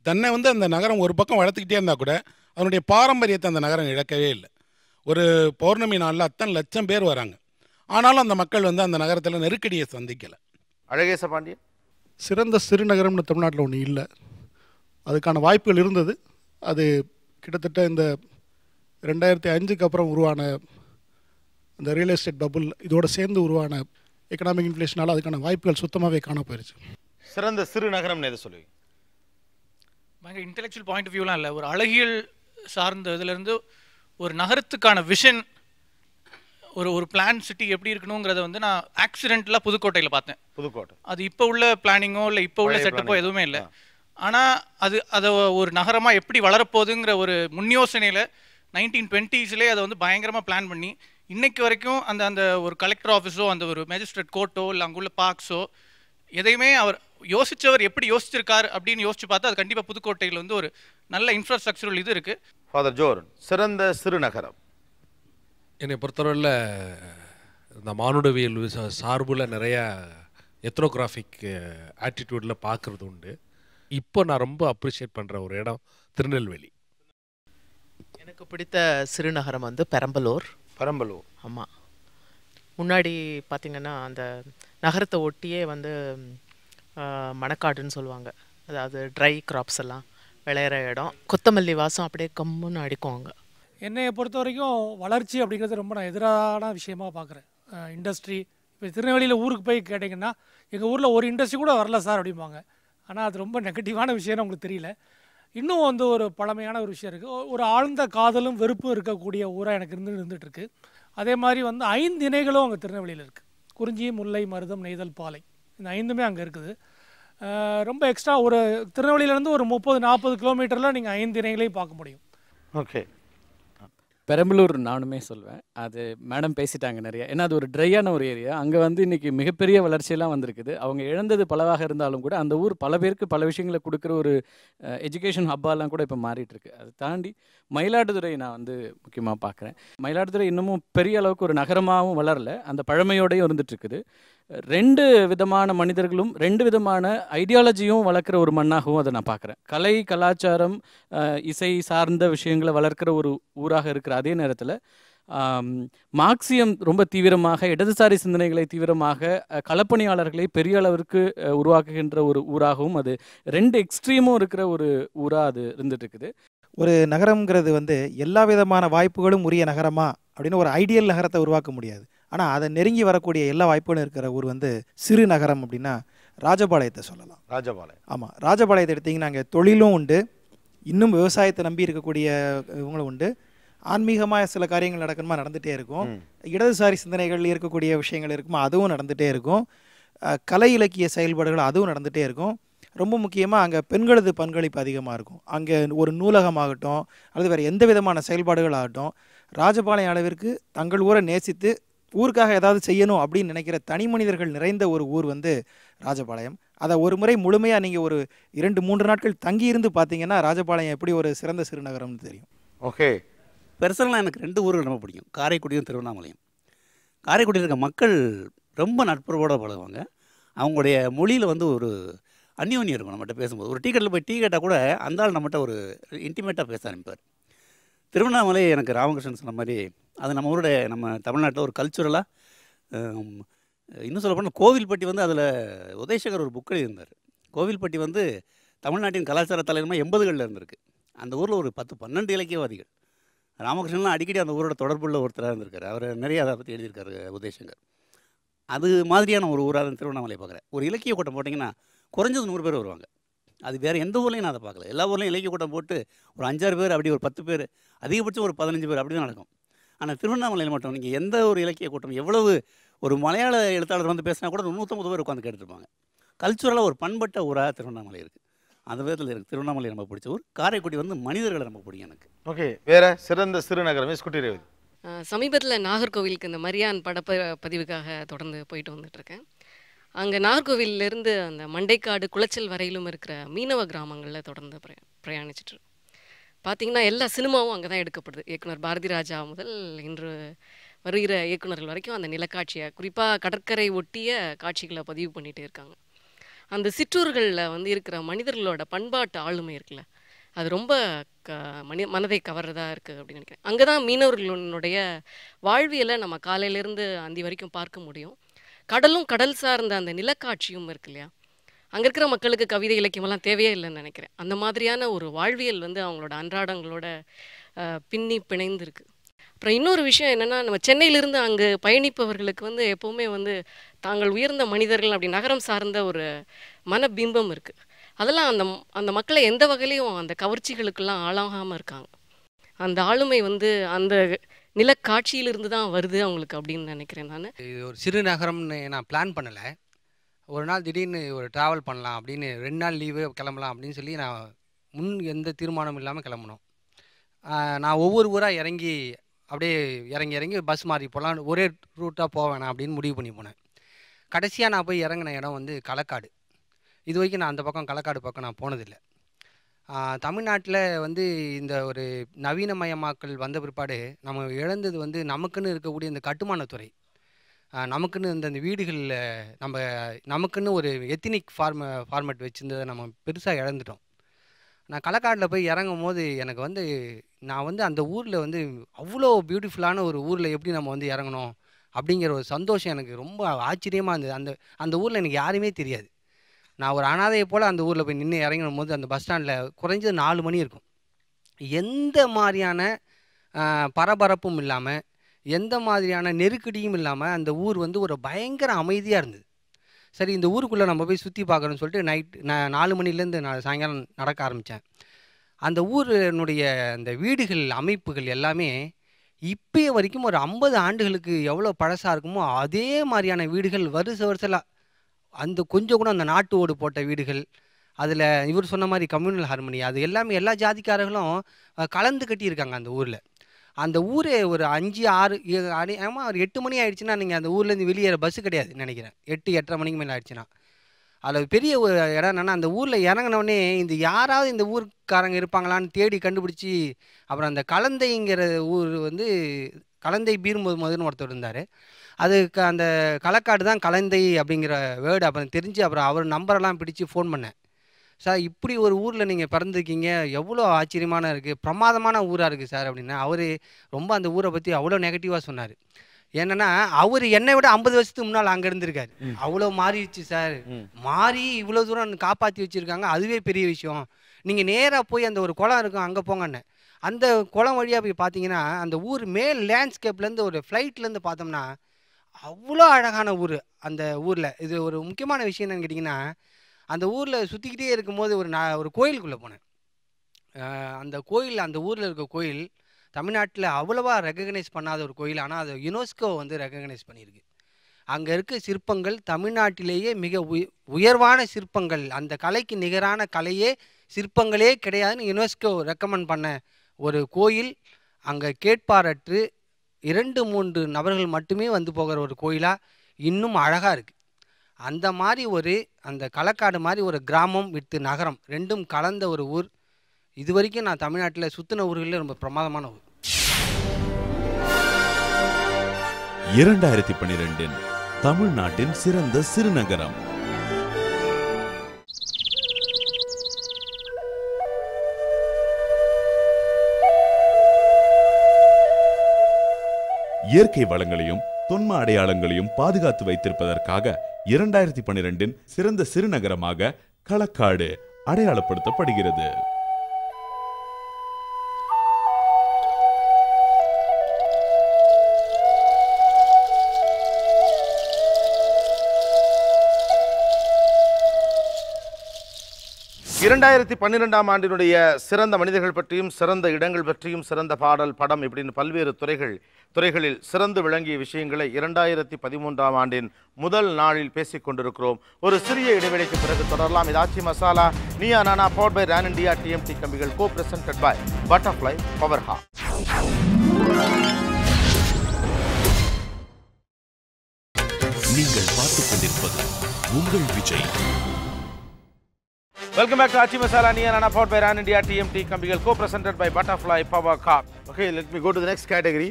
தன்னை வந்து அந்த நகரம் ஒரு பக்கம் வளர்த்துக்கிட்டே இருந்தால் கூட அதனுடைய பாரம்பரியத்தை அந்த நகரம் இழக்கவே இல்லை. ஒரு பௌர்ணமி நாளில் அத்தனை லட்சம் பேர் வராங்க. ஆனாலும் அந்த மக்கள் வந்து அந்த நகரத்தில் நெருக்கடியை சந்திக்கலை. அழகேச பாண்டியன். சிறந்த சிறுநகரம்னு தமிழ்நாட்டில் ஒன்று இல்லை. அதுக்கான வாய்ப்புகள் இருந்தது. அது கிட்டத்தட்ட இந்த 2005க்கு அப்புறம் உருவான இந்த ரியல் எஸ்டேட் பபுள் இதோடு சேர்ந்து உருவான எக்கனாமிக் இன்ஃப்ளேஷனால் அதுக்கான வாய்ப்புகள் சுத்தமாகவே காண போயிடுச்சு. சிறந்த சிறுநகரம்னு எதை சொல்லுவீங்க? பயங்கர இன்டெலெக்சுவல் பாயிண்ட் ஆஃப் வியூலாம் இல்லை, ஒரு அழகியல் சார்ந்த இதுலேருந்து ஒரு நகரத்துக்கான விஷன், ஒரு பிளான் சிட்டி எப்படி இருக்கணுங்கிறத வந்து நான் ஆக்சிடென்ட்லாம் புதுக்கோட்டையில் பார்த்தேன். புதுக்கோட்டை அது இப்போ உள்ள பிளானிங்கோ இல்லை இப்போ உள்ள செட்டப்போ எதுவுமே இல்லை. ஆனால் அதை ஒரு நகரமாக எப்படி வளரப்போகுதுங்கிற ஒரு முன்யோசனையில் 1920s அதை வந்து பயங்கரமாக பிளான் பண்ணி இன்னைக்கு வரைக்கும் அந்த ஒரு கலெக்டர் ஆஃபீஸோ அந்த ஒரு மேஜிஸ்ட்ரேட் கோர்ட்டோ இல்லை அங்குள்ள பார்க்ஸோ எதையுமே அவர் யோசித்தவர் எப்படி யோசிச்சிருக்கார் அப்படின்னு யோசிச்சு பார்த்தா அது கண்டிப்பாக புதுக்கோட்டையில் வந்து ஒரு நல்ல இன்ஃப்ராஸ்ட்ரக்சரல் இது இருக்குது. ஃபாதர் ஜோரன், சிறந்த சிறுநகரம். என்னை பொறுத்தவரையில் இந்த மானுடவியல் சார்பில் நிறையா எத்னோகிராஃபிக் ஆட்டிடியூடில் பார்க்குறது உண்டு. இப்போ நான் ரொம்ப அப்ரிஷியேட் பண்ணுற ஒரு இடம் திருநெல்வேலி. எனக்கு பிடித்த சிறுநகரம் வந்து பெரம்பலூர். பெரம்பலூர், ஆமாம். முன்னாடி பார்த்திங்கன்னா அந்த நகரத்தை ஒட்டியே வந்து மணக்காடுன்னு சொல்லுவாங்க, அதாவது ட்ரை கிராப்ஸ் எல்லாம் விளையிற இடம். கொத்தமல்லி வாசம் அப்படியே கம்முன்னு அடிக்கும் அங்கே. என்னையை பொறுத்த வரைக்கும் வளர்ச்சி அப்படிங்கிறது ரொம்ப நான் எதிரான விஷயமாக பார்க்குறேன். இண்டஸ்ட்ரி இப்போ திருநெல்வேலியில் ஊருக்கு போய் கேட்டிங்கன்னா எங்கள் ஊரில் ஒரு இண்டஸ்ட்ரி கூட வரல சார் அப்படிம்பாங்க. ஆனால் அது ரொம்ப நெகட்டிவான விஷயம்னு உங்களுக்கு தெரியல. இன்னும் வந்து ஒரு பழமையான ஒரு விஷயம் இருக்குது. ஒரு ஆழ்ந்த காதலும் வெறுப்பும் இருக்கக்கூடிய ஊராக எனக்கு இருந்துகிட்ருக்கு. அதே மாதிரி வந்து 5 இணைகளும் அங்கே திருநெல்வேலியில் இருக்குது. குறிஞ்சி, முல்லை, மருதம், நெய்தல், பாலை, இந்த 5மே அங்கே இருக்குது. ரொம்ப எக்ஸ்ட்ரா ஒரு திருநெல்வேலியிலேருந்து ஒரு 30-40 கிலோமீட்டரில் நீங்கள் 5 இணைகளையும் பார்க்க முடியும். ஓகே. பெரம்பலூர் நானுமே சொல்வேன். அது மேடம் பேசிட்டாங்க நிறைய. ஏன்னா அது ஒரு ட்ரையான ஒரு ஏரியா. அங்கே வந்து இன்றைக்கி மிகப்பெரிய வளர்ச்சியெல்லாம் வந்திருக்குது. அவங்க இழந்தது பலவாக இருந்தாலும் கூட அந்த ஊர் பல பேருக்கு பல விஷயங்களை கொடுக்குற ஒரு எஜுகேஷன் ஹப்பாலாம் கூட இப்போ மாறிட்டுருக்கு. அதை தாண்டி மயிலாடுதுறை நான் வந்து முக்கியமாக பார்க்குறேன். மயிலாடுதுறை இன்னமும் பெரிய அளவுக்கு ஒரு நகரமாகவும் வளரல, அந்த பழமையோடையும் இருந்துகிட்ருக்குது. 2 விதமான மனிதர்களும் 2 விதமான ஐடியாலஜியும் வளர்க்குற ஒரு மண்ணாகவும் அதை நான் பார்க்குறேன். கலை, கலாச்சாரம், இசை சார்ந்த விஷயங்களை வளர்க்குற ஒரு ஊராக இருக்கிற அதே நேரத்தில் மார்க்சியம் ரொம்ப தீவிரமாக, இடதுசாரி சிந்தனைகளை தீவிரமாக, களப்பணியாளர்களை பெரிய அளவிற்கு உருவாக்குகின்ற ஒரு ஊராகவும், அது 2 எக்ஸ்ட்ரீமும் இருக்கிற ஒரு ஊராக அது இருந்துட்டு இருக்குது. ஒரு நகரம்ங்கிறது வந்து எல்லா விதமான வாய்ப்புகளும் உரிய நகரமா அப்படின்னு ஒரு ஐடியல் நகரத்தை உருவாக்க முடியாது. ஆனால் அதை நெருங்கி வரக்கூடிய எல்லா வாய்ப்புகளும் இருக்கிற ஊர் வந்து சிறு நகரம் அப்படின்னா ராஜபாளையத்தை சொல்லலாம். ராஜபாளையம். ஆமாம், ராஜபாளையத்தை எடுத்திங்கன்னா அங்கே தொழிலும் உண்டு, இன்னும் விவசாயத்தை நம்பி இருக்கக்கூடிய இவங்களும் உண்டு, ஆன்மீகமாக சில காரியங்கள் நடக்கணுமா நடந்துகிட்டே இருக்கும், இடதுசாரி சிந்தனைகள் இருக்கக்கூடிய விஷயங்கள் இருக்குமா அதுவும் நடந்துகிட்டே இருக்கும், கலை இலக்கிய செயல்பாடுகள் அதுவும் நடந்துகிட்டே இருக்கும். ரொம்ப முக்கியமாக அங்கே பெண்களது பங்களிப்பு அதிகமாக இருக்கும். அங்கே ஒரு நூலகமாகட்டும் அல்லது வேறு எந்த விதமான செயல்பாடுகள் ஆகட்டும், ராஜபாளையம் அளவிற்கு தங்கள் ஊரை நேசித்து ஊருக்காக ஏதாவது செய்யணும் அப்படின்னு நினைக்கிற தனி மனிதர்கள் நிறைந்த ஒரு ஊர் வந்து ராஜபாளையம். அதை ஒரு முறை முழுமையாக நீங்கள் ஒரு 2-3 நாட்கள் தங்கியிருந்து பார்த்தீங்கன்னா ராஜபாளையம் எப்படி ஒரு சிறந்த சிறுநகரம்னு தெரியும். ஓகே. பெருசெல்லாம் எனக்கு 2 ஊர்கள் ரொம்ப பிடிக்கும், காரைக்குடியும் திருவண்ணாமலையும். காரைக்குடியில் இருக்க மக்கள் ரொம்ப நட்புறவோடு பழகுவாங்க. அவங்களுடைய மொழியில் வந்து ஒரு அந்யோன்யம் இருக்கும். நம்மகிட்ட பேசும்போது ஒரு டீ கடையில் போய் டீ கேட்டால் கூட அந்த ஆள் நம்மகிட்ட ஒரு இன்டிமேட்டாக பேச ஆரம்பிப்பார். திருவண்ணாமலை எனக்கு ராமகிருஷ்ணன் சொன்ன மாதிரி அது நம்ம ஊருடைய நம்ம தமிழ்நாட்டில் ஒரு கல்ச்சுரலாக, இன்னும் சொல்ல போனால் கோவில்பட்டி வந்து அதில் உதயசேகர் ஒரு புக் எழுதியிருந்தார். கோவில்பட்டி வந்து தமிழ்நாட்டின் கலாச்சார தலைவமாக 80களில் இருந்திருக்கு. அந்த ஊரில் ஒரு 10-12 இலக்கியவாதிகள். ராமகிருஷ்ணன்லாம் அடிக்கடி அந்த ஊரோட தொடர்புள்ள ஒருத்தராக இருந்திருக்காரு. அவர் நிறைய அதை பற்றி எழுதியிருக்காரு உதயசேகர். அது மாதிரியான ஒரு ஊராக திருவண்ணாமலை பார்க்குறேன். ஒரு இலக்கிய கூட்டம் போட்டிங்கன்னா குறைஞ்சது 100 பேர் வருவாங்க. அது வேறு எந்த ஊர்லையும் நான் அதை பார்க்கல. எல்லா ஊர்லேயும் இலக்கிய கூட்டம் போட்டு ஒரு 5-6 பேர், அப்படி ஒரு 10 பேர், அதிகபட்சம் ஒரு 15 பேர் அப்படி தான் நடக்கும். ஆனால் திருவண்ணாமலையில் மட்டும் நீங்கள் எந்த ஒரு இலக்கிய கூட்டம் எவ்வளவு ஒரு மலையாள எழுத்தாளர் வந்து பேசினா கூட 150 பேர் உட்காந்து கேட்டுருப்பாங்க. கல்ச்சுரலாக ஒரு பண்பட்ட ஊராக திருவண்ணாமலை இருக்குது. அந்த விதத்தில் இருக்குது. திருவண்ணாமலை நம்ம பிடிச்ச ஊர். காரைக்குடி வந்து மனிதர்களை ரொம்ப பிடிக்கும் எனக்கு. ஓகே. வேறு சிறந்த சிறுநகரம் ஸ்குட்டி ரேவதி? சமீபத்தில் நாகர்கோவிலுக்கு இந்த மரியான் பதிவுக்காக தொடர்ந்து போயிட்டு வந்துட்டுருக்கேன். அங்கே நாகர்கோவிலிருந்து அந்த மண்டைக்காடு, குளச்சல் வரையிலும் இருக்கிற மீனவ கிராமங்களில் தொடர்ந்து பிரயாணிச்சிட்டு பார்த்தீங்கன்னா எல்லா சினிமாவும் அங்கே தான் எடுக்கப்படுது. இயக்குனர் பாரதி ராஜா முதல் இன்று வருகிற இயக்குனர்கள் வரைக்கும் அந்த நிலக்காட்சியை, குறிப்பாக கடற்கரை ஒட்டிய காட்சிகளை பதிவு பண்ணிகிட்டே இருக்காங்க. அந்த சிற்றூர்களில் வந்து இருக்கிற மனிதர்களோட பண்பாட்டு ஆளுமை இருக்குல்ல, அது ரொம்ப மனதை கவர்றதா இருக்குது அப்படின்னு நினைக்கிறேன். அங்கே தான் மீனவர்களுடைய வாழ்வியலை நம்ம காலையிலேருந்து அந்தி வரைக்கும் பார்க்க முடியும். கடலும் கடல் சார்ந்த அந்த நிலக்காட்சியும் இருக்கு இல்லையா, அங்கே இருக்கிற மக்களுக்கு கவிதை இலக்கியமெல்லாம் தேவையே இல்லைன்னு நினைக்கிறேன். அந்த மாதிரியான ஒரு வாழ்வியல் வந்து அவங்களோட அன்றாடங்களோட பின்னி பிணைந்து இருக்கு. அப்புறம் இன்னொரு விஷயம் என்னென்னா, நம்ம சென்னையிலிருந்து அங்கே பயணிப்பவர்களுக்கு வந்து எப்போவுமே வந்து தாங்கள் உயர்ந்த மனிதர்கள் அப்படி நகரம் சார்ந்த ஒரு மனபிம்பம் இருக்குது. அதெல்லாம் அந்த அந்த மக்களை எந்த வகையிலையும் அந்த கவர்ச்சிகளுக்கெல்லாம் ஆளாகாமல் இருக்காங்க. அந்த ஆளுமை வந்து அந்த நிலக்காட்சியிலிருந்து தான் வருது அவங்களுக்கு அப்படின்னு நினைக்கிறேன் நான். இது ஒரு சிறு நகரம்னு நான் பிளான் பண்ணலை. ஒரு நாள் திடீர்னு ஒரு ட்ராவல் பண்ணலாம் அப்படின்னு 2 நாள் லீவு கிளம்பலாம் அப்படின்னு சொல்லி நான் எந்த தீர்மானம் இல்லாமல் கிளம்பணும். நான் ஒவ்வொரு ஊராக இறங்கி அப்படியே இறங்கி பஸ் மாறி போகலாம், ஒரே ரூட்டாக போவேணாம் அப்படின்னு முடிவு பண்ணி போனேன். கடைசியாக நான் போய் இறங்கின இடம் வந்து களக்காடு. இது வரைக்கும் நான் அந்த பக்கம் களக்காடு பக்கம் நான் போனதில்லை. தமிழ்நாட்டில் வந்து இந்த ஒரு நவீனமயமாக்கல் வந்த பிற்பாடு நம்ம இழந்தது வந்து நமக்குன்னு இருக்கக்கூடிய இந்த கட்டுமானத்துறை, நமக்குன்னு இந்த வீடுகளில் நமக்குன்னு ஒரு எத்தினிக் ஃபார்மேட் வச்சுருந்ததை நம்ம பெருசாக இழந்துட்டோம். நான் களக்காடில் போய் இறங்கும் போது எனக்கு வந்து நான் வந்து அந்த ஊரில் வந்து அவ்வளோ பியூட்டிஃபுல்லான ஒரு ஊரில் எப்படி நம்ம வந்து இறங்கணும் அப்படிங்கிற ஒரு சந்தோஷம் எனக்கு ரொம்ப ஆச்சரியமாக இருந்தது. அந்த ஊரில் எனக்கு யாருமே தெரியாது. நான் ஒரு அனாதையை போல் அந்த ஊரில் போய் நின்று இறங்கும் போது அந்த பஸ் ஸ்டாண்டில் குறைஞ்சது 4 மணி இருக்கும். எந்த மாதிரியான பரபரப்பும் இல்லாமல், எந்த மாதிரியான நெருக்கடியும் இல்லாமல் அந்த ஊர் வந்து ஒரு பயங்கர அமைதியாக இருந்தது. சரி, இந்த ஊருக்குள்ளே நம்ம போய் சுற்றி பார்க்குறோன்னு சொல்லிட்டு நான் 4 மணிலேருந்து நான் சாயங்காலம் நடக்க ஆரம்பித்தேன். அந்த ஊரினுடைய அந்த வீடுகள் அமைப்புகள் எல்லாமே இப்பயே வரைக்கும் ஒரு 50 ஆண்டுகளுக்கு எவ்வளோ பழசாக இருக்குமோ அதே மாதிரியான வீடுகள் வருஷம் அந்த கொஞ்சம் கூட அந்த நாட்டு ஓடு போட்ட வீடுகள், அதில் இவர் சொன்ன மாதிரி கம்யூனல் ஹார்மனி, அது எல்லாமே எல்லா ஜாதிக்காரர்களும் கலந்து கட்டியிருக்காங்க அந்த ஊரில். அந்த ஊரே ஒரு 5, 6 ஆமாம் ஒரு 8 மணி ஆயிடுச்சுன்னா நீங்கள் அந்த ஊர்லேருந்து வெளியேற பஸ்ஸு கிடையாது நினைக்கிறேன். 8, 8:30 மணிக்கு மேலே ஆயிடுச்சுன்னா. அதில் பெரிய ஒரு இடம் என்னென்னா, அந்த ஊரில் இறங்கினோடனே இந்த யாராவது இந்த ஊர்க்காரங்க இருப்பாங்களான்னு தேடி கண்டுபிடிச்சி, அப்புறம் அந்த கலந்தைங்கிற ஊர் வந்து கலந்தை பீர் மதுன்னு ஒருத்தர் இருந்தார். அதுக்கு அந்த களக்காடு தான் கலந்தை அப்படிங்கிற வேர்டு அப்புறம் தெரிஞ்சு, அப்புறம் அவர் நம்பரெல்லாம் பிடிச்சி ஃபோன் பண்ணேன். சார் இப்படி ஒரு ஊரில் நீங்கள் பிறந்திருக்கீங்க, எவ்வளோ ஆச்சரியமான இருக்குது, பிரமாதமான ஊராக இருக்குது சார் அப்படின்னா. அவர் ரொம்ப அந்த ஊரை பற்றி அவ்வளோ நெகட்டிவாக சொன்னார். என்னன்னா அவர் என்னை விட 50 வருஷத்துக்கு முன்னால் அங்கே இருந்திருக்காரு. அவ்வளோ மாறிடுச்சு சார், மாறி இவ்வளோ தூரம் காப்பாற்றி வச்சுருக்காங்க, அதுவே பெரிய விஷயம். நீங்கள் நேராக போய் அந்த ஒரு குளம் இருக்கும் அங்கே போங்கன்னு. அந்த குளம் வழியாக போய் பார்த்தீங்கன்னா அந்த ஊர் மேல் லேண்ட்ஸ்கேப்லேருந்து ஒரு ஃப்ளைட்லேருந்து பார்த்தோம்னா அவ்வளோ அழகான ஊர். அந்த ஊரில் இது ஒரு முக்கியமான விஷயம் என்னன்னு கேட்டிங்கன்னா, அந்த ஊரில் சுற்றிக்கிட்டே இருக்கும்போது ஒரு கோயிலுக்குள்ளே போனேன். அந்த கோயில், அந்த ஊரில் இருக்க கோயில் தமிழ்நாட்டில் அவ்வளவா ரெகக்னைஸ் பண்ணாத ஒரு கோயில். ஆனால் அது யுனெஸ்கோ வந்து ரெகக்னைஸ் பண்ணியிருக்கு. அங்கே இருக்க சிற்பங்கள் தமிழ்நாட்டிலேயே மிக உயர்வான சிற்பங்கள், அந்த கலைக்கு நிகரான கலையே சிற்பங்களே கிடையாதுன்னு யுனெஸ்கோ ரெக்கமெண்ட் பண்ண ஒரு கோயில். அங்கே கேட்பாரற்று 2, 3 நபர்கள் மட்டுமே வந்து போகிற ஒரு கோயிலாக இன்னும் அழகாக இருக்குது. அந்த மாதிரி அந்த களக்காடு மாதிரி ஒரு கிராமம் விட்டு நகரம் ரெண்டும் கலந்த ஒரு ஊர். இது வரைக்கும் நான் தமிழ்நாட்டில் சுத்தின ஊர்களில் ரொம்ப பிரமாதமான ஊர். 2012 தமிழ்நாட்டின் சிறந்த சிறுநகரம். இயற்கை வளங்களையும் தொன்ம அடையாளங்களையும் பாதுகாத்து வைத்திருப்பதற்காக 2012 சிறந்த சிறுநகரமாக களக்காடு அடையாளப்படுத்தப்படுகிறது. இரண்டாயிரத்தி 12ஆம் ஆண்டினுடைய சிறந்த மனிதர்கள் பற்றியும் சிறந்த இடங்கள் பற்றியும் சிறந்த பாடல், படம் இப்படின்னு பல்வேறு துறைகளில் சிறந்து விளங்கிய விஷயங்களை 2013ஆம் ஆண்டின் முதல் நாளில் பேசிக் கொண்டிருக்கிறோம். ஒரு சிறிய இடைவெளிக்கு பிறகு தொடரலாம். இதாச்சி masala Neeya Naana powered by Ran India TMT கம்பிகள், co presented by Butterfly power ஹா. நீங்கள் பார்த்துக் கொண்டிருப்பது உங்கள் Vijay. Welcome back to Achi Masala Niya Nana powered by Ran India TMT Kambigal, co-presented by Butterfly Power Car. Okay, let me go to the next category.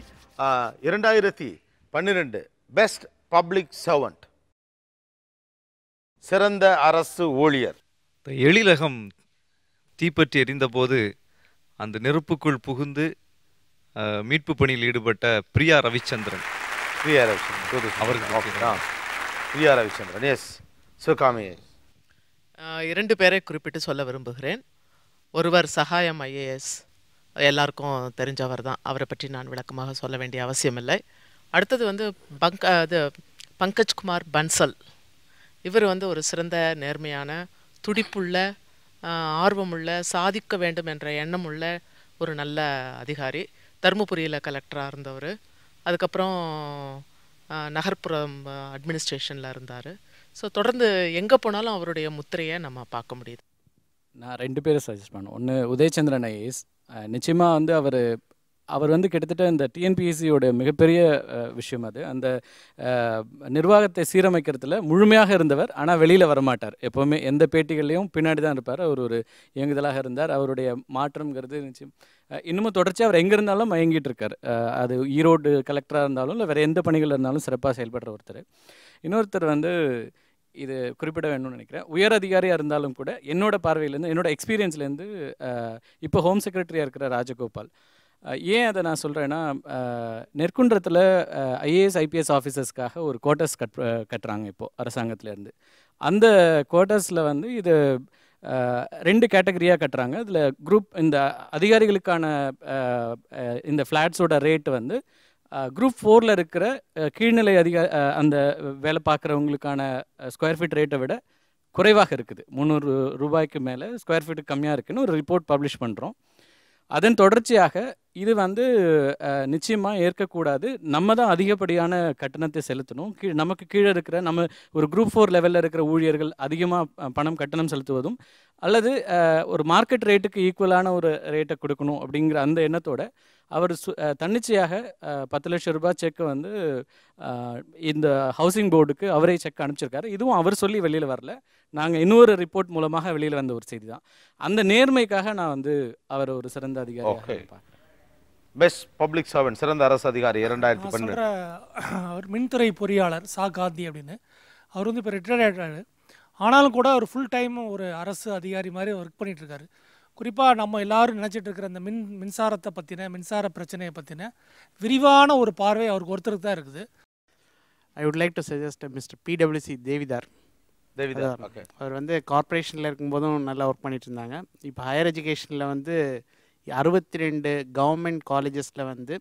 2012 Best Public Servant. சிறந்த அரசு ஊழியர். எழிலகம் தீப்பற்றி எரிந்தபோது அந்த நெருப்புக்குள் புகுந்து மீட்பு பணியில் ஈடுபட்ட பிரியா ரவிச்சந்திரன். பிரியா ரவிச்சந்திரன், எஸ். சுகாமி. 2 பேரை குறிப்பிட்டு சொல்ல விரும்புகிறேன். ஒருவர் சகாயம் ஐஏஎஸ், எல்லாருக்கும் தெரிஞ்சவர் தான், அவரை பற்றி நான் விளக்கமாக சொல்ல வேண்டிய அவசியமில்லை. அடுத்தது வந்து பங்கஜ்குமார் பன்சல். இவர் வந்து ஒரு சிறந்த நேர்மையான, துடிப்புள்ள, ஆர்வமுள்ள, சாதிக்க வேண்டும் என்ற எண்ணமுள்ள ஒரு நல்ல அதிகாரி. தருமபுரியில் கலெக்டராக இருந்தவர். அதுக்கப்புறம் நகர்ப்புறம் அட்மினிஸ்ட்ரேஷனில் இருந்தார். ஸோ தொடர்ந்து எங்கே போனாலும் அவருடைய முத்திரையை நம்ம பார்க்க முடியுது. நான் 2 பேரை சஜஸ்ட் பண்ணுவேன். ஒன்று உதயச்சந்திரன் ஐஏஎஸ். நிச்சயமாக வந்து அவர் வந்து கிட்டத்தட்ட இந்த டிஎன்பிஎஸ்சியோட மிகப்பெரிய விஷயம் அது. அந்த நிர்வாகத்தை சீரமைக்கிறதுல முழுமையாக இருந்தவர். ஆனால் வெளியில் வரமாட்டார். எப்போவுமே எந்த பேட்டிகள்லையும் பின்னாடி தான் இருப்பார். அவர் ஒரு இயங்குதலாக இருந்தார். அவருடைய மாற்றம்ங்கிறது நிச்சயம் இன்னமும் தொடர்ச்சியாக அவர் எங்கே இருந்தாலும் மயங்கிட்டு இருக்கார். அது ஈரோடு கலெக்டராக இருந்தாலும் இல்லை வேறு எந்த பணிகள் இருந்தாலும் சிறப்பாக செயல்படுற ஒருத்தர். இன்னொருத்தர் வந்து இது குறிப்பிட வேணும்னு நினைக்கிறேன். உயர் அதிகாரியாக இருந்தாலும் கூட என்னோட பார்வையிலேருந்து, என்னோட எக்ஸ்பீரியன்ஸ்லேருந்து இப்போ ஹோம் செக்ரட்டரியாக இருக்கிற ராஜகோபால். ஏன் அதை நான் சொல்கிறேன்னா, நெற்குன்றத்தில் ஐஏஎஸ் ஐபிஎஸ் ஆஃபீஸர்ஸ்க்காக ஒரு குவார்ட்டர்ஸ் கட்டுறாங்க இப்போது அரசாங்கத்திலேருந்து. அந்த குவார்ட்டர்ஸில் வந்து இது 2 கேட்டகரியாக கட்டுறாங்க. இதில் குரூப் இந்த அதிகாரிகளுக்கான இந்த ஃப்ளாட்ஸோட ரேட்டு வந்து குரூப் 4ல் இருக்கிற கீழ்நிலை அந்த வேலை பார்க்குறவங்களுக்கான ஸ்கொயர் ஃபீட் ரேட்டை விட குறைவாக இருக்குது. 300 ரூபாய்க்கு மேலே ஸ்கொயர் ஃபீட்டுக்கு கம்மியாக இருக்குன்னு ஒரு ரிப்போர்ட் பப்ளிஷ் பண்ணுறோம். அதன் தொடர்ச்சியாக இது வந்து நிச்சயமாக ஏற்கக்கூடாது. நம்ம தான் அதிகப்படியான கட்டணத்தை செலுத்தணும். நமக்கு கீழே இருக்கிற நம்ம ஒரு குரூப் 4 லெவலில் இருக்கிற ஊழியர்கள் அதிகமாக கட்டணம் செலுத்துவதும் அல்லது ஒரு மார்க்கெட் ரேட்டுக்கு ஈக்குவலான ஒரு ரேட்டை கொடுக்கணும் அப்படிங்கிற அந்த எண்ணத்தோட அவர் தன்னிச்சையாக 10 லட்சம் ரூபாய் செக்கை வந்து இந்த ஹவுசிங் போர்டுக்கு அவரே செக் அனுப்பிச்சிருக்காரு. இதுவும் அவர் சொல்லி வெளியில் வரல, நாங்கள் இன்னொரு ரிப்போர்ட் மூலமாக வெளியில் வந்த ஒரு செய்தி தான். அந்த நேர்மைக்காக நான் வந்து அவர் ஒரு சிறந்த அதிகாரி. பெஸ்ட் பப்ளிக் சர்வன்ட், சிறந்த அரசு அதிகாரி 2012. அவர் மின்துறை பொறியாளர் சா காந்தி அப்படின்னு. அவர் வந்து இப்போ ரிட்டையர்ட் ஆகிட்டாரு. ஆனாலும் கூட அவர் ஃபுல் டைம் ஒரு அரசு அதிகாரி மாதிரி ஒர்க் பண்ணிகிட்ருக்காரு. குறிப்பாக நம்ம எல்லோரும் நினச்சிட்டு இருக்கிற அந்த மின்சாரத்தை பற்றின மின்சார பிரச்சனையை பற்றின விரிவான ஒரு பார்வை அவருக்கு ஒருத்தருக்கு தான் இருக்குது. I would like to suggest mister PWC Devidar. Okay. அவர் வந்து கார்ப்பரேஷனில் இருக்கும்போதும் நல்லா ஒர்க் பண்ணிட்டு இருந்தாங்க. இப்போ ஹையர் எஜுகேஷனில் வந்து 62 கவர்மெண்ட் காலேஜஸில் வந்து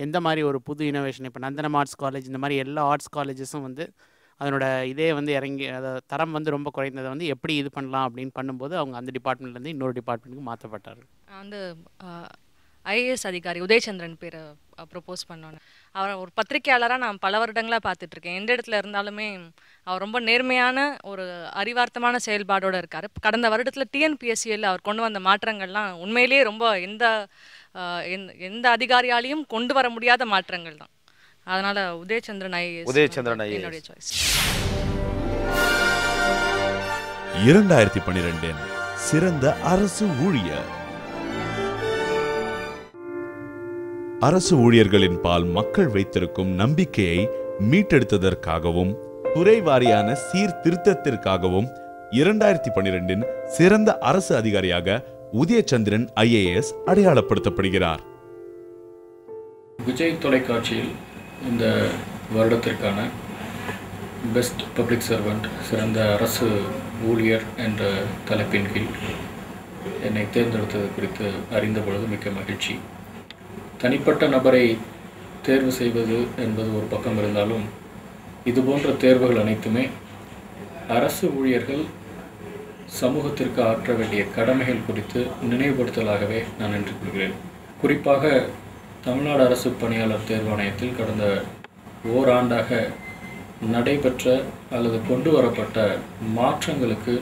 எந்த மாதிரி ஒரு புது இனோவேஷன், இப்போ நந்தனம் ஆர்ட்ஸ் காலேஜ் இந்த மாதிரி எல்லா ஆர்ட்ஸ் காலேஜஸும் வந்து அதனோட இதே வந்து இறங்கி தரம் வந்து ரொம்ப குறைந்ததை வந்து எப்படி இது பண்ணலாம் அப்படின்னு பண்ணும்போது அவங்க அந்த டிபார்ட்மெண்ட்லேருந்து இன்னொரு டிபார்ட்மெண்ட்டுக்கு மாற்றப்பட்டார். வந்து ஐஏஎஸ் அதிகாரி உதயச்சந்திரன் பேரை ப்ரப்போஸ் பண்ணோன்னு அவரை ஒரு பத்திரிகையாளராக நான் பல வருடங்களாக பார்த்துட்ருக்கேன். எந்த இடத்துல இருந்தாலுமே அவர் ரொம்ப நேர்மையான ஒரு அறிவார்த்தமான செயல்பாடோடு இருக்கார். கடந்த வருடத்தில் டிஎன்பிஎஸ்சியில் அவர் கொண்டு வந்த மாற்றங்கள்லாம் உண்மையிலேயே ரொம்ப எந்த அதிகாரியாலையும் கொண்டு வர முடியாத மாற்றங்கள் தான். அதனால் உதயச்சந்திரன் ஐஏஎஸ் என்னுடைய சாய்ஸ். 2012 சிறந்த அரசு ஊழியர். அரசு ஊழியர்களின் பால் மக்கள் வைத்திருக்கும் நம்பிக்கையை மீட்டெடுத்ததற்காகவும் துறை வாரியான சீர்திருத்தத்திற்காகவும் 2012 சிறந்த அரசு அதிகாரியாக உதயச்சந்திரன் ஐஏஎஸ் அடையாளப்படுத்தப்படுகிறார். விஜய் தொலைக்காட்சியில் இந்த வருடத்திற்கான பெஸ்ட் பப்ளிக் சர்வெண்ட் சிறந்த அரசு ஊழியர் என்ற தலைப்பின் கீழ் என்னை தேர்ந்தெடுத்தது குறித்து அறிந்த பொழுது மிக்க மகிழ்ச்சி. தனிப்பட்ட நபரை தேர்வு செய்வது என்பது ஒரு பக்கம் இருந்தாலும் இதுபோன்ற தேர்வுகள் அனைத்துமே அரசு ஊழியர்கள் சமூகத்திற்கு ஆற்ற வேண்டிய கடமைகள் குறித்து நினைவுபடுத்தலாகவே நான் நின்று கொள்கிறேன். குறிப்பாக தமிழ்நாடு அரசு பணியாளர் தேர்வாணையத்தில் கடந்த ஓராண்டாக நடைபெற்ற அல்லது கொண்டு வரப்பட்ட மாற்றங்களுக்கு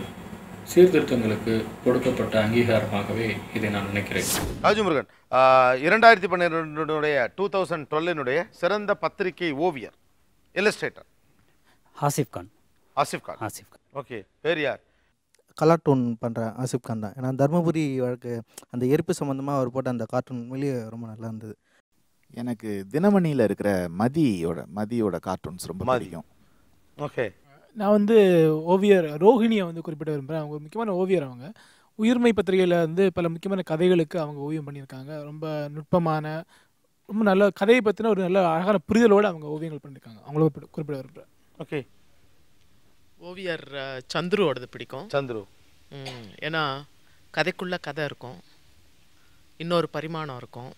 சீர்திருத்தங்களுக்கு கொடுக்கப்பட்ட அங்கீகாரமாகவே இதை நான் நினைக்கிறேன். ராஜமுருகன், 2012 சிறந்த பத்திரிகை ஓவியர் இல்லஸ்ட்ரேட்டர் ஆசிஃப் கான். ஓகே, பேர் யார்? கலாட்டூன் பண்ணுற ஆசிஃப் கான் தான். ஏன்னா தர்மபுரி வழக்கு அந்த எரிப்பு சம்மந்தமாக அவர் போட்ட அந்த கார்ட்டூன் வெளியே ரொம்ப நல்லா இருந்தது. எனக்கு தினமணியில் இருக்கிற மதியோட கார்ட்டூன்ஸ் ரொம்ப பிடிக்கும். ஓகே, நான் வந்து ஓவியர் ரோஹிணியை வந்து குறிப்பிட விரும்புகிறேன். அவங்க ஒரு முக்கியமான ஓவியர். அவங்க உயிர்மை பத்திரிகையில் வந்து பல முக்கியமான கதைகளுக்கு அவங்க ஓவியம் பண்ணியிருக்காங்க. ரொம்ப நுட்பமான ரொம்ப நல்ல கதையை பற்றின ஒரு நல்ல அழகான புரிதலோடு அவங்க ஓவியங்கள் பண்ணியிருக்காங்க. அவங்கள குறிப்பிட விரும்புகிறேன். ஓகே, ஓவியர் சந்துருவோடது பிடிக்கும். சந்துரு ஏன்னா கதைக்குள்ளே கதை இருக்கும், இன்னொரு பரிமாணம் இருக்கும்,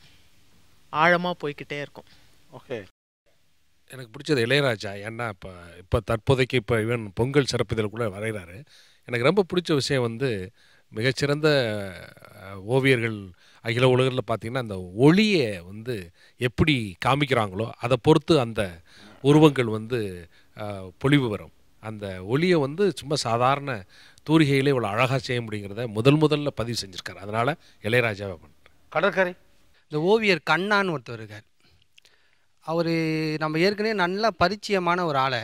ஆழமாக போய்கிட்டே இருக்கும். ஓகே, எனக்கு பிடிச்சது இளையராஜா. ஏன்னா இப்போ தற்போதைக்கு ஈவன் பொங்கல் சிறப்பிதழ் கூட வரைகிறாரு. எனக்கு ரொம்ப பிடிச்ச விஷயம் வந்து மிகச்சிறந்த ஓவியர்கள் அகில உலகில் பார்த்திங்கன்னா அந்த ஒளியை வந்து எப்படி காமிக்கிறாங்களோ அதை பொறுத்து அந்த உருவங்கள் வந்து பொலிவு வரும். அந்த ஒளியை வந்து சும்மா சாதாரண தூரிகையிலே இவ்வளோ அழகாக செய்ய முடியுங்கிறத முதல்ல பதிவு செஞ்சுருக்காரு. அதனால் இளையராஜாவை பண்ணுறேன். கடற்கரை இந்த ஓவியர் கண்ணான்னு ஒருத்தர் இருக்கார். அவர் நம்ம ஏற்கனவே நல்லா பரிச்சயமான ஒரு ஆளை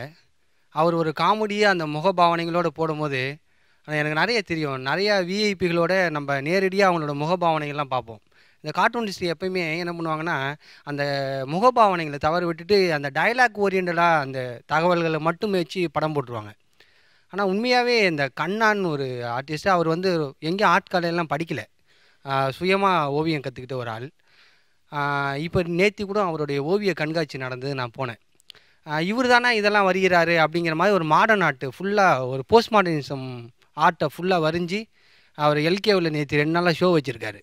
அவர் ஒரு காமெடியாக அந்த முகபாவனைகளோடு போடும்போது எனக்கு நிறைய தெரியும். நிறையா விஐபிகளோட நம்ம நேரடியாக அவங்களோட முகபாவனைகள்லாம் பார்ப்போம். இந்த கார்ட்டூனிஸ்ட் எப்பயுமே என்ன பண்ணுவாங்கன்னா அந்த முகபாவனைகளை தவறு விட்டுட்டு அந்த டயலாக் ஓரியண்டடாக அந்த தகவல்களை மட்டும் வச்சு படம் போட்டுருவாங்க. ஆனால் உண்மையாகவே இந்த கண்ணான்னு ஒரு ஆர்டிஸ்ட்டு அவர் வந்து எங்கேயும் ஆட்காலையெல்லாம் படிக்கலை, சுயமாக ஓவியம் கற்றுக்கிட்ட ஒரு ஆள். இப்போ நேற்று கூட அவருடைய ஓவிய கண்காட்சி நடந்தது, நான் போனேன். இவர் தானே இதெல்லாம் வரைகிறாரு அப்படிங்கிற மாதிரி ஒரு மாடர்ன் ஆர்ட்டு ஃபுல்லாக ஒரு போஸ்ட் மாடர்னிசம் ஆர்ட்டை ஃபுல்லாக வரைஞ்சி அவர் எல்கேவில் நேற்று 2 நாளாக ஷோ வச்சுருக்காரு.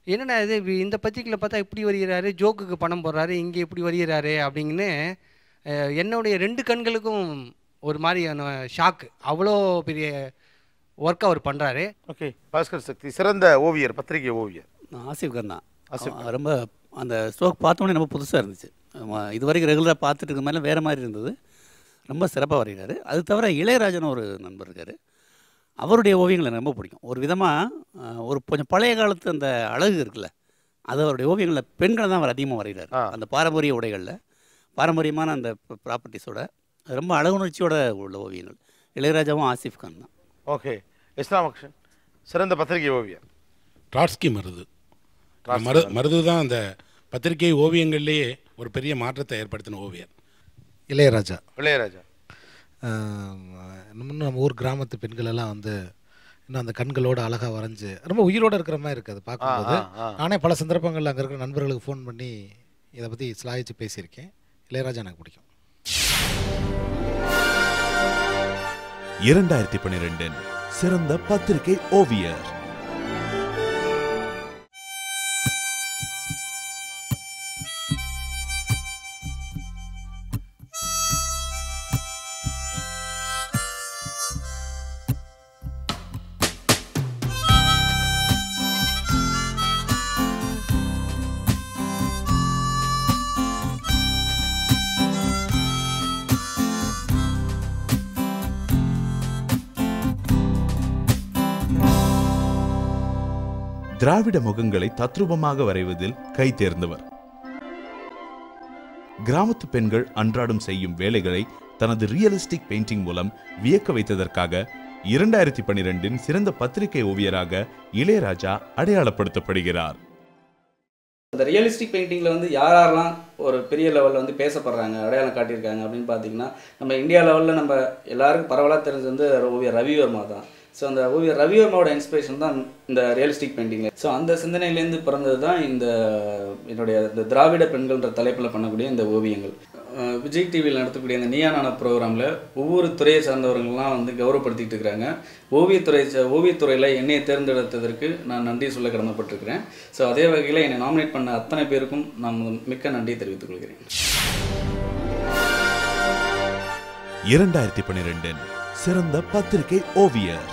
என்னடா இது இந்த பத்திரிக்கையில் பார்த்தா இப்படி வரைகிறாரு, ஜோக்குக்கு பணம் போடுறாரு, இங்கே இப்படி வரைகிறாரு அப்படிங்கன்னு என்னுடைய 2 கண்களுக்கும் ஒரு மாதிரியான ஷாக்கு. அவ்வளோ பெரிய ஒர்க் அவர் பண்ணுறாரு. ஓகே, பாஸ்கர் சக்தி சிறந்த ஓவியர், பத்திரிகை ஓவியர். ஆசிஃப் கான் தான். ரொம்ப அந்த ஸ்ட்ரோக் பார்த்தோன்னே ரொம்ப புதுசாக இருந்துச்சு. இது வரைக்கும் ரெகுலராக பார்த்துட்டு இருக்க மாதிரிலாம் வேறு மாதிரி இருந்தது. ரொம்ப சிறப்பாக வரைகிறாரு. அது தவிர இளையராஜன் ஒரு நண்பர் இருக்கார், அவருடைய ஓவியங்கள் எனக்கு ரொம்ப பிடிக்கும். ஒரு விதமாக ஒரு கொஞ்சம் பழைய காலத்து அந்த அழகு இருக்குல்ல, அது அவருடைய ஓவியங்களில் பெண்களை தான் அவர் அதிகமாக வரைகிறார். அந்த பாரம்பரிய உடைகளில் பாரம்பரியமான அந்த ப்ராப்பர்ட்டிஸோட ரொம்ப அழகுணர்ச்சியோட உள்ள ஓவியங்கள். இளையராஜாவும் ஆசிஃப் கான் தான். ஓகே, இஸ்லாமக்ஷன் சிறந்த பத்திரிகை ஓவியர். ட்ராட்ஸ்கி மருது. மருது தான் அந்த பத்திரிகை ஓவியங்கள்லேயே ஒரு பெரிய மாற்றத்தை ஏற்படுத்தின ஓவியர். இளையராஜா. இளையராஜா இன்னும் நம்ம ஊர் கிராமத்து பெண்கள் எல்லாம் வந்து இன்னும் அந்த கண்களோட அழகாக வரைஞ்சி ரொம்ப உயிரோடு இருக்கிற மாதிரி இருக்குது அது பார்க்கும்போது. நானே பல சந்தர்ப்பங்களில் அங்கே இருக்கிற நண்பர்களுக்கு ஃபோன் பண்ணி இதை பற்றி ஸ்லாகிச்சு பேசியிருக்கேன். இளையராஜா எனக்கு பிடிக்கும். 2012 சிறந்த பத்திரிகை ஓவியர். திராவிட முகங்களை தத்ரூபமாக வரைவதில் கை தேர்ந்தவர். கிராமத்து பெண்கள் அன்றாடம் செய்யும் வேலைகளை தனது ரியலிஸ்டிக் பெயிண்டிங் மூலம் வியக்க வைத்ததற்காக 2012 சிறந்த பத்திரிகை ஓவியராக இளையராஜா அடையாளப்படுத்தப்படுகிறார். இந்த ரியலிஸ்டிக் பெயிண்டிங்கில் வந்து யாரெல்லாம் ஒரு பெரிய லெவலில் வந்து பேசப்படுறாங்க, அடையாளம் காட்டியிருக்காங்க அப்படின்னு பார்த்தீங்கன்னா, நம்ம இந்தியா லெவலில் நம்ம எல்லாருக்கும் பரவலாக தெரிஞ்சது வந்து ஓவியர் ரவிவர்மா தான். ஸோ அந்த ஓவியர் ரவிவர்மாவோட இன்ஸ்பிரேஷன் தான் இந்த ரியலிஸ்டிக் பெயிண்டிங். ஸோ அந்த சிந்தனையிலேருந்து பிறந்தது தான் என்னுடைய இந்த திராவிட பெண்கள்ன்ற தலைப்பில் பண்ணக்கூடிய இந்த ஓவியங்கள். விஜய் டிவியில் நடத்தக்கூடிய இந்த நீயானான ப்ரோக்ராமில் ஒவ்வொரு துறையை சார்ந்தவர்கள்லாம் வந்து கௌரவப்படுத்திட்டு இருக்கிறாங்க. ஓவியத்துறையில் என்னையை தேர்ந்தெடுத்ததற்கு நான் நன்றி சொல்ல கடமைப்பட்டிருக்கிறேன். ஸோ அதே வகையில் என்னை நாமினேட் பண்ண அத்தனை பேருக்கும் நான் மிக்க நன்றி தெரிவித்துக் கொள்கிறேன். 2012 சிறந்த பத்திரிகை ஓவியர்.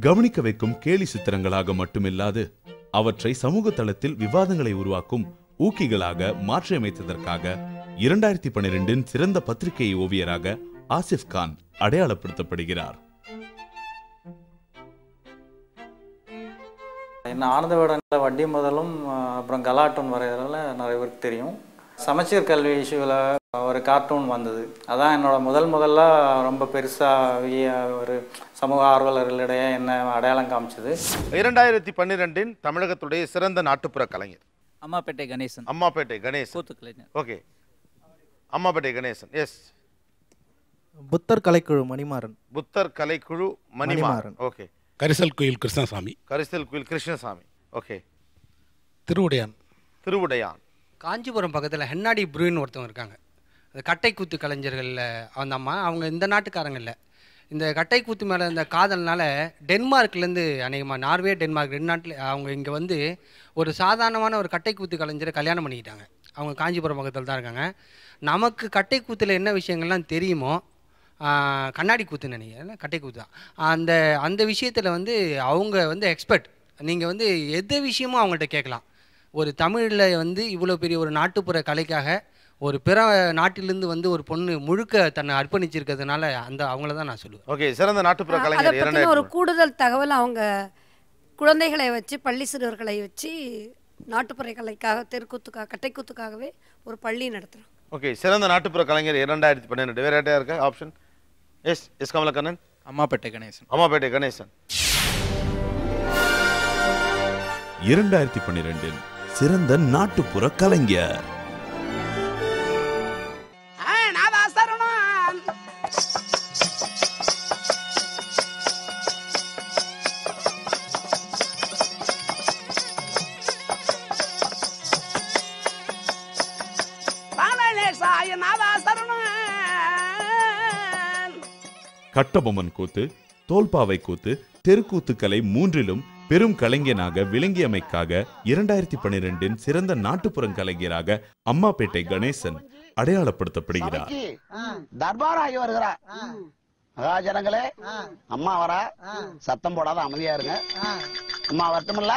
கவனிக்க வைக்கும் கேலி சித்திரங்களாக மட்டுமில்லாது அவற்றை சமூக தளத்தில் விவாதங்களை உருவாக்கும் ஊக்கிகளாக மாற்றியமைத்ததற்காக 2012 சிறந்த பத்திரிகை ஓவியராக ஆசிஃப் கான் அடையாளப்படுத்தப்படுகிறார். என்ன ஆனந்தவிடனில் வட்டி முதலும் அப்புறம் கலாட்டூன் வரைகிறதுல நிறைய பேருக்கு தெரியும். சமச்சீர் கல்வி இஷ்யூவில் ஒரு கார்ட்டூன் வந்தது. அதான் என்னோட முதல்ல ரொம்ப பெருசாக ஒரு சமூக ஆர்வலர்களிடையே என்ன அடையாளம் காமிச்சது. 2012 தமிழகத்துடைய சிறந்த நாட்டுப்புற கலைஞர் அம்மாப்பேட்டை கணேசன். அம்மாப்பேட்டை கணேசன் கூத்து கலைஞர். ஓகே, அம்மாப்பேட்டை கணேசன். எஸ். புத்தர் கலைக்குழு மணிமாறன். புத்தர் கலைக்குழு மணிமாறன். ஓகே. கரிசல் கோயில் கிருஷ்ணசாமி. கரிசல் கோயில் கிருஷ்ணசாமி. ஓகே. திருவுடையான். காஞ்சிபுரம் பக்கத்தில் ஹென்னாடி ப்ரூன்னு ஒருத்தவங்க இருக்காங்க. அது கட்டை கூத்து கலைஞர்களில் அந்த அம்மா, அவங்க இந்த நாட்டுக்காரங்க இல்லை. இந்த கட்டை கூத்து மேலே இந்த காதல்னால டென்மார்க்லேருந்து அநேகமாக நார்வே டென்மார்க் 2 நாட்டில் அவங்க இங்கே வந்து ஒரு சாதாரணமான ஒரு கட்டை கூத்து கலைஞரை கல்யாணம் பண்ணிக்கிட்டாங்க. அவங்க காஞ்சிபுரம் பக்கத்தில் தான் இருக்காங்க. நமக்கு கட்டை கூத்தில் என்ன விஷயங்கள்லாம் தெரியுமோ, கண்ணாடி கூத்து நினைக்கிறேன், கட்டை கூத்து தான், அந்த விஷயத்தில் வந்து அவங்க வந்து எக்ஸ்பர்ட். நீங்கள் வந்து எந்த விஷயமும் அவங்கள்ட்ட கேட்கலாம். ஒரு தமிழில் வந்து இவ்வளோ பெரிய ஒரு நாட்டுப்புற கலைக்காக ஒரு பிற நாட்டிலிருந்து வந்து ஒரு பொண்ணு முழுக்க தன்னை அர்ப்பணிச்சிருக்கிறதுனால அவங்கள தான் நான் சொல்லுவேன். ஓகே, சிறந்த நாட்டுப்புற கலைஞர். ஒரு கூடுதல் தகவல், அவங்க குழந்தைகளை வச்சு, பள்ளி சிறுவர்களை வச்சு நாட்டுப்புற கலைக்காக, தெருக்கூத்துக்காக, கட்டைக்கூத்துக்காகவே ஒரு பள்ளி நடத்துகிறோம். ஓகே, சிறந்த நாட்டுப்புற கலைஞர் 2012. வேற யார்ட்டா இருக்கா ஆப்ஷன்? எஸ் கமலக்கண்ணன். அம்மாப்பேட்டை கணேசன். அம்மாப்பேட்டை கணேசன். 2012 சிறந்த நாட்டுப்புற கலைஞர். கட்டபொம்மன் கூத்து, தோல்பாவை கூத்து, தெருக்கூத்துக்கலை மூன்றிலும் பெரும் கலைஞனாக விளங்கியமைக்காக 2012 சிறந்த நாட்டுப்புற கலைஞராக அம்மாப்பேட்டை கணேசன் அடையாளப்படுத்தப்படுகிறார். தர்பார் ஆகி வருகிறார். மகாஜனங்களே, அம்மா வரா, சத்தம் போடாத அமைதியா இருங்க. அம்மா வரட்டுமில்ல.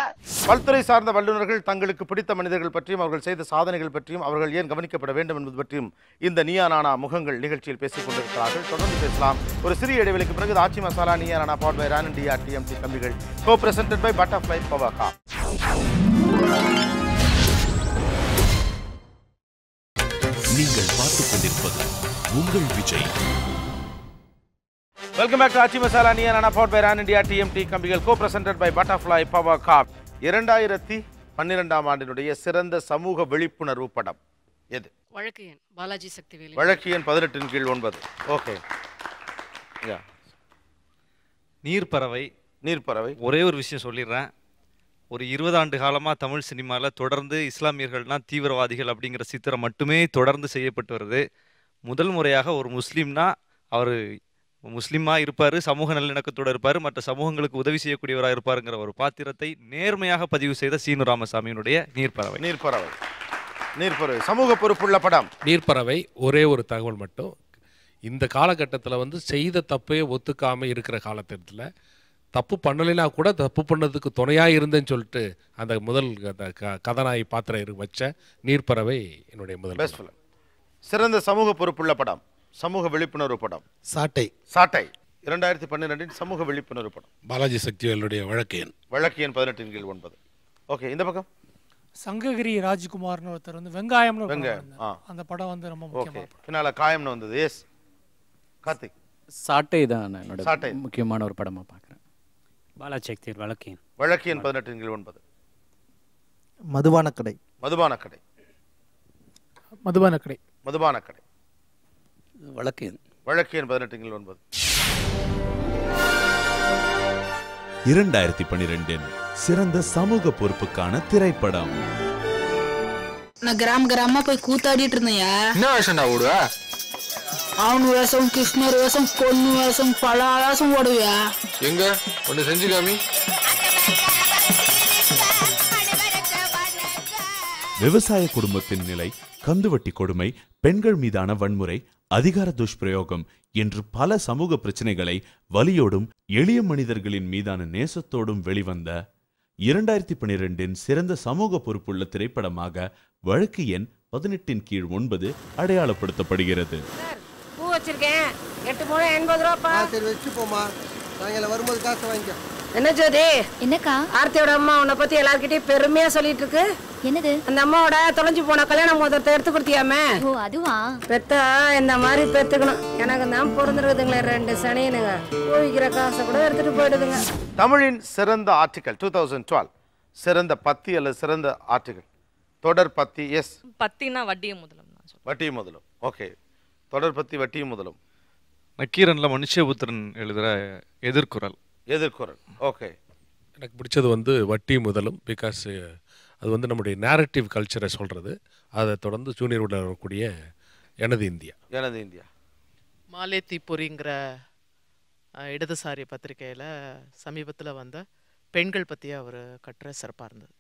பல்துறை சார்ந்த வல்லுநர்கள் தங்களுக்கு பிடித்த மனிதர்கள் பற்றியும் அவர்கள் செய்த சாதனைகள் பற்றியும் அவர்கள் ஏன் கவனிக்கப்பட வேண்டும் என்பது பற்றியும் இந்த நீயா நானா முகங்கள் நிகழ்ச்சியில் பேசிக் கொண்டிருக்கிறார்கள். தொடர்ந்து பேசலாம். ஒரு சிறிய இடைவெளிக்கு பிறகு ஆச்சி masala Neeya Naana powered by Ran India TMT கம்பிகள் co presented by Butterfly power கார். நீங்கள் பார்த்துக் கொண்டிருப்பது உங்கள் Vijay. Welcome back to Aachi masala Neeya Naana powered by Ran India TMT கம்பிகள் co presented by Butterfly power கார். 2012ஆம் ஆண்டினுடைய சிறந்த சமூக விழிப்புணர்வு படம் எது? வழக்கு எண் பாலாஜி சக்திவேலு. வழக்கு எண் 18/9. ஓகே. நீர்ப்பறவை. நீர்ப்பறவை. ஒரே ஒரு விஷயம் சொல்லிடுறேன். ஒரு 20 ஆண்டு காலமாக தமிழ் சினிமாவில் தொடர்ந்து இஸ்லாமியர்கள்னால் தீவிரவாதிகள் அப்படிங்கிற சித்திரம் மட்டுமே தொடர்ந்து செய்யப்பட்டு வருது. முதல் முறையாக ஒரு முஸ்லீம்னா அவர் முஸ்லீமாக இருப்பார், சமூக நல்லிணக்கத்தோடு இருப்பார், மற்ற சமூகங்களுக்கு உதவி செய்யக்கூடியவராக இருப்பாருங்கிற ஒரு பாத்திரத்தை நேர்மையாக பதிவு செய்த சீனு ராமசாமியினுடைய நீர்ப்பறவை. நீர்ப்பறவை. நீர்ப்பறவை சமூக பொறுப்புள்ள படம். நீர்ப்பறவை. ஒரே ஒரு தகவல் மட்டும், இந்த காலகட்டத்தில் வந்து செய்த தப்பே ஒத்துக்காமல் இருக்கிற காலகட்டத்தில் தப்பு பண்ணலைன்னா கூட தப்பு பண்ணதுக்கு துணையாக இருந்தேன்னு சொல்லிட்டு அந்த முதல் கதாநாயகி பாத்திரம் வச்ச நீர்ப்பறவை என்னுடைய முதல் பெஸ்ட் ஃபிலிம். சிறந்த சமூக பொறுப்புள்ள படம், சமூக விழிப்புணர்வு படம். சாட்டை. சாட்டை 2012 சமூக விழிப்புணர்வு படம். பாலாஜி சக்திவேலுடைய வழக்கு எண். வழக்கு எண் 18/9. ஓகே. இந்த பக்கம் சங்ககிரி ராஜ்குமார்னு ஒருத்தர் வந்து வெங்காயம்னு அந்த படம் வந்து ரொம்ப முக்கியமா. பின்னால காயம்னு வந்தது. எஸ் கார்த்திக். சாட்டை தான் என்னோட சாட்டை முக்கியமான ஒரு படமா பார்க்குறேன். பாலாஜி சக்திவேல் வழக்கு எண். வழக்கு எண் 18/9. மதுபான கடை. மதுபான கடை. மதுபான கடை. மதுபான கடை. வழக்கு எண். வழக்கு எண் 18/9. 2012 சிறந்த சமூக பொறுப்புக்கான திரைப்படம். நான் கிராமமா போய் கூத்தாடிட்டு இருந்தேயா. என்ன வேஷம்டா ஓடுவ? அவனு வேஷம், கிருஷ்ணர் வேஷம், பொண்ணு வேஷம், பல வேஷம் ஓடுவியா. எங்க ஒண்ணு செஞ்சு காமி. விவசாய குடும்பத்தின் நிலை, கந்துவட்டி கொடுமை, பெண்கள் மீதான வன்முறை, அதிகார துஷ்பிரயோகம் என்று பல சமூக பிரச்சனைகளை வலியோடும் எளிய மனிதர்களின் மீதான நேசத்தோடும் வெளிவந்த 2012 சிறந்த சமூக பொறுப்புள்ள திரைப்படமாக வழக்கு எண் 18/9 அடையாளப்படுத்தப்படுகிறது. பூ வச்சிருக்கேன், 8 முழம் 80 ரூபாப்பா. சரி வச்சு போமா, நாங்கள் வரும்போது காசு வாங்கிக்க. என்ன ஜோதி? என்னக்கா? ஆர்த்தியோட அம்மா உன்னை பத்தி எல்லார்கிட்டயும் பெருமையா சொல்லிட்டு இருக்கு. என்னது? அந்த அம்மாவோட தொலைஞ்சு போன கல்யாண மோதிரத்தை எடுத்து கொடுத்தியாமே. ஓ அதுவா? பெத்தா இந்த மாதிரி பெத்துக்கணும். எனக்கு தான் பிறந்திருக்குதுங்களே 2 சனியனுங்க. போய்க்கிற காசை கூட எடுத்துட்டு போயிடுதுங்க. தமிழின் சிறந்த ஆர்டிகல் 2012 சிறந்த பத்தி அல்லது சிறந்த ஆர்டிகல் தொடர் பத்தி. எஸ் பத்தினா வட்டியும் முதலும். வட்டியும் முதலும். ஓகே. தொடர் பத்தி வட்டியும் முதலும். நக்கீரன்ல மனுஷபுத்திரன் எழுதுகிற எதிர்குறள். எதிர்குறள். ஓகே. எனக்கு பிடிச்சது வந்து வட்டி முதலும். பிகாஸ் அது வந்து நம்முடைய நேரட்டிவ் கல்ச்சரை சொல்கிறது. அதை தொடர்ந்து ஜூனியர் உள்ள வரக்கூடிய எனது இந்தியா. எனது இந்தியா. மாலே தீப்பொறிங்கிற இடதுசாரி பத்திரிகையில் சமீபத்தில் வந்த பெண்கள் பற்றி அவர் கட்டுரை சிறப்பாக இருந்தது.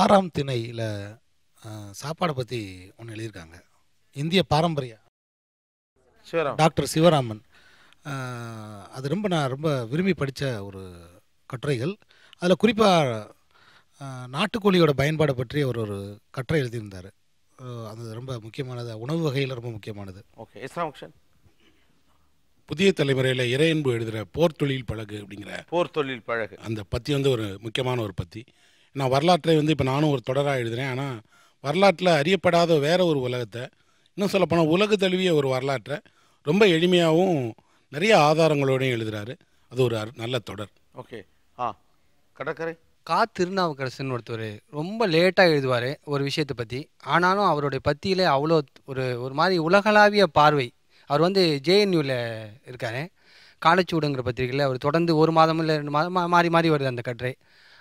6ஆம் திணையில் சாப்பாடை பற்றி ஒன்று எழுதியிருக்காங்க. இந்திய பாரம்பரிய டாக்டர் சிவராமன். அது நான் ரொம்ப விரும்பி படித்த ஒரு கட்டுரைகள். அதில் குறிப்பாக நாட்டுக்கோழியோட பயன்பாடை பற்றி ஒரு கட்டுரை எழுதியிருந்தார். அது ரொம்ப முக்கியமானது, உணவு வகையில் ரொம்ப முக்கியமானது. ஓகே. இஸ்லாமக்ஷன். புதிய தலைமுறையில் இறையன்பு எழுதுகிற போர் தொழில் பழகு அப்படிங்கிற போர் தொழில் பழகு அந்த பற்றி வந்து ஒரு முக்கியமான ஒரு பற்றி. நான் வரலாற்றை வந்து இப்போ நானும் ஒரு தொடராக எழுதுகிறேன். ஆனால் வரலாற்றில் அறியப்படாத வேற ஒரு உலகத்தை, இன்னும் சொல்லப்போனால் உலக தழுவிய ஒரு வரலாற்றை ரொம்ப எளிமையாகவும் நிறைய ஆதாரங்களோடையும் எழுதுகிறாரு. அது ஒரு நல்ல தொடர். ஓகே. கடற்கரை. திருநாவுக்கரசன் ஒருத்தர் ரொம்ப லேட்டாக எழுதுவார் ஒரு விஷயத்தை பற்றி. ஆனாலும் அவருடைய பத்தியிலே அவ்வளோ ஒரு மாதிரி உலகளாவிய பார்வை. அவர் வந்து ஜேஎன்யூவில் இருக்கார். காலச்சூடுங்கிற பத்திரிகையில் அவர் தொடர்ந்து 1 மாதம் இல்லை 2 மாதம் மாறி மாறி வருது அந்த கட்டுரை.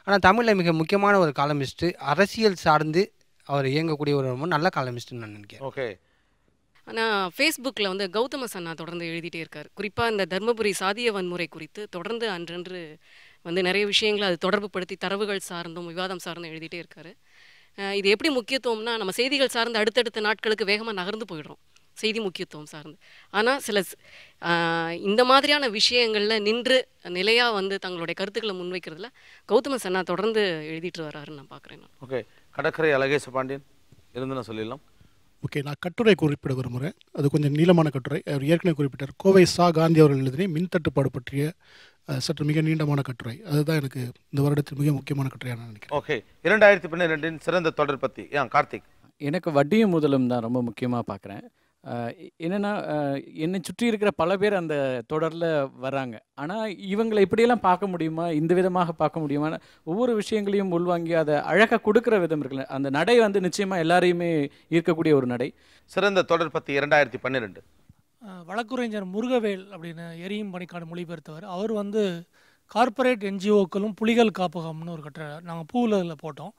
ஆனால் தமிழில் மிக முக்கியமான ஒரு காலமிஸ்ட்டு, அரசியல் சார்ந்து அவர் இயங்கக்கூடிய ஒரு ரொம்ப நல்ல காலமிஸ்ட்டுன்னு நான் நினைக்கிறேன். ஓகே. ஆனால் ஃபேஸ்புக்கில் வந்து கௌதம சன்னா தொடர்ந்து எழுதிட்டே இருக்கார். குறிப்பாக இந்த தர்மபுரி சாதிய வன்முறை குறித்து தொடர்ந்து அன்றன்று வந்து நிறைய விஷயங்களை அது தொடர்பு படுத்தி தரவுகள் சார்ந்தும் விவாதம் சார்ந்தும் எழுதிட்டே இருக்காரு. இது எப்படி முக்கியத்துவம்னா, நம்ம செய்திகள் சார்ந்து அடுத்தடுத்த நாட்களுக்கு வேகமாக நகர்ந்து போயிடுறோம் செய்தி முக்கியத்துவம் சார்ந்து. ஆனால் சில இந்த மாதிரியான விஷயங்களில் நின்று நிலையாக வந்து தங்களுடைய கருத்துக்களை முன்வைக்கிறதுல கௌதம சன்னா தொடர்ந்து எழுதிட்டு வர்றாருன்னு நான் பார்க்குறேன். ஓகே, கடற்கரை அழகேச பாண்டியன் இருந்து நான் சொல்லிடலாம். ஓகே, நான் கட்டுரை குறிப்பிட விரும்புகிறேன். அது கொஞ்சம் நீளமான கட்டுரை. அவர் ஏற்கனவே குறிப்பிட்டார். கோவை சா காந்தி அவர்கள் எழுதிய மின் தட்டுப்பாடு பற்றிய சற்று மிக நீண்டமான கட்டுரை. அதுதான் எனக்கு இந்த வருடத்தில் மிக முக்கியமான கட்டுரையாக நான் நினைக்கிறேன். ஓகே, 2012 சிறந்த தொடர் பற்றி கார்த்திக். எனக்கு வட்டியும் முதலும் தான் ரொம்ப முக்கியமாக பார்க்குறேன். என்னென்னா, என்னை சுற்றி இருக்கிற பல பேர் அந்த தொடரில் வராங்க. ஆனால் இவங்களை இப்படியெல்லாம் பார்க்க முடியுமா, இந்த விதமாக பார்க்க முடியுமா, ஒவ்வொரு விஷயங்களையும் உள்வாங்கி அதை அழகாக கொடுக்குற விதம் இருக்குல்ல, அந்த நடை வந்து நிச்சயமாக எல்லாரையுமே ஈர்க்கக்கூடிய ஒரு நடை. சிறந்த தொடர் பற்றி 2012 வழக்குரைஞர் முருகவேல் அப்படின்னு எரியும் பணிக்காடு மொழிபெயர்த்தவர். அவர் வந்து கார்ப்பரேட் என்ஜிஓக்களும் புலிகள் காப்பகம்னு ஒரு கட்டுரை நாங்கள் பூவில் போட்டோம்.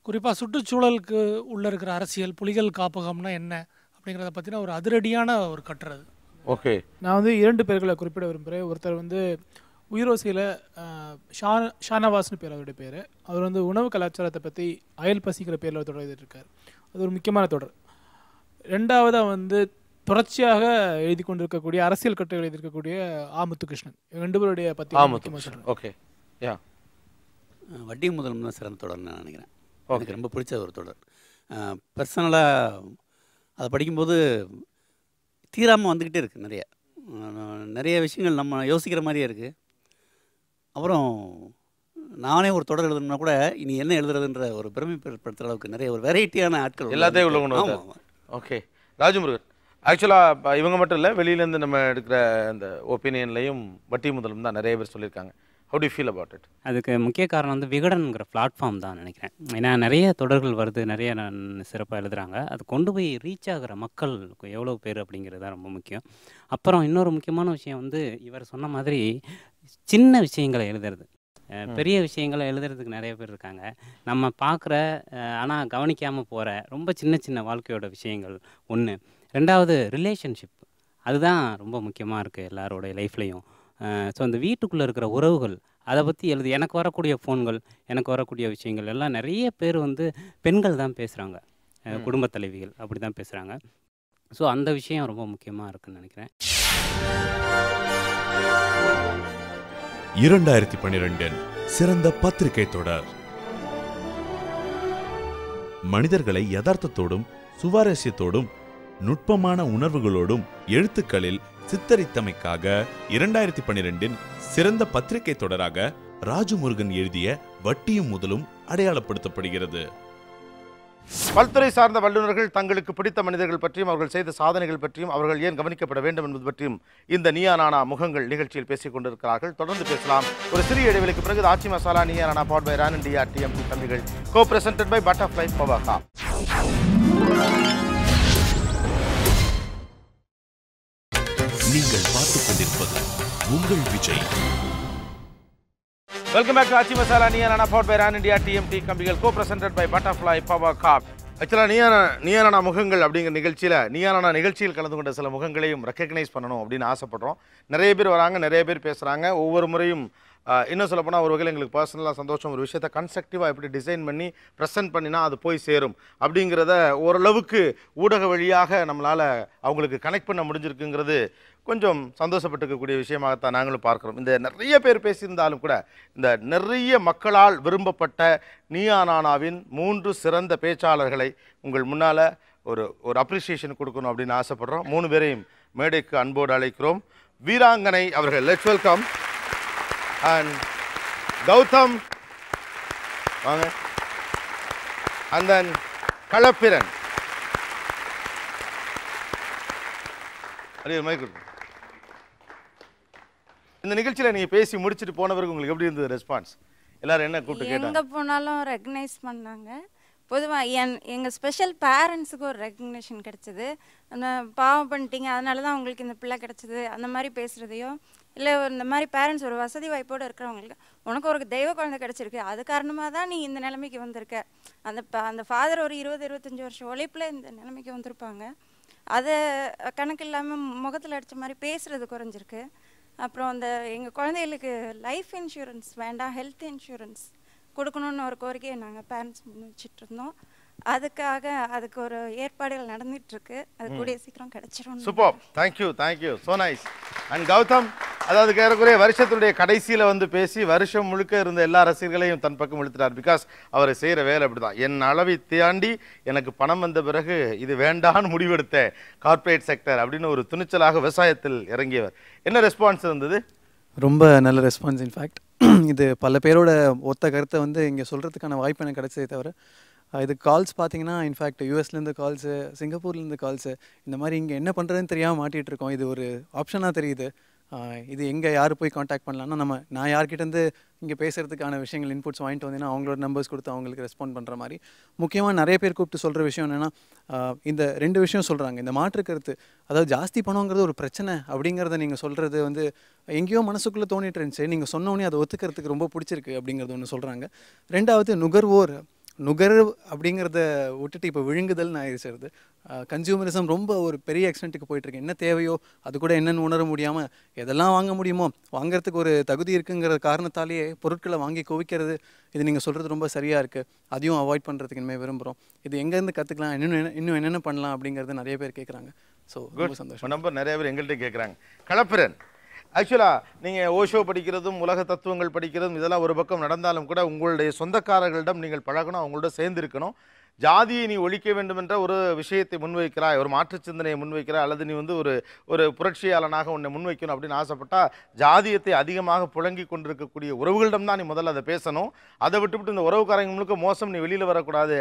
குறிப்பாக சுற்றுச்சூழலுக்கு உள்ளே இருக்கிற அரசியல், புலிகள் காப்பகம்னா என்ன அப்படிங்கிறத பற்றின ஒரு அதிரடியான ஒரு கட்டுரை. ஓகே, நான் வந்து 2 பேர்களை குறிப்பிட விரும்புகிறேன். ஒருத்தர் வந்து உயிரோசையில் ஷானவாஸ்னு பேர், அவருடைய பேர். அவர் வந்து உணவு கலாச்சாரத்தை பற்றி அயல் பசிக்கிற பேரில் ஒரு தொடர் எழுதியிருக்கார். அது ஒரு முக்கியமான தொடர். 2வதாக வந்து தொடர்ச்சியாக எழுதி கொண்டிருக்கக்கூடிய அரசியல் கட்டுரை எழுதியிருக்கக்கூடிய முத்துகிருஷ்ணன். 2 பேருடைய பற்றி. ஓகே, வட்டி முதலும் தான் சிறந்த தொடர்னு நான் நினைக்கிறேன். எனக்கு ரொம்ப பிடிச்ச ஒரு தொடர். பர்சனலாக அதை படிக்கும்போது தீராமல் வந்துக்கிட்டே இருக்குது. நிறைய விஷயங்கள் நம்ம யோசிக்கிற மாதிரியே இருக்குது. அப்புறம் நானே ஒரு தொடர் எழுதணும்னா கூட இனி என்ன எழுதுறதுன்ற ஒரு பெருமைப்படுத்துகிற அளவுக்கு நிறைய ஒரு வெரைட்டியான ஆட்கள் எல்லாத்தையும் உள்ள கொண்டு வந்தாங்க. ஓகே, ராஜமுருகன். ஆக்சுவலாக இவங்க மட்டும் இல்லை, வெளியிலேருந்து நம்ம எடுக்கிற அந்த ஒப்பீனியன்லையும் வட்டி முதலும் தான் நிறைய பேர் சொல்லியிருக்காங்க. How to feel about it? அதுக்கு முக்கிய காரணம் வந்து விகடன்கிற பிளாட்ஃபார்ம் தான் நினைக்கிறேன். ஏன்னா நிறைய தொடர்கள் வருது, நிறைய சிறப்பாக எழுதுகிறாங்க. அது கொண்டு போய் ரீச் ஆகிற மக்கள் எவ்வளோ பேர் அப்படிங்கிறது தான் ரொம்ப முக்கியம். அப்புறம் இன்னொரு முக்கியமான விஷயம் வந்து இவர் சொன்ன மாதிரி சின்ன விஷயங்களை எழுதுறது. பெரிய விஷயங்களை எழுதுறதுக்கு நிறைய பேர் இருக்காங்க. நம்ம பார்க்குற ஆனால் கவனிக்காமல் போகிற ரொம்ப சின்ன சின்ன வாழ்க்கையோட விஷயங்கள் ஒன்று. 2வது ரிலேஷன்ஷிப், அதுதான் ரொம்ப முக்கியமாக இருக்குது எல்லாரோடைய லைஃப்லையும். ஸோ அந்த வீட்டுக்குள்ளே இருக்கிற உறவுகள் அதை பற்றி எழுது. எனக்கு வரக்கூடிய ஃபோன்கள், எனக்கு வரக்கூடிய விஷயங்கள் எல்லாம் நிறைய பேர் வந்து பெண்கள் தான் பேசுகிறாங்க, குடும்ப தலைவிகள் அப்படி தான் பேசுகிறாங்க. ஸோ அந்த விஷயம் ரொம்ப முக்கியமாக இருக்குதுன்னு நினைக்கிறேன். 2012 சிறந்த பத்திரிகை தொடர். மனிதர்களை யதார்த்தத்தோடும் சுவாரஸ்யத்தோடும் நுட்பமான உணர்வுகளோடும் எழுத்துக்களில் சித்தரித்தமைக்காக 2012 சிறந்த பத்திரிகை தொடராக ராஜமுருகன் எழுதிய வட்டியும் முதலும் அடையாளப்படுத்தப்படுகிறது. பல்துறை சார்ந்த வல்லுநர்கள் தங்களுக்கு பிடித்த மனிதர்கள் பற்றியும் அவர்கள் செய்த சாதனைகள் பற்றியும் அவர்கள் ஏன் கவனிக்கப்பட வேண்டும் என்பது பற்றியும் இந்த நீயா நானா முகங்கள் நிகழ்ச்சியில் பேசிக் கொண்டிருக்கிறார்கள். தொடர்ந்து பேசலாம். ஒரு சிறிய இடைவெளிக்கு பிறகு ஆச்சி masala Neeya Naana powered by Ran India TMT தம்பிகள், co presented by Butterfly power காப். நீங்கள் பார்த்துக் கொண்டிருப்பது உங்கள் Vijay. Welcome back to Aachi masala Neeya Naana powered by Ran India TMT கம்பிகள், co presented by Butterfly power காப். ஆக்சுவலாக நீயா நானா முகங்கள் அப்படிங்கிற நிகழ்ச்சியில் நீயா நானா நிகழ்ச்சியில் கலந்து கொண்ட சில முகங்களையும் ரெக்கக்னைஸ் பண்ணணும் அப்படின்னு ஆசைப்படுறோம். நிறைய பேர் வராங்க, நிறைய பேர் பேசுகிறாங்க. ஒவ்வொரு முறையும் இன்னும் சொல்லப்போனால் ஒரு வகையில் எங்களுக்கு பர்சனலாக சந்தோஷம். ஒரு விஷயத்தை கன்ஸ்ட்ரக்டிவாக எப்படி டிசைன் பண்ணி ப்ரெசென்ட் பண்ணினா அது போய் சேரும் அப்படிங்கிறத ஓரளவுக்கு ஊடக வழியாக நம்மளால் அவங்களுக்கு கனெக்ட் பண்ண முடிஞ்சிருக்குங்கிறது கொஞ்சம் சந்தோஷப்பட்டுக்கக்கூடிய விஷயமாகத்தான் நாங்களும் பார்க்குறோம். இந்த நிறைய பேர் பேசியிருந்தாலும் கூட இந்த நிறைய மக்களால் விரும்பப்பட்ட நீயா நானாவின் 3 சிறந்த பேச்சாளர்களை உங்கள் முன்னால் ஒரு அப்ரிசியேஷன் கொடுக்கணும் அப்படின்னு ஆசைப்படுறோம். 3 பேரையும் மேடைக்கு அன்போடு அழைக்கிறோம். வீராங்கனை அவர்கள், லெட்ஸ் வெல்கம். அண்ட் கௌதம் வாங்க. And then Kalapiran. அப்படியே மைக் கொடுங்க. இந்த நிகழ்ச்சியில் நீங்கள் பேசி முடிச்சுட்டு போனவருக்கு உங்களுக்கு எப்படி இருந்தது ரெஸ்பான்ஸ்? எல்லாரும் என்ன கூப்பிட்டு கேட்டாங்க? எங்கே போனாலும் ரெக்கக்னைஸ் பண்ணாங்க. பொதுவாக எங்கள் ஸ்பெஷல் பேரண்ட்ஸுக்கு ஒரு ரெக்கக்னேஷன் கிடச்சிது. அந்த பாவம் பண்ணிட்டீங்க அதனால தான் உங்களுக்கு இந்த பிள்ளை கிடச்சிது அந்த மாதிரி பேசுகிறதையோ, இல்லை இந்த மாதிரி பேரண்ட்ஸ் ஒரு வசதி வாய்ப்போடு இருக்கிறவங்களுக்கு உனக்கு ஒரு தெய்வ குழந்தை கிடச்சிருக்கு, அது காரணமாக தான் நீ இந்த நிலைமைக்கு வந்திருக்க. அந்த ஃபாதர் ஒரு 20-25 வருஷம் உழைப்பில் இந்த நிலைமைக்கு வந்திருப்பாங்க. அதை கணக்கு இல்லாமல் முகத்தில் அடித்த மாதிரி பேசுகிறது குறைஞ்சிருக்கு. அப்புறம் அந்த எங்கள் குழந்தைகளுக்கு லைஃப் இன்சூரன்ஸ் வேண்டாம், ஹெல்த் இன்சூரன்ஸ் கொடுக்கணுன்னு ஒரு கோரிக்கையை நாங்கள் பேரண்ட்ஸ் முன் வச்சுட்டு இருந்தோம். அதுக்கு ஒரு ஏற்பாடுகள் நடந்துகிட்ருக்கு. அது கூடிய சீக்கிரம் கிடைச்சிரும். Super, thank you, so nice. And Gautam, அதாவது ஏறக்குறைய வருஷத்துடைய கடைசியில் வந்து பேசி வருஷம் முழுக்க இருந்த எல்லா ரசிகர்களையும் தன் பக்கம் இழுத்துட்டார். பிகாஸ் அவர் செய்கிற வேலை அப்படி தான். என் அளவை தாண்டி எனக்கு பணம் வந்த பிறகு இது வேண்டான்னு முடிவெடுத்த கார்ப்பரேட் செக்டர் அப்படின்னு ஒரு துணிச்சலாக விவசாயத்தில் இறங்கியவர். என்ன ரெஸ்பான்ஸ் இருந்தது? ரொம்ப நல்ல ரெஸ்பான்ஸ். இன்ஃபேக்ட் இது பல பேரோட ஒத்த கருத்தை வந்து இங்கே சொல்கிறதுக்கான வாய்ப்பு எனக்கு கிடைச்சதே தவிர, இது கால்ஸ் பார்த்தீங்கன்னா இன்ஃபேக்ட் யூஎஸ்லேருந்து கால்ஸு, சிங்கப்பூர்லேருந்து கால்ஸு, இந்த மாதிரி இங்கே என்ன பண்ணுறதுன்னு தெரியாமல் மாட்டிகிட்டு இருக்கோம். இது ஒரு ஆப்ஷனாக தெரியுது. இது எங்கே யார் போய் காண்டாக்ட் பண்ணலான்னா நான் யார்கிட்டேருந்து இங்கே பேசுகிறதுக்கான விஷயங்கள் இன்புட்ஸ் வாங்கிட்டு வந்தீங்கன்னா அவங்களோட நம்பர்ஸ் கொடுத்து அவங்களுக்கு ரெஸ்பாண்ட் பண்ணுற மாதிரி. முக்கியமாக நிறைய பேர் கூப்பிட்டு சொல்கிற விஷயம் என்னென்னா, இந்த 2 விஷயம் சொல்கிறாங்க. இந்த மாற்று கருத்து, அதாவது ஜாஸ்தி பணங்கிறது ஒரு பிரச்சனை அப்படிங்கிறத நீங்கள் சொல்கிறது வந்து எங்கேயோ மனசுக்குள்ளே தோணிட்டு இருந்துச்சு. நீங்கள் சொன்னோன்னே அதை ஒத்துக்கிறதுக்கு ரொம்ப பிடிச்சிருக்கு அப்படிங்கிறது ஒன்று சொல்கிறாங்க. 2வது நுகர்வு அப்படிங்கிறத விட்டுட்டு இப்போ விழுங்குதல்னு ஆயிடுச்சு. கன்சியூமரிசம் ரொம்ப ஒரு பெரிய எக்ஸ்டென்ட்டுக்கு போயிட்டுருக்கு. என்ன தேவையோ அது கூட என்னென்னு உணர முடியாமல் எதெல்லாம் வாங்க முடியுமோ வாங்கிறதுக்கு ஒரு தகுதி இருக்குங்கிற காரணத்தாலேயே பொருட்களை வாங்கி குவிக்கிறது. இது நீங்கள் சொல்கிறது ரொம்ப சரியாக இருக்குது. அதையும் அவாய்ட் பண்ணுறதுக்கு இனிமேல் விரும்புகிறோம். இது எங்கேருந்து கற்றுக்கலாம், இன்னும் என்னென்ன பண்ணலாம் அப்படிங்கிறது நிறைய பேர் கேட்குறாங்க. ஸோ ரொம்ப சந்தோஷம். நம்பர் நிறைய பேர் எங்கள்கிட்ட கேட்குறாங்க. கலப்புரன், ஆக்சுவலாக நீங்கள் ஓஷோ படிக்கிறதும் உலக தத்துவங்கள் படிக்கிறதும் இதெல்லாம் ஒரு பக்கம் நடந்தாலும் கூட உங்களுடைய சொந்தக்காரர்களிடம் நீங்கள் பழகணும், அவங்களோட சேர்ந்து இருக்கணும். ஜாதியை நீ ஒழிக்க வேண்டும் என்ற ஒரு விஷயத்தை முன்வைக்கிறாய், ஒரு மாற்று சிந்தனையை முன்வைக்கிறாய், அல்லது நீ வந்து ஒரு புரட்சியாளனாக உன்னை முன்வைக்கணும் அப்படின்னு ஆசைப்பட்டா ஜாதியத்தை அதிகமாக புழங்கி கொண்டிருக்கக்கூடிய உறவுகளிடம் தான் நீ முதல்ல அதை பேசணும். அதை விட்டுவிட்டு இந்த உறவுக்காரங்க முழுக்க மோசம், நீ வெளியில் வரக்கூடாது,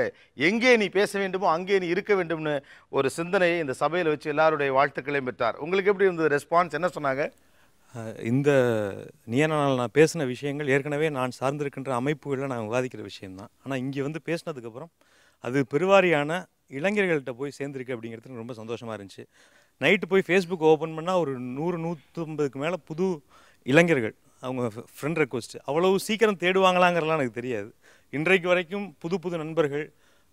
எங்கே நீ பேச வேண்டுமோ அங்கே நீ இருக்க வேண்டும்னு ஒரு சிந்தனையை இந்த சபையில் வச்சு எல்லாருடைய வாழ்த்துக்களையும் பெற்றார். உங்களுக்கு எப்படி இருந்தது ரெஸ்பான்ஸ், என்ன சொன்னாங்க? இந்த நியனால் நான் பேசின விஷயங்கள் ஏற்கனவே நான் சார்ந்திருக்கின்ற அமைப்புகளில் நான் விவாதிக்கிற விஷயம்தான். ஆனால் இங்கே வந்து பேசினதுக்கப்புறம் அது பெருவாரியான இளைஞர்கள்ட்ட போய் சேர்ந்துருக்கு அப்படிங்கிறது ரொம்ப சந்தோஷமாக இருந்துச்சு. நைட்டு போய் ஃபேஸ்புக் ஓப்பன் பண்ணால் ஒரு 100-150க்கு மேலே புது இளைஞர்கள் அவங்க ஃப்ரெண்ட் ரெக்வஸ்ட்டு அவ்வளவு சீக்கிரம் தேடுவாங்களாங்கிறலாம் எனக்கு தெரியாது. இன்றைக்கு வரைக்கும் புது நண்பர்கள்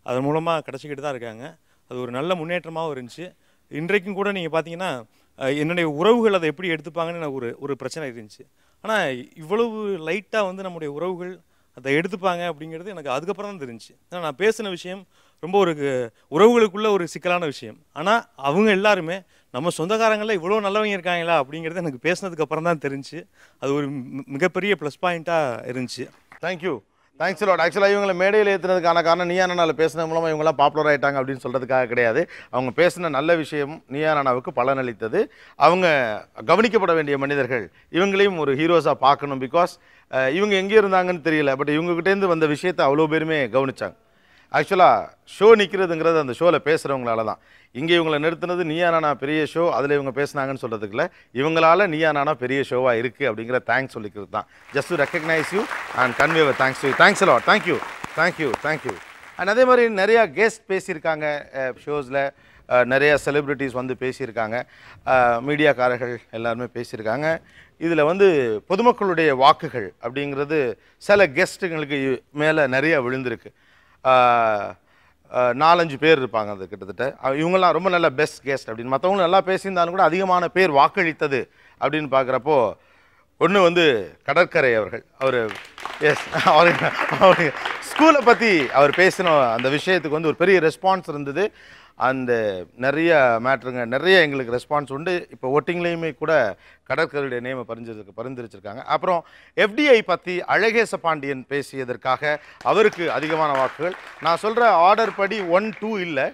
அதன் மூலமாக கிடச்சிக்கிட்டு தான் இருக்காங்க. அது ஒரு நல்ல முன்னேற்றமாகவும் இருந்துச்சு. இன்றைக்கும் கூட நீங்கள் பார்த்தீங்கன்னா என்னுடைய உறவுகள் அதை எப்படி எடுத்துப்பாங்கன்னு எனக்கு ஒரு பிரச்சனை இருந்துச்சு. ஆனால் இவ்வளவு லைட்டாக வந்து நம்முடைய உறவுகள் அதை எடுத்துப்பாங்க அப்படிங்கிறது எனக்கு அதுக்கப்புறம் தான் தெரிஞ்சுச்சு. ஏன்னா நான் பேசின விஷயம் ரொம்ப உறவுகளுக்குள்ள ஒரு சிக்கலான விஷயம். ஆனால் அவங்க எல்லாருமே நம்ம சொந்தக்காரங்களில் இவ்வளோ நல்லவங்க இருக்காங்களா அப்படிங்கிறது எனக்கு பேசினதுக்கு அப்புறம் தான் தெரிஞ்சு. அது ஒரு மிகப்பெரிய ப்ளஸ் பாயிண்ட்டாக இருந்துச்சு. Thank you, thanks lot. ஆக்சுவலாக இவங்களை மேடையில் ஏற்றுனதுக்கான காரணம் நீயா நானாவில் பேசுனது மூலமாக இவங்களாம் பாப்புலர் ஆகிட்டாங்க அப்படின்னு சொல்கிறதுக்காக கிடையாது. அவங்க பேசின நல்ல விஷயம் நீயா நானாவுக்கு பலனளித்தது. அவங்க கவனிக்கப்பட வேண்டிய மனிதர்கள், இவங்களையும் ஒரு ஹீரோஸாக பார்க்கணும். பிகாஸ் இவங்க எங்கே இருந்தாங்கன்னு தெரியல, பட் இவங்ககிட்டேருந்து வந்த விஷயத்தை அவ்வளோ பேருமே கவனித்தாங்க. ஆக்சுவலாக ஷோ நிற்கிறதுங்கிறது அந்த ஷோவில் பேசுகிறவங்களால தான். இங்கே இவங்களை நிறுத்தினது நீயா நானா பெரிய ஷோ, அதில் இவங்க பேசுனாங்கன்னு சொல்கிறதுக்குல இவங்களால நீயா நானா பெரிய ஷோவாக இருக்குது அப்படிங்கிற தேங்க்ஸ் சொல்லிக்கிறது தான். Just to recognise you and convey thanks you. Thanks lot. Thank you. And அதே மாதிரி நிறையா கெஸ்ட் பேசியிருக்காங்க ஷோஸில். நிறைய செலிப்ரிட்டிஸ் வந்து பேசியிருக்காங்க, மீடியாக்காரர்கள் எல்லாருமே பேசியிருக்காங்க. இதில் வந்து பொதுமக்களுடைய வாக்குகள் அப்படிங்கிறது சில கெஸ்ட்டுங்களுக்கு மேலே நிறையா விழுந்திருக்கு. 4-5 பேர் இருப்பாங்க அது கிட்டத்தட்ட. இவங்கெல்லாம் ரொம்ப நல்ல பெஸ்ட் கெஸ்ட் அப்படின்னு, மற்றவங்களும் நல்லா பேசியிருந்தாலும் கூட அதிகமான பேர் வாக்களித்தது அப்படின்னு பார்க்குறப்போ ஒன்று வந்து கடற்கரை அவர்கள். அவர் ஸ்கூலை பற்றி அவர் பேசின அந்த விஷயத்துக்கு வந்து ஒரு பெரிய ரெஸ்பான்ஸ் இருந்தது. அந்த நிறைய மேட்ருங்க, நிறைய எங்களுக்கு ரெஸ்பான்ஸ் உண்டு. இப்போ ஓட்டிங்லேயுமே கூட கடற்கரையுடைய நேமை பரிந்துரைச்சிருக்காங்க. அப்புறம் எஃப்டிஐ பற்றி அழகேச பாண்டியன் பேசியதற்காக அவருக்கு அதிகமான வாக்குகள். நான் சொல்கிற ஆர்டர் படி 1-2 இல்லை,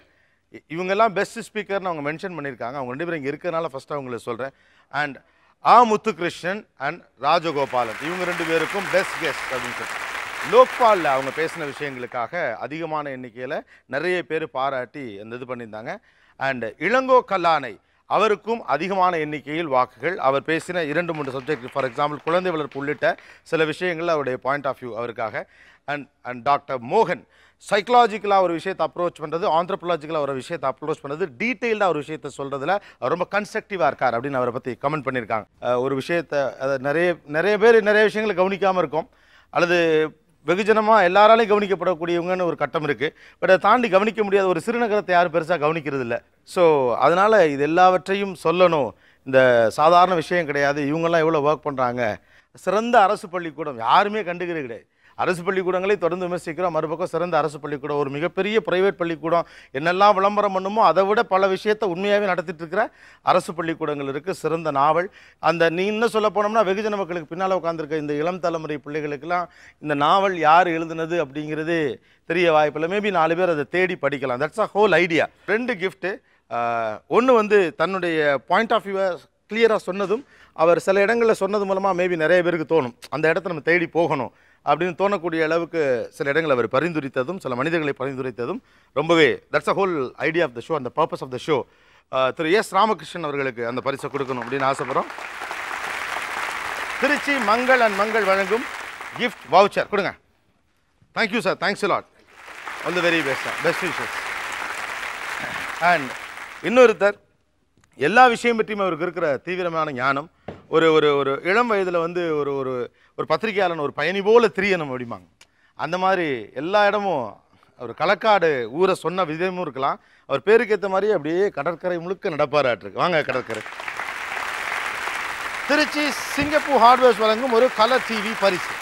இவங்கெல்லாம் பெஸ்ட் ஸ்பீக்கர்னு அவங்க மென்ஷன் பண்ணியிருக்காங்க. அவங்க 2 பேரும் இங்கே இருக்கிறனால ஃபஸ்ட்டு அவங்களுக்கு சொல்கிறேன். அண்ட் முத்துகிருஷ்ணன் அண்ட் ராஜகோபாலன், இவங்க 2 பேருக்கும் பெஸ்ட் கெஸ்ட் அப்படின்னு சொல்லி லோக்பாலில் அவங்க பேசின விஷயங்களுக்காக அதிகமான எண்ணிக்கையில் நிறைய பேர் பாராட்டி அந்த இது பண்ணியிருந்தாங்க. அண்ட் இளங்கோ கல்லானை அவருக்கும் அதிகமான எண்ணிக்கையில் வாக்குகள். அவர் பேசின 2-3 சப்ஜெக்ட், ஃபார் எக்ஸாம்பிள் குழந்தை வளர்ப்பு உள்ளிட்ட சில விஷயங்கள் அவருடைய பாயிண்ட் ஆஃப் வியூ அவருக்காக. அண்ட் டாக்டர் மோகன் சைக்கலாஜிக்கலாக ஒரு விஷயத்தை அப்ரோச் பண்ணுறது, ஆந்த்ரோபாலஜிக்கலாக ஒரு விஷயத்தை அப்ரோச் பண்ணுறது, டீட்டெயில்டாக ஒரு விஷயத்தை சொல்கிறதுல ரொம்ப கன்ஸ்ட்ரக்டிவாக இருக்கார் அப்படின்னு அவரை பற்றி கமெண்ட் பண்ணியிருக்காங்க. ஒரு விஷயத்தை அதை நிறைய பேர் நிறைய விஷயங்களை கவனிக்காமல் இருக்கும், அல்லது வெகுஜனமாக எல்லாராலையும் கவனிக்கப்படக்கூடியவங்கன்னு ஒரு கட்டம் இருக்குது. பட் அதை தாண்டி கவனிக்க முடியாத ஒரு சிறுநகரத்தை யாரும் பெருசாக கவனிக்கிறது இல்லை. ஸோ அதனால் இது எல்லாவற்றையும் சொல்லணும். இந்த சாதாரண விஷயம் கிடையாது. இவங்கெல்லாம் எவ்வளோ ஒர்க் பண்ணுறாங்க. சிறந்த அரசு பள்ளிக்கூடம் யாருமே கண்டுக்கிறது கிடையாது. அரசு பள்ளிக்கூடங்களை தொடர்ந்து விமர்சிக்கிறோம். மறுபக்கம் சிறந்த அரசு பள்ளிக்கூடம், ஒரு மிகப்பெரிய பிரைவேட் பள்ளிக்கூடம், என்னெல்லாம் விளம்பரம் பண்ணுமோ அதை விட பல விஷயத்தை உண்மையாகவே நடத்திட்டு இருக்கிற அரசு பள்ளிக்கூடங்கள் இருக்குது. சிறந்த நாவல். அந்த நீ இன்னும் சொல்ல போனோம்னா வெகுஜன மக்களுக்கு பின்னால் உட்காந்துருக்க இந்த இளம் தலைமுறை பிள்ளைகளுக்கெல்லாம் இந்த நாவல் யார் எழுதுனது அப்படிங்கிறது தெரிய வாய்ப்பில்லை. மேபி 4 பேர் அதை தேடி படிக்கலாம். That's a whole idea. 2 gift. ஒன்று வந்து தன்னுடைய பாயிண்ட் ஆஃப் வியூவை கிளியராக சொன்னதும், அவர் சில இடங்களில் சொன்னது மூலமாக மேபி நிறைய பேருக்கு தோணும் அந்த இடத்த நம்ம தேடி போகணும் அப்படின்னு தோணக்கூடிய அளவுக்கு சில இடங்கள் அவர் பரிந்துரைத்ததும், சில மனிதர்களை பரிந்துரைத்ததும் ரொம்பவே that's a whole idea of the show, அந்த purpose of the show. Thiru S Ramakrishnan அவர்களுக்கு அந்த பரிசை கொடுக்கணும் அப்படின்னு ஆசைப்படுறோம். திருச்சி மங்கள் அண்ட் மங்கள் வழங்கும் கிஃப்ட் வவுச்சர் கொடுங்க. Thank you sir, thanks a lot. All the very best, best wishes. And இன்னொருத்தர் எல்லா விஷயம் பற்றியும் அவருக்கு இருக்கிற தீவிரமான ஞானம். ஒரு ஒரு ஒரு இளம் வயதில் வந்து ஒரு ஒரு ஒரு பத்திரிகையாளன் ஒரு பயணி போல திரியணும் அப்படிம்பாங்க. அந்த மாதிரி எல்லா இடமும் அவர் களக்காடு ஊரை சொன்ன விதமும் இருக்கலாம். அவர் பேருக்கு ஏற்ற மாதிரி அப்படியே கடற்கரை முழுக்க நடப்பாராட்டிருக்கு. வாங்க கடற்கரை. திருச்சி சிங்கப்பூர் ஹார்ட்வேர்ஸ் வழங்கும் ஒரு கலர் டிவி பரிசு.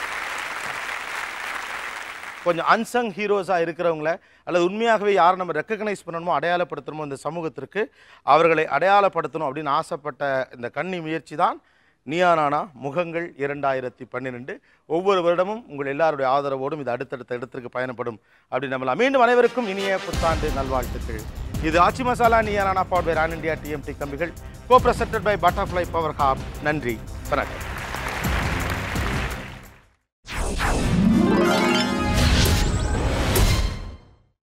கொஞ்சம் அன்சங் ஹீரோஸாக இருக்கிறவங்கள அல்லது உண்மையாகவே யாரை நம்ம ரெக்கக்னைஸ் பண்ணணுமோ, அடையாளப்படுத்தணுமோ இந்த சமூகத்திற்கு, அவர்களை அடையாளப்படுத்தணும் அப்படின்னு ஆசைப்பட்ட இந்த கன்னி முயற்சி தான் நீயா நானா முகங்கள் 2012. ஒவ்வொரு வருடமும் உங்கள் எல்லாருடைய ஆதரவோடும் இது அடுத்தடுத்த இடத்திற்கு பயணப்படும் அப்படின்னு நம்பலாம். மீண்டும் அனைவருக்கும் இனிய புத்தாண்டு நல்வாழ்த்துக்கள். இது ஆச்சி masala Neeya Naana powered by Ran India TMT கம்பிகள், co presented by Butterfly power ஹாப். நன்றி, வணக்கம்.